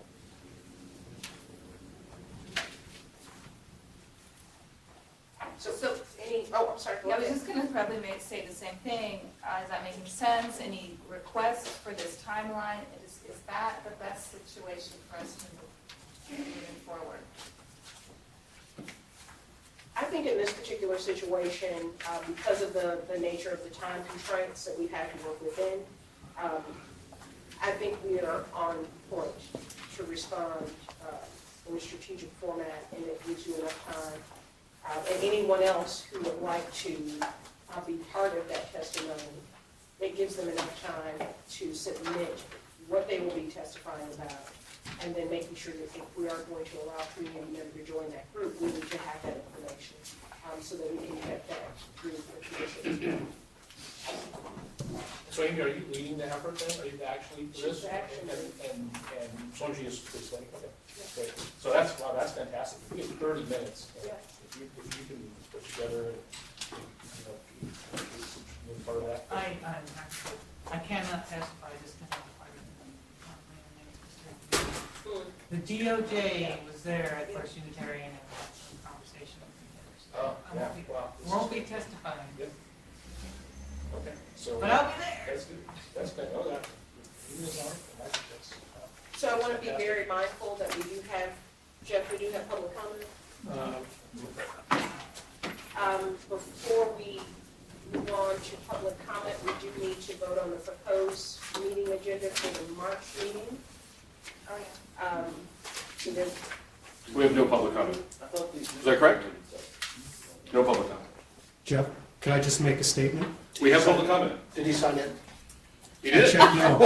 So any, I'm sorry, go I ahead. was just gonna probably say the same thing. Is that making sense? Any requests for this timeline? Is that the best situation for us to move moving forward? I think in this particular situation, because of the nature of the time constraints that we've had to work within, I think we are on point to respond in a strategic format, and it gives you enough time. And anyone else who would like to be part of that testimony, it gives them enough time to submit what they will be testifying about, and then making sure that if we are going to allow community members to join that group, we need to have that information so that we can get that through the commission. So Amy, are you leading the effort then? Are you actually for this? She's actually- And Sonji is like, okay, great. So that's, wow, that's fantastic. If we get 30 minutes, Yeah. if you can put together, you know, be part of that. I cannot testify this time. The DOJ was there at First Unitarian and had some conversation with me there. Oh, So yeah, I wow. This won't is- be testifying, Okay, so. but I'll be there. That's good. That's good. Oh, that, even as long, that's, So I want to be very mindful that we do have, Jeff, we do have public comment. Before we move on to public comment, we do need to vote on the proposed meeting agenda for the March meeting. Oh, yeah. So then, We have no public comment. Is that correct? No public comment. Jeff, could I just make a statement? We have public comment. Did he sign in? You did. Check no.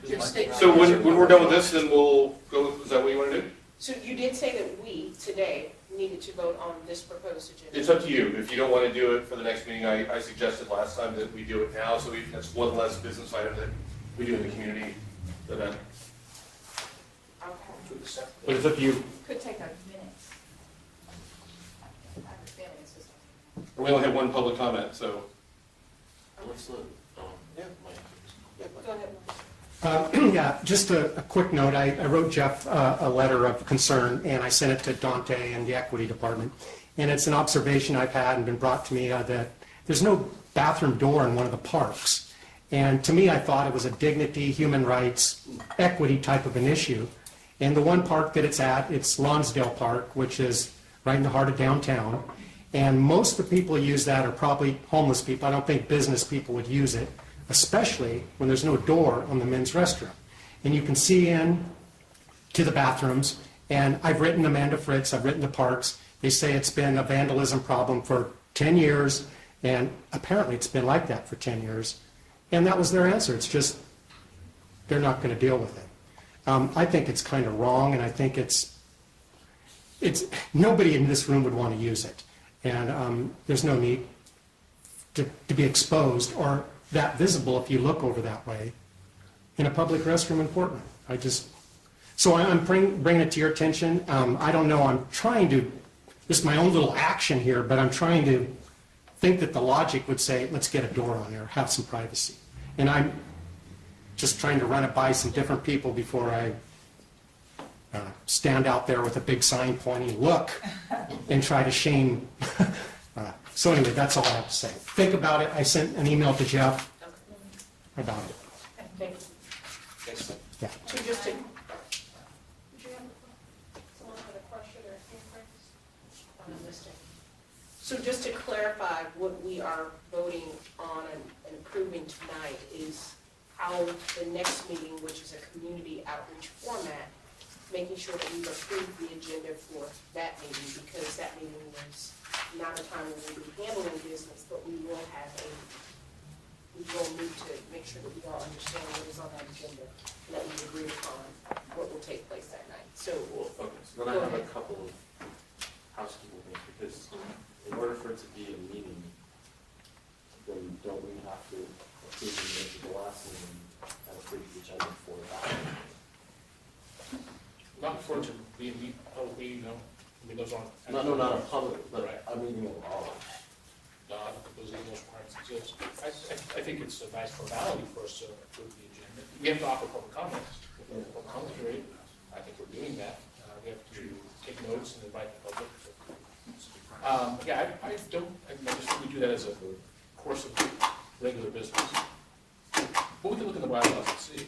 your statement. So when we're done with this, then we'll go, is that what you want to do? So you did say that we, today, needed to vote on this proposed agenda. It's up to you. If you don't want to do it for the next meeting, I suggested last time that we do it now, so that's one less business item that we do in the community event. Okay. But it's up to you. Could take a minute. I have a feeling it's just. We only have one public comment, so. What's the, yeah, Mike. Go ahead. Yeah, just a quick note. I wrote Jeff a letter of concern, and I sent it to Dante and the Equity Department. And it's an observation I've had and been brought to me that there's no bathroom door in one of the parks. And to me, I thought it was a dignity, human rights, equity type of an issue. And the one park that it's at, it's Lonsdale Park, which is right in the heart of downtown. And most of the people who use that are probably homeless people. I don't think business people would use it, especially when there's no door on the men's restroom. And you can see in to the bathrooms. And I've written Amanda Fritz, I've written the parks. They say it's been a vandalism problem for 10 years, and apparently it's been like that for 10 years. And that was their answer. It's just, they're not going to deal with it. I think it's kind of wrong, and I think it's nobody in this room would want to use it. And there's no need to be exposed or that visible if you look over that way in a public restroom in Portland. So I'm bringing it to your attention. I don't know, I'm trying to, this is my own little action here, but I'm trying to think that the logic would say, let's get a door on there, have some privacy. And I'm just trying to run it by some different people before I stand out there with a big sign pointing, look, and try to shame. So anyway, that's all I have to say. Think about it. I sent an email to Jeff about it. Thank you. Thanks. Yeah. So just to, did you have someone had a question or anything? I missed it. So just to clarify, what we are voting on and approving tonight is how the next meeting, which is a community outreach format, making sure that we approve the agenda for that meeting, because that meeting is not a time when we'll be handling business, but we will need to make sure that we all understand what is on that agenda, and that we agree upon what will take place that night. So, Okay, so then I have a couple of housekeeping things, because in order for it to be a meeting, then don't we have to approve the minutes of the last meeting and approve the agenda for that? Not for it to be, no, I mean, those aren't. No, not a public, but Right. a meeting of all. Those legal requirements exist. I think it's a nice formality for us to approve the agenda. We have to offer public comments. Public comment period. I think we're doing that. We have to take notes and invite the public. Yeah, I just think we do that as a course of regular business. But we can look in the bylaws and see.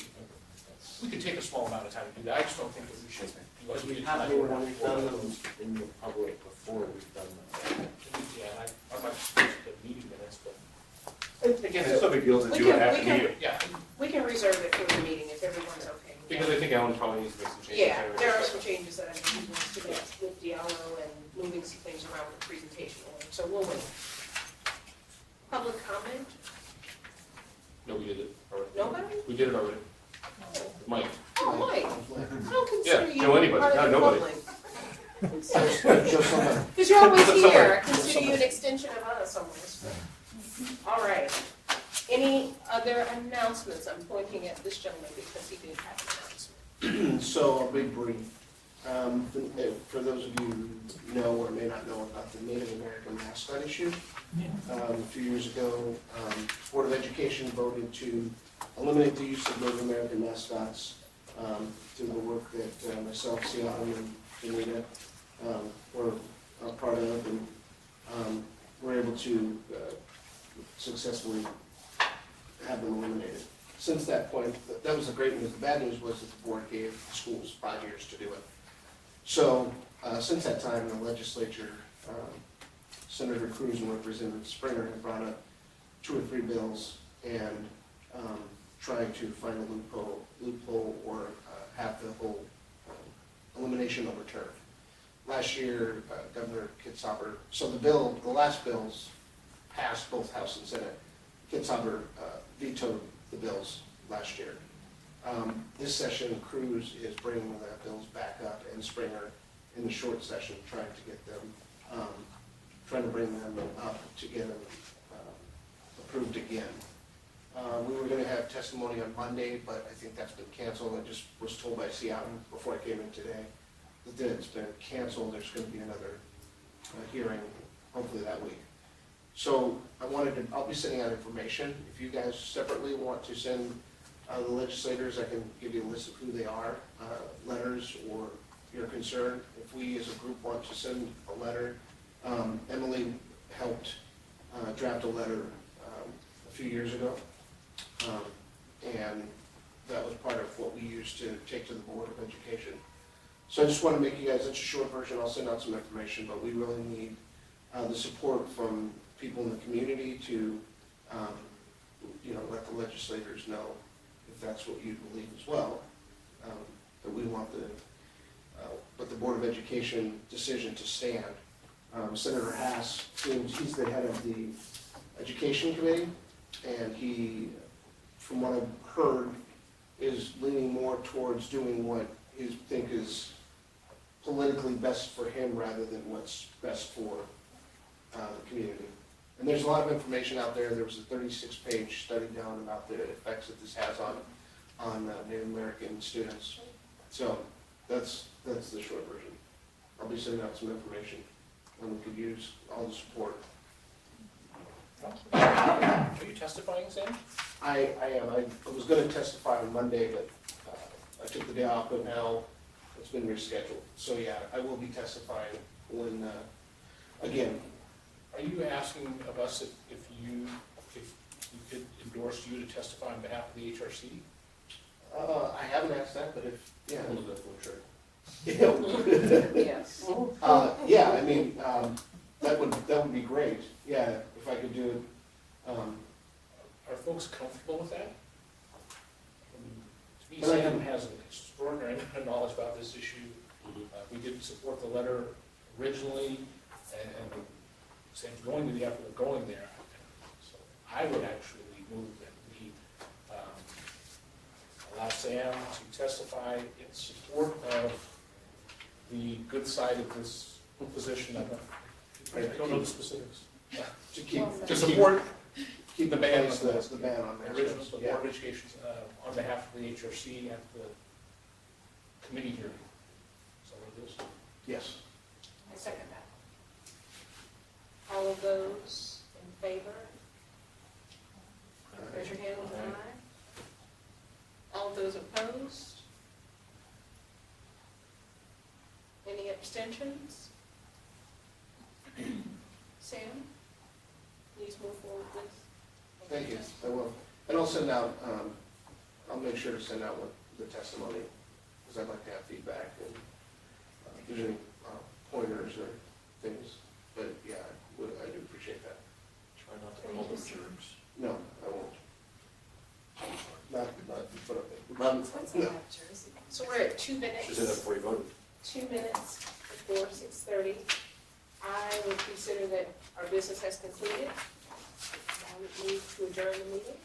We could take a small amount of time to do that. I just don't think that we should. Because we have, when we've done them in the public before, we've done them. Yeah, I'm not supposed to put meeting minutes, but. Again, it's no big deal to We do it can- after we the can- meeting, Yeah, We can reserve it for the meeting if everyone's okay. with because that. I think Alan probably needs to make some changes. Yeah, anyway. there are some changes that I think he wants to make with Diallo and moving some things around with the presentation order, so we'll wait. Public comment? No, we did it already. Nobody? We did it already. Mike. Oh, Mike, I don't consider Yeah, you no, anybody. part of No, the nobody. public. Just on that. Because you're always Somebody. here, I consider you an extension of us almost. All right. Any other announcements? I'm pointing at this gentleman because he did have an announcement. So I'll be brief. For those of you who know or may not know about the Native American mascot issue, a few years ago, Board of Education voted to eliminate the use of Native American mascots through the work that myself, Siam, and Janita were a part of, and were able to successfully have them eliminated. Since that point, that was the great news. The bad news was that the board gave schools 5 years to do it. So, since that time, the legislature, Senator Cruz and Representative Springer have brought up 2 or 3 bills and trying to find a loophole or have the whole elimination overturned. Last year, Governor Kitzhaber, so the last bills passed both House and Senate. Kitzhaber vetoed the bills last year. This session, Cruz is bringing the bills back up, and Springer in the short session trying to get them, trying to bring them up to get them approved again. We were going to have testimony on Monday, but I think that's been canceled. I just was told by Seattle before I came in today that it's been canceled. There's going to be another hearing hopefully that week. So I'll be sending out information. If you guys separately want to send the legislators, I can give you a list of who they are, letters or your concern. If we as a group want to send a letter, Emily helped draft a letter a few years ago. And that was part of what we used to take to the Board of Education. So I just want to make you guys, it's a short version, I'll send out some information, but we really need the support from people in the community to, let the legislators know if that's what you believe as well, that we want the Board of Education decision to stand. Senator Haas, he's the head of the Education Committee, and he, from what I've heard, is leaning more towards doing what he think is politically best for him rather than what's best for the community. And there's a lot of information out there. There was a 36-page study done about the effects that this has on Native American students. So that's the short version. I'll be sending out some information, and we could use all the support. Are you testifying, Sam? I am. I was going to testify on Monday, but I took the day off, but now it's been rescheduled. So yeah, I will be testifying when, again. Are you asking of us if you could endorse you to testify on behalf of the HRC? I haven't asked that, but if, yeah. We'll do that for sure. Yes. Yeah, I mean, that would be great. Yeah, if I could do it. Are folks comfortable with that? To me, But I Sam can- has an extraordinary amount of knowledge about this issue. We did support the letter originally, and Sam's going to the effort of going there. So I would actually move that we allow Sam to testify in support of the good side of this position. I don't know the specifics. To keep, To support keep the ban on the ban on the that. original, the Yeah. Board of Education, on behalf of the HRC at the committee hearing. So what it is. Yes. I second that. All of those in favor? Raise your hand with an aye. All of those opposed? Any abstentions? Sam, please move forward with. Thank you. I will. And I'll send out I'll make sure to send out the testimony, because I'd like to have feedback and if there's any pointers or things. But yeah, I do appreciate that. Try not to call them jerks. No, I won't. Not in front of me. No. So we're at 2 minutes. She said that before you voted. 2 minutes before 6:30. I would consider that our business has concluded. I would move to adjourn the meeting.